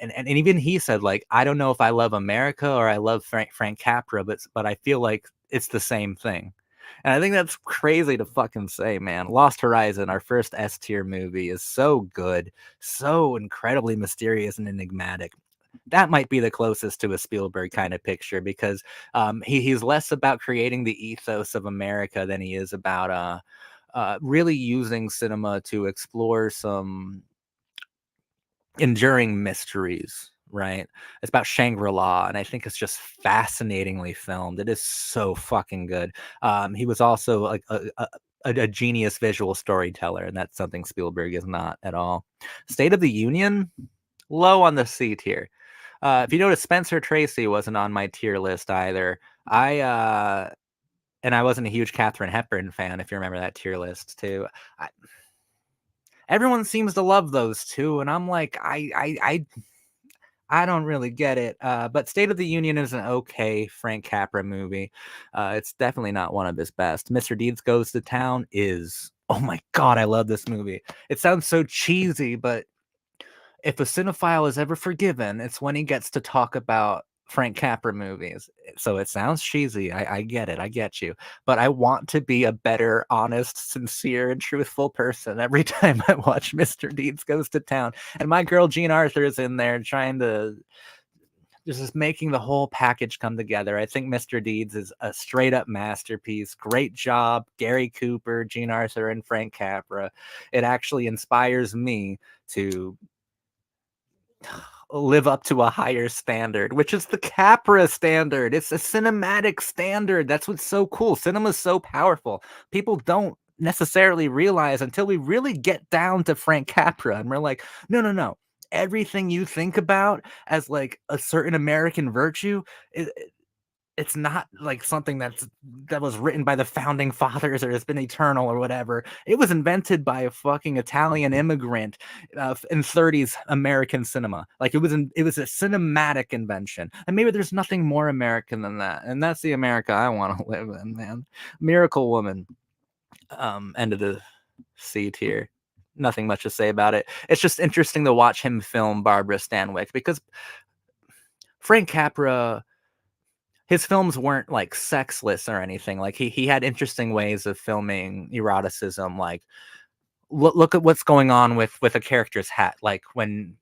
and even he said like, I don't know if I love America or I love Frank Capra, but I feel like it's the same thing. And I think that's crazy to fucking say, man. Lost Horizon, our first S tier movie, is so good, so incredibly mysterious and enigmatic. That might be the closest to a Spielberg kind of picture because he's less about creating the ethos of America than he is about really using cinema to explore some enduring mysteries, right? It's about Shangri-La, and I think it's just fascinatingly filmed. It is so fucking good. He was also like a genius visual storyteller, and that's something Spielberg is not at all. State of the Union, low on the C tier. If you notice, Spencer Tracy wasn't on my tier list either. And I wasn't a huge Katharine Hepburn fan, if you remember that tier list too. I, Everyone seems to love those two, and I'm like, I don't really get it. But State of the Union is an okay Frank Capra movie. It's definitely not one of his best. Mr. Deeds Goes to Town is, oh my God, I love this movie. It sounds so cheesy, but if a cinephile is ever forgiven, it's when he gets to talk about Frank Capra movies. So it sounds cheesy. I get it. I get you. But I want to be a better, honest, sincere, and truthful person every time I watch Mr. Deeds Goes to Town. And my girl Jean Arthur is in there trying to just making the whole package come together. I think Mr. Deeds is a straight up masterpiece. Great job, Gary Cooper, Jean Arthur, and Frank Capra. It actually inspires me to live up to a higher standard, which is the Capra standard. It's a cinematic standard. That's what's so cool. Cinema's so powerful. People don't necessarily realize until we really get down to Frank Capra and we're like, no, no, no. Everything you think about as like a certain American virtue, it's not like something that was written by the founding fathers or has been eternal or whatever. It was invented by a fucking Italian immigrant in 30s American cinema. Like it was a cinematic invention, and maybe there's nothing more American than that. And that's the America I want to live in, man. Miracle Woman. End of the C tier. Nothing much to say about it. It's just interesting to watch him film Barbara Stanwyck because Frank Capra, his films weren't like sexless or anything. Like he had interesting ways of filming eroticism. Like look at what's going on with a character's hat. Like when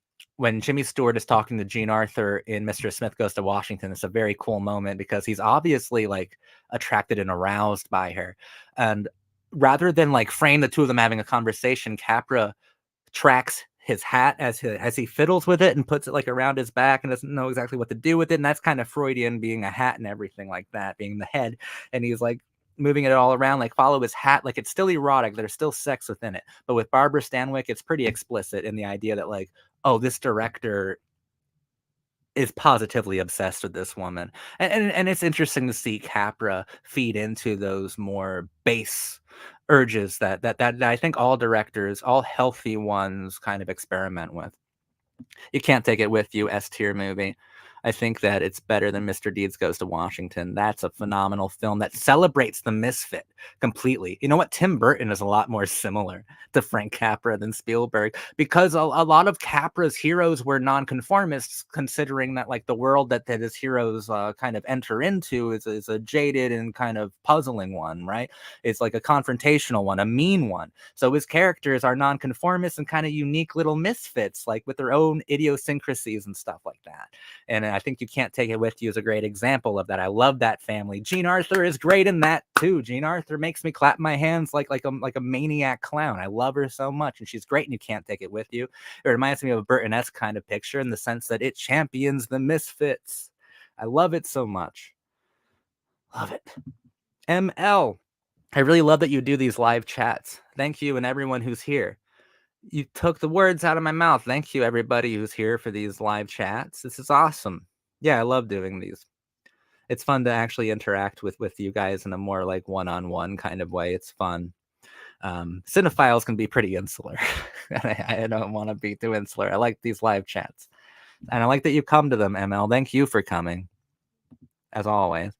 Jimmy Stewart is talking to Jean Arthur in Mr. Smith Goes to Washington, it's a very cool moment because he's obviously like attracted and aroused by her. And rather than like frame the two of them having a conversation, Capra tracks his hat as he fiddles with it and puts it like around his back and doesn't know exactly what to do with it. And that's kind of Freudian, being a hat and everything like that, being the head. And he's like moving it all around, like follow his hat. Like it's still erotic. There's still sex within it. But with Barbara Stanwyck, it's pretty explicit in the idea that like, oh, this director is positively obsessed with this woman. And it's interesting to see Capra feed into those more base urges that I think all directors, all healthy ones, kind of experiment with. You Can't Take It With You, S tier movie. I think that it's better than Mr. Deeds Goes to Washington. That's a phenomenal film that celebrates the misfit completely. You know what? Tim Burton is a lot more similar to Frank Capra than Spielberg because a lot of Capra's heroes were nonconformists, considering that like the world that his heroes kind of enter into is a jaded and kind of puzzling one, right? It's like a confrontational one, a mean one. So his characters are nonconformists and kind of unique little misfits, like with their own idiosyncrasies and stuff like that. And I think You Can't Take It With You is a great example of that. I love that family. Jean Arthur is great in that too. Jean Arthur makes me clap my hands like a maniac clown. I love her so much, and she's great in You Can't Take It With You. It reminds me of a Burton-esque kind of picture in the sense that it champions the misfits. I love it so much. Love it. ML. I really love that you do these live chats. Thank you, and everyone who's here. You took the words out of my mouth. Thank you, everybody who's here for these live chats. This is awesome. Yeah, I love doing these. It's fun to actually interact with you guys in a more like one-on-one kind of way. It's fun. Cinephiles can be pretty insular. I don't want to be too insular. I like these live chats. And I like that you come to them, ML. Thank you for coming, as always.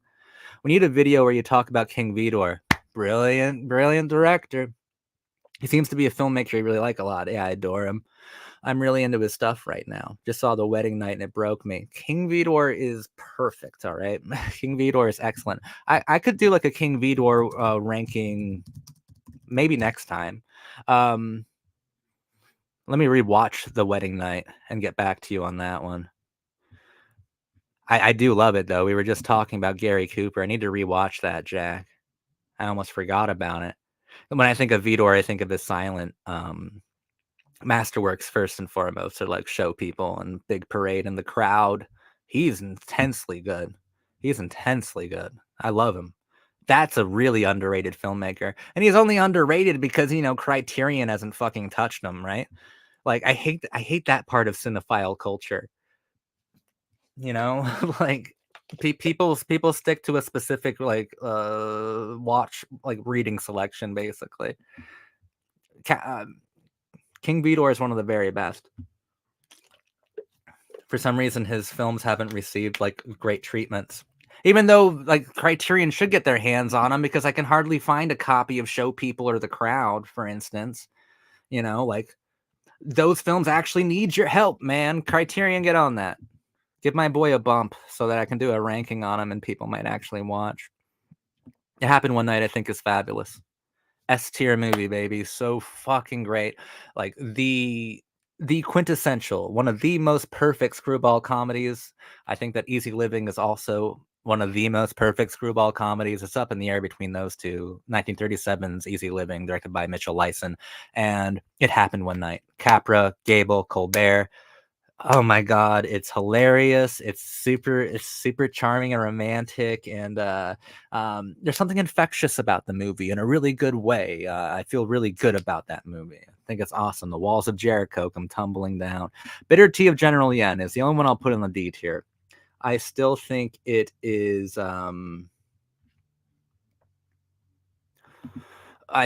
We need a video where you talk about King Vidor. Brilliant, brilliant director. He seems to be a filmmaker you really like a lot. Yeah, I adore him. I'm really into his stuff right now. Just saw The Wedding Night and it broke me. King Vidor is perfect, all right? King Vidor is excellent. I could do like a King Vidor ranking maybe next time. Let me rewatch The Wedding Night and get back to you on that one. I do love it, though. We were just talking about Gary Cooper. I need to rewatch that, Jack. I almost forgot about it. When I think of Vidor, I think of his silent masterworks first and foremost, to like Show People and Big Parade and The Crowd. He's intensely good. He's intensely good. I love him. That's a really underrated filmmaker. And he's only underrated because, you know, Criterion hasn't fucking touched him, right? Like I hate that part of cinephile culture. You know, like people stick to a specific like watch like reading selection basically. King Vidor is one of the very best. For some reason, his films haven't received like great treatments. Even though like Criterion should get their hands on them, because I can hardly find a copy of Show People or The Crowd, for instance. You know, like those films actually need your help, man. Criterion, get on that. Give my boy a bump so that I can do a ranking on him and people might actually watch. It Happened One Night, I think, is fabulous. S tier movie, baby. So fucking great. Like the quintessential, one of the most perfect screwball comedies. I think that Easy Living is also one of the most perfect screwball comedies. It's up in the air between those two. 1937's Easy Living, directed by Mitchell Lyson, and It Happened One Night. Capra, Gable, Colbert. Oh my god, it's hilarious. It's super charming and romantic, and there's something infectious about the movie in a really good way. I feel really good about that movie. I think it's awesome. The walls of Jericho come tumbling down. Bitter Tea of General Yen is the only one I'll put in the D tier. I still think it is. I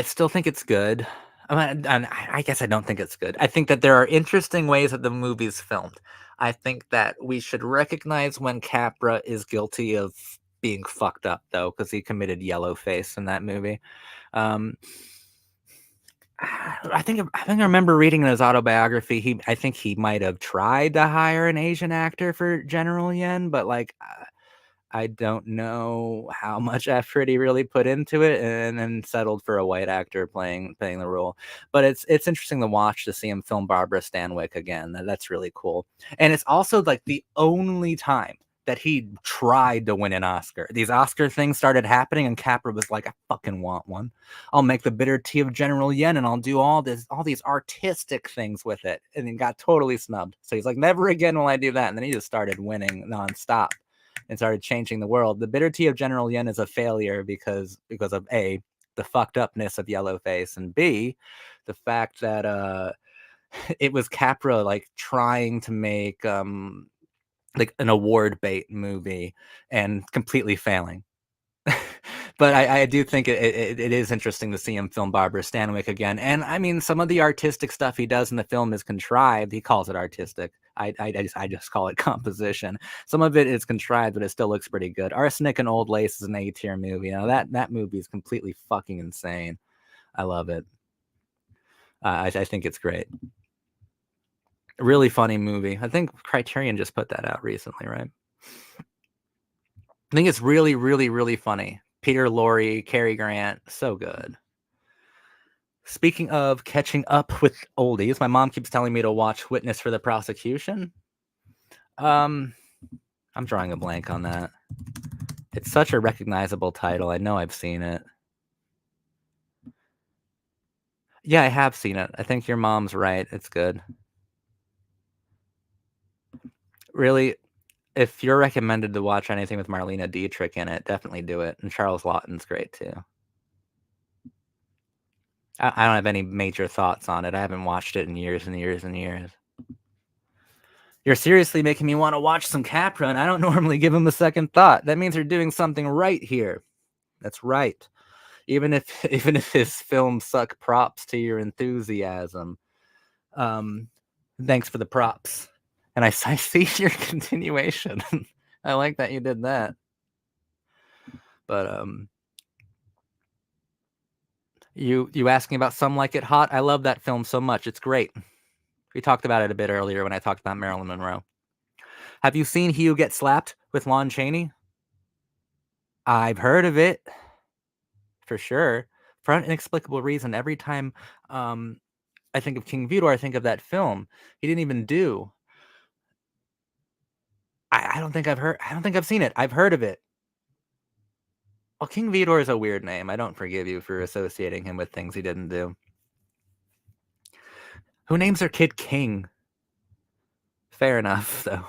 still think it's good. And I guess I don't think it's good. I think that there are interesting ways that the movie's filmed. I think that we should recognize when Capra is guilty of being fucked up, though, because he committed yellowface in that movie. Um, I think I remember reading in his autobiography. I think he might have tried to hire an Asian actor for General Yen, but like I don't know how much effort he really put into it, and then settled for a white actor playing the role. But it's interesting to watch to see him film Barbara Stanwyck again. That's really cool, and it's also like the only time that he tried to win an Oscar. These Oscar things started happening, and Capra was like, "I fucking want one. I'll make the bitter tea of General Yen, and I'll do all these artistic things with it." And he got totally snubbed. So he's like, "Never again will I do that." And then he just started winning nonstop and started changing the world. The bitter tea of General Yen is a failure because of A, the fucked upness of Yellowface, and B, the fact that it was Capra like trying to make like an award bait movie and completely failing. But I do think it is interesting to see him film Barbara Stanwyck again. And I mean, some of the artistic stuff he does in the film is contrived. He calls it artistic. I just call it composition. Some of it is contrived, but it still looks pretty good. Arsenic and Old Lace is an A-tier movie. You know, that movie is completely fucking insane. I love it. I think it's great. Really funny movie. I think Criterion just put that out recently, right? I think it's really, really, really funny. Peter Lorre, Cary Grant, so good. Speaking of catching up with oldies, my mom keeps telling me to watch Witness for the Prosecution. I'm drawing a blank on that. It's such a recognizable title. I know I've seen it. Yeah, I have seen it. I think your mom's right. It's good. Really, if you're recommended to watch anything with Marlena Dietrich in it, definitely do it. And Charles Lawton's great too. I don't have any major thoughts on it. I haven't watched it in years and years and years. You're seriously making me want to watch some Capra, and I don't normally give him a second thought. That means you're doing something right here. That's right. Even if his films suck, props to your enthusiasm. Um, thanks for the props. And I see your continuation. I like that you did that. But you asking about Some Like It Hot? I love that film so much. It's great. We talked about it a bit earlier when I talked about Marilyn Monroe. Have you seen He Who Gets Slapped with Lon Chaney? I've heard of it for sure. For an inexplicable reason, every time I think of King Vidor, I think of that film. He didn't even do. I don't think I've heard. I don't think I've seen it. I've heard of it. Well, King Vidor is a weird name. I don't forgive you for associating him with things he didn't do. Who names their kid King? Fair enough, though.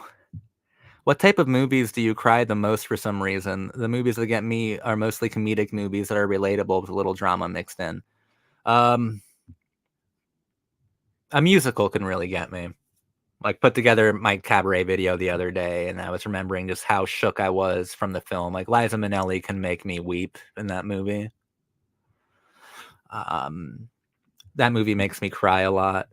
What type of movies do you cry the most for some reason? The movies that get me are mostly comedic movies that are relatable with a little drama mixed in. Um, a musical can really get me. Like, put together my cabaret video the other day, and I was remembering just how shook I was from the film. Like, Liza Minnelli can make me weep in that movie. That movie makes me cry a lot.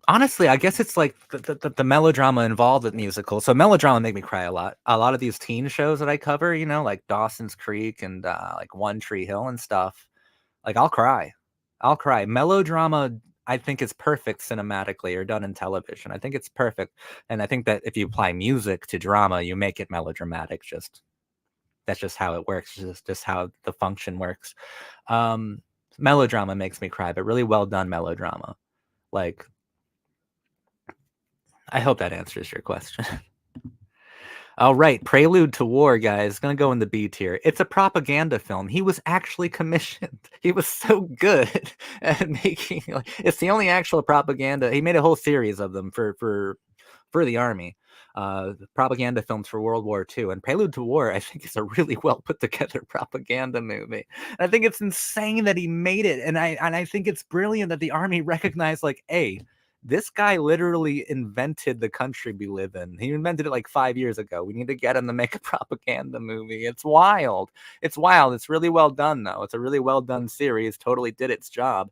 Honestly, I guess it's like the melodrama involved with musicals. So melodrama make me cry a lot. A lot of these teen shows that I cover, you know, like Dawson's Creek and like One Tree Hill and stuff. Like I'll cry. I'll cry. Melodrama, I think is perfect cinematically or done in television. I think it's perfect. And I think that if you apply music to drama, you make it melodramatic. Just that's just how it works. Just how the function works. Melodrama makes me cry, but really well done melodrama. Like I hope that answers your question. All right, Prelude to War, guys. Gonna go in the B tier. It's a propaganda film. He was actually commissioned. He was so good at making. Like, it's the only actual propaganda. He made a whole series of them for the army. Propaganda films for World War II. And Prelude to War, I think, is a really well put together propaganda movie. And I think it's insane that he made it, and I think it's brilliant that the army recognized, like, hey, This guy literally invented the country we live in. He invented it like 5 years ago. We need to get him to make a propaganda movie. It's wild. It's wild. It's really well done, though. It's a really well done series. Totally did its job.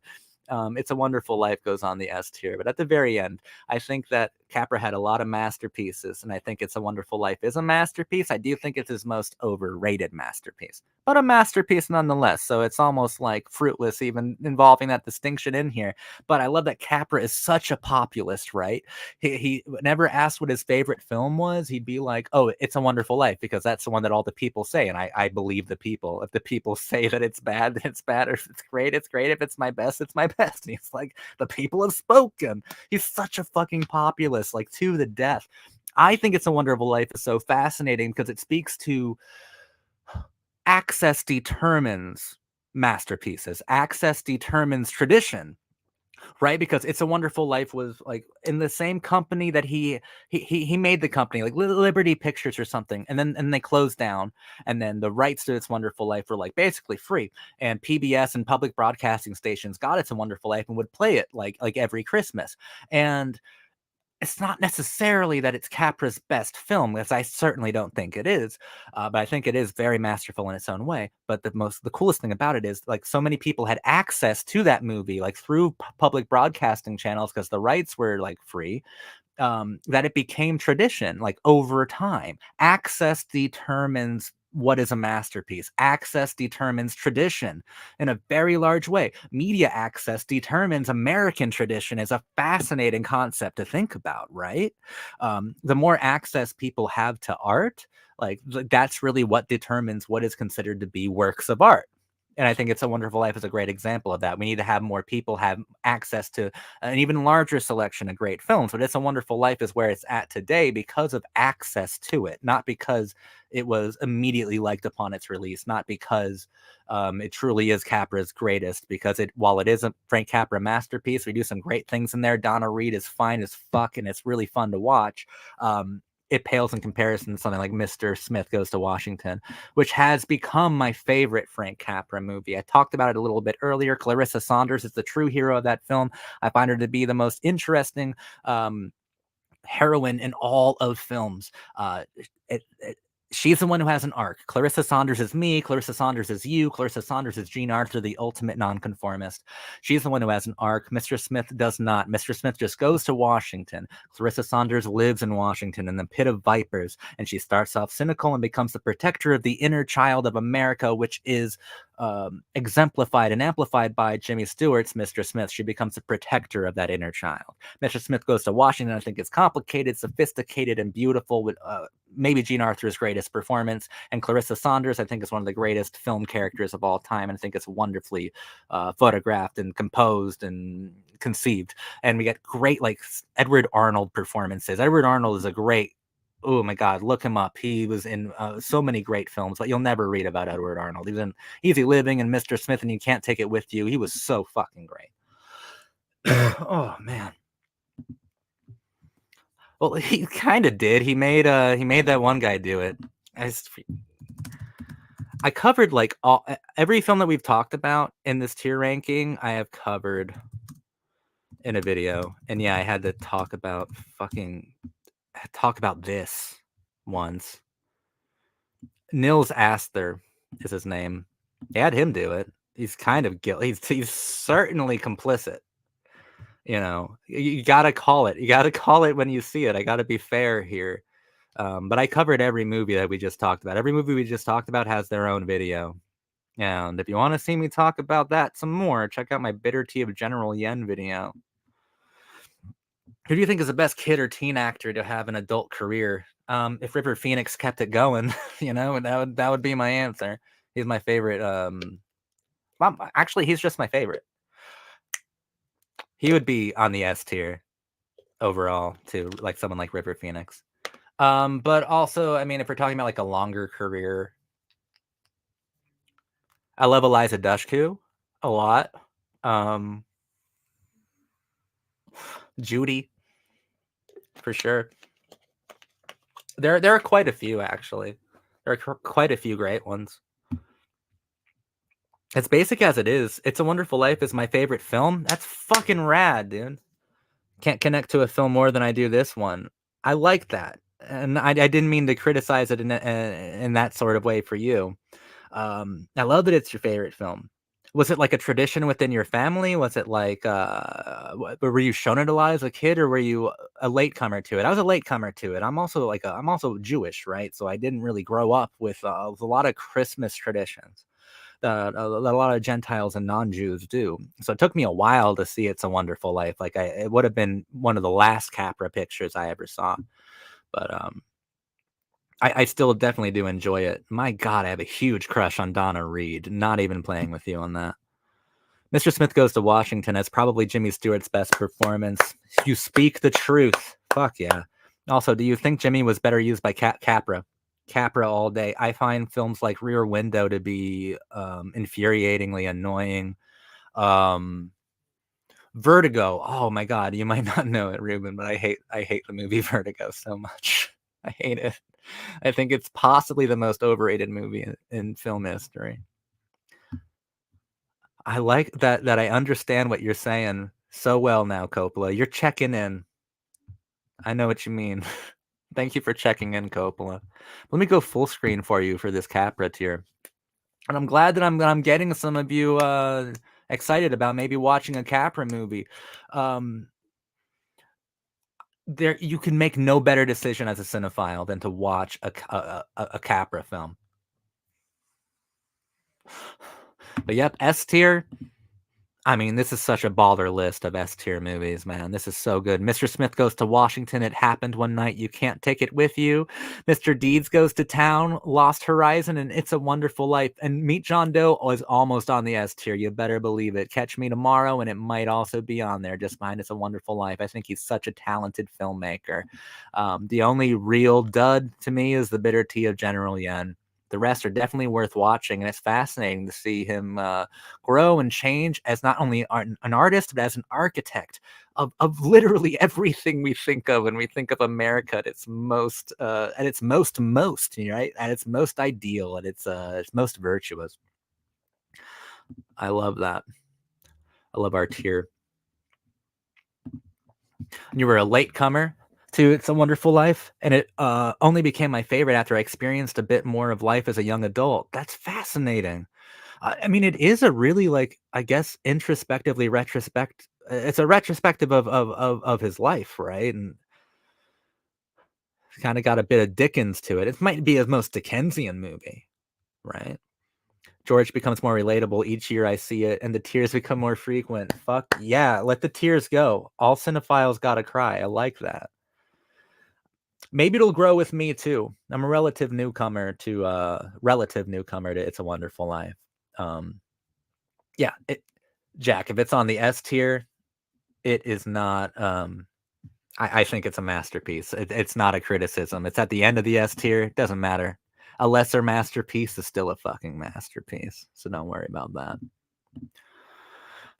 It's a Wonderful Life goes on the S tier. But at the very end, I think that Capra had a lot of masterpieces, and I think It's a Wonderful Life is a masterpiece. I do think it's his most overrated masterpiece, but a masterpiece nonetheless. So it's almost like fruitless even involving that distinction in here. But I love that Capra is such a populist, right? He never asked what his favorite film was. He'd be like, "Oh, It's a Wonderful Life," because that's the one that all the people say, and I believe the people. If the people say that it's bad, then it's bad. Or if it's great, it's great. If it's my best, it's my best. And he's like, the people have spoken. He's such a fucking populist, like to the death. I think It's a Wonderful Life is so fascinating because it speaks to access determines masterpieces. Access determines tradition, right? Because It's a Wonderful Life was like in the same company that he made the company, like Liberty Pictures or something, and they closed down, and then the rights to It's a Wonderful Life were like basically free, and PBS and public broadcasting stations got It's a Wonderful Life and would play it like every Christmas. And it's not necessarily that it's Capra's best film, because I certainly don't think it is, but I think it is very masterful in its own way. But the coolest thing about it is like so many people had access to that movie like through public broadcasting channels because the rights were like free, that it became tradition, like over time. Access determines what is a masterpiece. Access determines tradition in a very large way. Media access determines American tradition is a fascinating concept to think about, right? The more access people have to art, like that's really what determines what is considered to be works of art. And I think It's a Wonderful Life is a great example of that. We need to have more people have access to an even larger selection of great films. But It's a Wonderful Life is where it's at today because of access to it, not because it was immediately liked upon its release, not because it truly is Capra's greatest. Because while it is a Frank Capra masterpiece, we do some great things in there. Donna Reed is fine as fuck, and it's really fun to watch. It pales in comparison to something like Mr. Smith Goes to Washington, which has become my favorite Frank Capra movie. I talked about it a little bit earlier. Clarissa Saunders is the true hero of that film. I find her to be the most interesting heroine in all of films. She's the one who has an arc. Clarissa Saunders is me. Clarissa Saunders is you. Clarissa Saunders is Jean Arthur, the ultimate nonconformist. She's the one who has an arc. Mr. Smith does not. Mr. Smith just goes to Washington. Clarissa Saunders lives in Washington in the pit of vipers, and she starts off cynical and becomes the protector of the inner child of America, which is exemplified and amplified by Jimmy Stewart's Mr. Smith. She becomes a protector of that inner child. Mr. Smith Goes to Washington, I think, is complicated, sophisticated, and beautiful, with maybe Jean Arthur's greatest performance. And Clarissa Saunders, I think, is one of the greatest film characters of all time. And I think it's wonderfully photographed and composed and conceived. And we get great, like, Edward Arnold performances. Edward Arnold is a great, oh my God, look him up. He was in so many great films, but you'll never read about Edward Arnold. He was in Easy Living and Mr. Smith and You Can't Take It With You. He was so fucking great. Oh, man. Well, he kind of did. He made that one guy do it. I covered like every film that we've talked about in this tier ranking. I have covered in a video, and yeah, I had to talk about this once. Nils Aster is his name. They had him do it. He's kind of guilty. He's certainly complicit. You know, you gotta call it. You gotta call it when you see it. I gotta be fair here. But I covered every movie that we just talked about. Every movie we just talked about has their own video. And if you want to see me talk about that some more, check out my Bitter Tea of General Yen video. Who do you think is the best kid or teen actor to have an adult career? If River Phoenix kept it going, you know, that would be my answer. He's my favorite. Actually, he's just my favorite. He would be on the S tier overall too, like someone like River Phoenix. But also, I mean, if we're talking about like a longer career, I love Eliza Dushku a lot. Judy, for sure. There are quite a few, actually. There are quite a few great ones. As basic as it is, It's a Wonderful Life is my favorite film. That's fucking rad, dude. Can't connect to a film more than I do this one. I like that, and I didn't mean to criticize it in that sort of way for you. I love that it's your favorite film. Was it like a tradition within your family? Was it like, were you shown it a lot as a kid, or were you a latecomer to it? I was a latecomer to it. I'm also Jewish, right? So I didn't really grow up with a lot of Christmas traditions that a lot of Gentiles and non-Jews do. So it took me a while to see It's a Wonderful Life. It would have been one of the last Capra pictures I ever saw, but I still definitely do enjoy it. My God, I have a huge crush on Donna Reed. Not even playing with you on that. Mr. Smith Goes to Washington as probably Jimmy Stewart's best performance. You speak the truth. Fuck yeah. Also, do you think Jimmy was better used by Capra? Capra all day. I find films like Rear Window to be infuriatingly annoying. Um, Vertigo. Oh my God, you might not know it, Ruben, but I hate the movie Vertigo so much. I hate it. I think it's possibly the most overrated movie in film history. I like that I understand what you're saying so well now, Coppola. You're checking in. I know what you mean. Thank you for checking in, Coppola. Let me go full screen for you for this Capra tier. And I'm glad that I'm getting some of you excited about maybe watching a Capra movie. Um, there, you can make no better decision as a cinephile than to watch a Capra film. But yep, S tier. I mean, this is such a baller list of S tier movies, man. This is so good. Mr. Smith Goes to Washington. It Happened One Night. You Can't Take It With You. Mr. Deeds Goes to Town. Lost Horizon and It's a Wonderful Life. And Meet John Doe was almost on the S tier. You better believe it. Catch Me Tomorrow, and it might also be on there. Just mine. It's a Wonderful Life. I think he's such a talented filmmaker. The only real dud to me is The Bitter Tea of General Yen. The rest are definitely worth watching, and it's fascinating to see him grow and change as not only an artist, but as an architect of literally everything we think of when we think of America at its most, right? At its most ideal, at its most virtuous. I love that. I love our tier. You were a latecomer to It's a Wonderful Life, and it only became my favorite after I experienced a bit more of life as a young adult. That's fascinating. I mean, it is a really, like, I guess, introspectively it's a retrospective of his life, right? And kind of got a bit of Dickens to it. It might be his most Dickensian movie, right? George becomes more relatable each year I see it, and the tears become more frequent. Fuck yeah, let the tears go. All cinephiles gotta cry. I like that. Maybe it'll grow with me too. I'm a relative newcomer to It's a Wonderful Life. Um, yeah, Jack, if it's on the S tier, it is not. I think it's a masterpiece. It's not a criticism. It's at the end of the S tier. It doesn't matter. A lesser masterpiece is still a fucking masterpiece. So don't worry about that.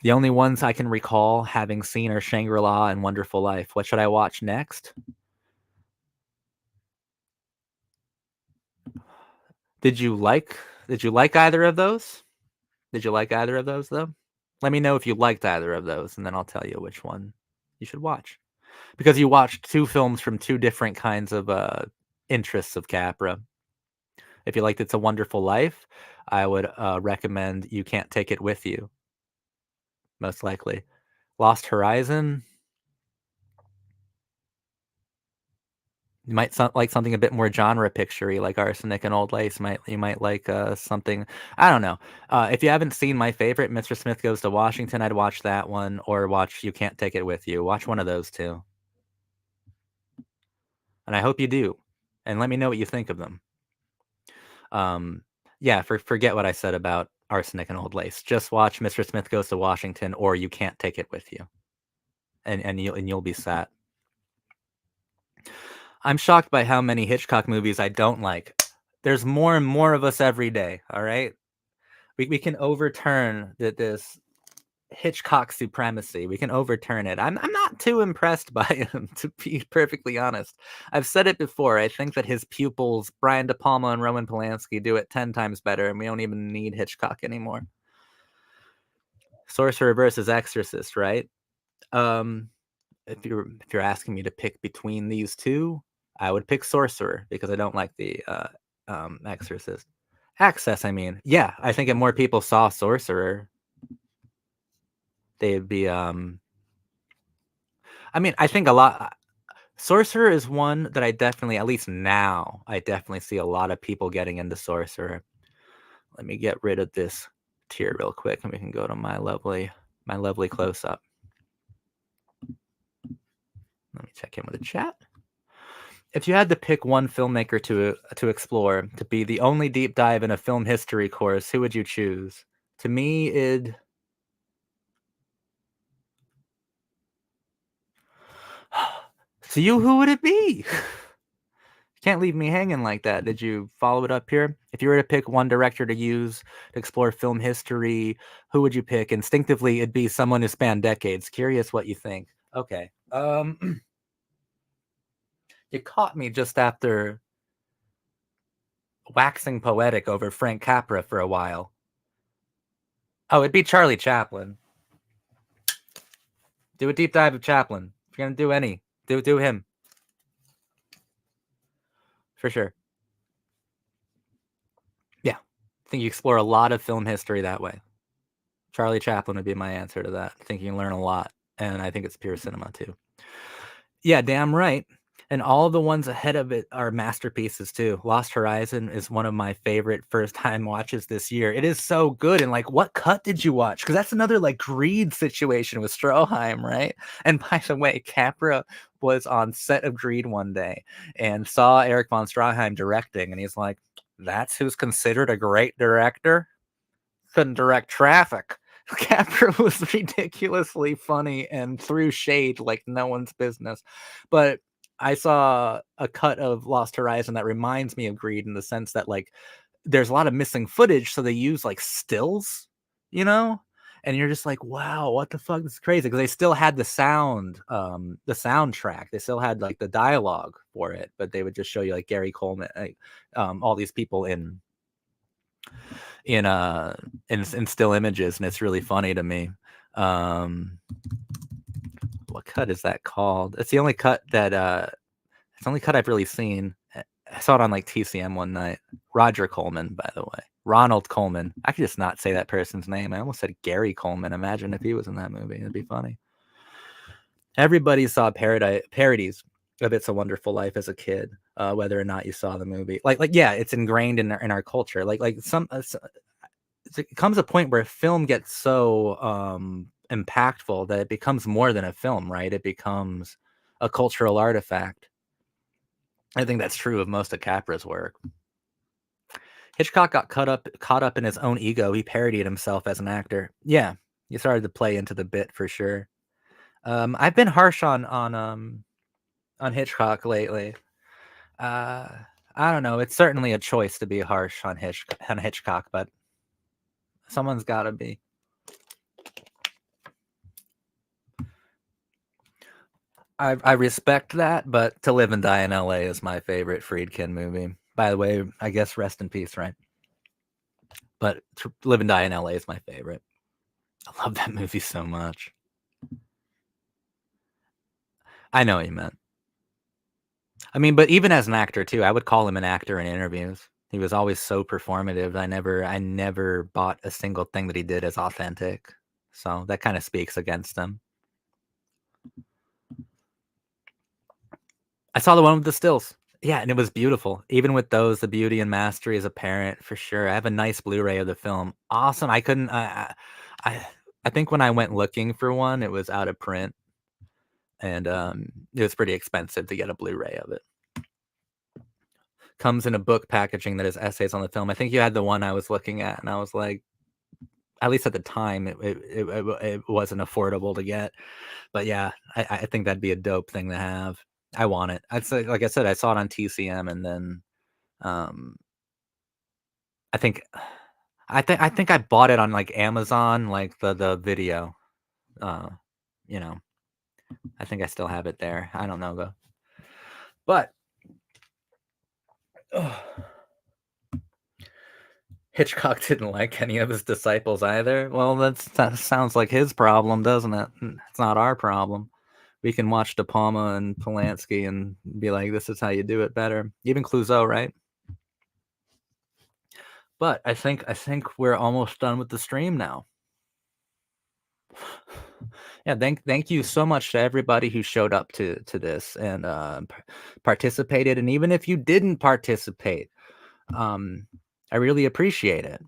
The only ones I can recall having seen are Shangri-La and Wonderful Life. What should I watch next? Did you like did you like either of those? Did you like either of those though? Let me know if you liked either of those, and then I'll tell you which one you should watch. Because you watched two films from two different kinds of interests of Capra. If you liked It's a Wonderful Life, I would recommend You Can't Take It With You, most likely. Lost Horizon, you might like something a bit more genre picture-y, like Arsenic and Old Lace. You might like something, I don't know. If you haven't seen my favorite, Mr. Smith Goes to Washington, I'd watch that one, or watch You Can't Take It With You. Watch one of those two. And I hope you do. And let me know what you think of them. Um, yeah, forget what I said about Arsenic and Old Lace. Just watch Mr. Smith Goes to Washington, or You Can't Take It With You, and you'll be set. I'm shocked by how many Hitchcock movies I don't like. There's more and more of us every day. All right, we can overturn this Hitchcock supremacy. We can overturn it. I'm not too impressed by him, to be perfectly honest. I've said it before. I think that his pupils, Brian De Palma and Roman Polanski, do it 10 times better, and we don't even need Hitchcock anymore. Sorcerer versus Exorcist, right? Um, if you're asking me to pick between these two, I would pick Sorcerer because I don't like the Exorcist. Access, I mean, yeah, I think if more people saw Sorcerer, they'd be. I mean, I think a lot. Sorcerer is one that I definitely, at least now, I definitely see a lot of people getting into Sorcerer. Let me get rid of this tier real quick, and we can go to my lovely close up. Let me check in with the chat. If you had to pick one filmmaker to explore to be the only deep dive in a film history course, who would you choose? To me, it. To you, who would it be? Can't leave me hanging like that. Did you follow it up here? If you were to pick one director to use to explore film history, who would you pick? Instinctively, it'd be someone who spanned decades. Curious what you think. Okay. You caught me just after waxing poetic over Frank Capra for a while. Oh, it'd be Charlie Chaplin. Do a deep dive of Chaplin. If you're gonna do any, do him for sure. Yeah, I think you explore a lot of film history that way. Charlie Chaplin would be my answer to that. I think you can learn a lot, and I think it's pure cinema too. Yeah, damn right. And all the ones ahead of it are masterpieces too. Lost Horizon is one of my favorite first time watches this year. It is so good. And like, what cut did you watch? Because that's another like Greed situation with Stroheim, right? And by the way, Capra was on set of Greed one day and saw Eric von Stroheim directing, and he's like, "That's who's considered a great director. Couldn't direct Traffic." Capra was ridiculously funny and threw shade like no one's business. But I saw a cut of Lost Horizon that reminds me of Greed in the sense that like there's a lot of missing footage, so they use like stills, you know? And you're just like, wow, what the fuck? This is crazy. Because they still had the soundtrack. They still had like the dialogue for it, but they would just show you like Gary Coleman, like, all these people in still images, and it's really funny to me. What cut is that called? It's the only cut I've really seen. I saw it on like TCM one night. Roger Coleman, by the way. Ronald Coleman. I could just not say that person's name. I almost said Gary Coleman. Imagine if he was in that movie. It'd be funny. Everybody saw parodies of It's a Wonderful Life as a kid, whether or not you saw the movie. Like yeah, it's ingrained in our culture. Like some it comes a point where film gets so impactful that it becomes more than a film, right? It becomes a cultural artifact. I think that's true of most of Capra's work. Hitchcock got caught up in his own ego. He parodied himself as an actor. Yeah, he started to play into the bit for sure. I've been harsh on Hitchcock lately. I don't know. It's certainly a choice to be harsh on Hitchcock, but someone's got to be. I respect that, but To Live and Die in L.A. is my favorite Friedkin movie. By the way, I guess rest in peace, right? But To Live and Die in L.A. is my favorite. I love that movie so much. I know what you meant. I mean, but even as an actor too, I would call him an actor in interviews. He was always so performative. I never bought a single thing that he did as authentic. So that kind of speaks against him. I saw the one with the stills. Yeah, and it was beautiful. Even with those, the beauty and mastery is apparent for sure. I have a nice Blu-ray of the film. Awesome. I couldn't. I think when I went looking for one, it was out of print, and it was pretty expensive to get a Blu-ray of it. Comes in a book packaging that has essays on the film. I think you had the one I was looking at, and I was like, at least at the time, it wasn't affordable to get. But yeah, I think that'd be a dope thing to have. I want it. I'd say, like I said, I saw it on TCM, and then I think I think I bought it on like Amazon, like the video. You know, I think I still have it there. I don't know though. But Hitchcock didn't like any of his disciples either. Well, that sounds like his problem, doesn't it? It's not our problem. We can watch De Palma and Polanski and be like, "This is how you do it better." Even Clouseau, right? But I think we're almost done with the stream now. Yeah, thank you so much to everybody who showed up to this and participated. And even if you didn't participate, um, I really appreciate it.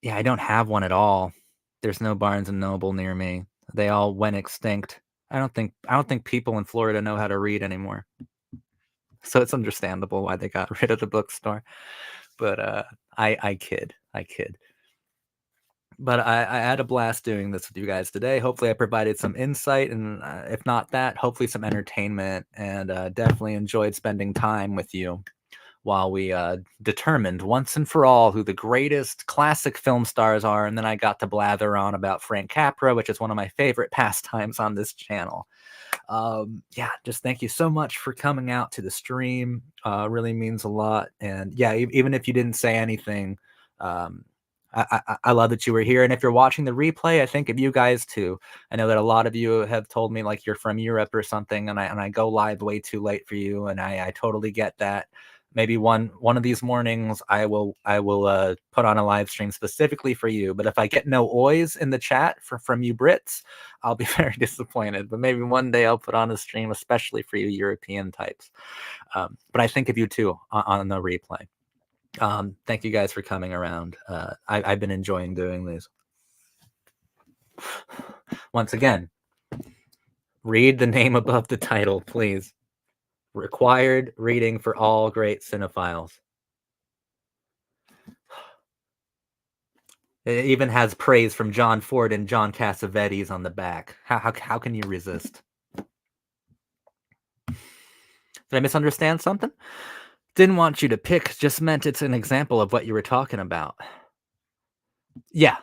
Yeah, I don't have one at all. There's no Barnes and Noble near me. They all went extinct. I don't think people in Florida know how to read anymore. So it's understandable why they got rid of the bookstore. But I kid. I kid. But I had a blast doing this with you guys today. Hopefully, I provided some insight, and if not that, hopefully some entertainment, and definitely enjoyed spending time with you while we determined once and for all who the greatest classic film stars are. And then I got to blather on about Frank Capra, which is one of my favorite pastimes on this channel. Yeah, just thank you so much for coming out to the stream. Really means a lot. And yeah, even if you didn't say anything, um, I love that you were here. And if you're watching the replay, I think of you guys too. I know that a lot of you have told me like you're from Europe or something, and I go live way too late for you, and I totally get that. Maybe one of these mornings I will put on a live stream specifically for you. But if I get no oys in the chat from you Brits, I'll be very disappointed. But maybe one day I'll put on a stream especially for you European types. But I think of you too on the replay. Thank you guys for coming around. I've been enjoying doing these. Once again, read the name above the title, please. Required reading for all great cinephiles. It even has praise from John Ford and John Cassavetes on the back. How can you resist? Did I misunderstand something? Didn't want you to pick, just meant it's an example of what you were talking about. Yeah.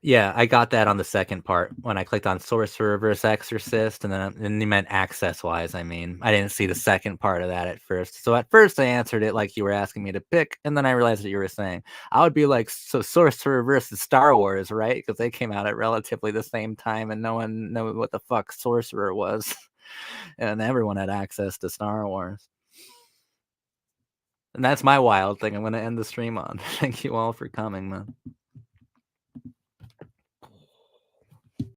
Yeah, I got that on the second part when I clicked on Sorcerer versus Exorcist, and you meant access-wise, I mean. I didn't see the second part of that at first. So at first I answered it like you were asking me to pick, and then I realized what you were saying. I would be like, so Sorcerer versus Star Wars, right? Because they came out at relatively the same time, and no one knew what the fuck Sorcerer was. And everyone had access to Star Wars. And that's my wild thing I'm going to end the stream on. Thank you all for coming, man.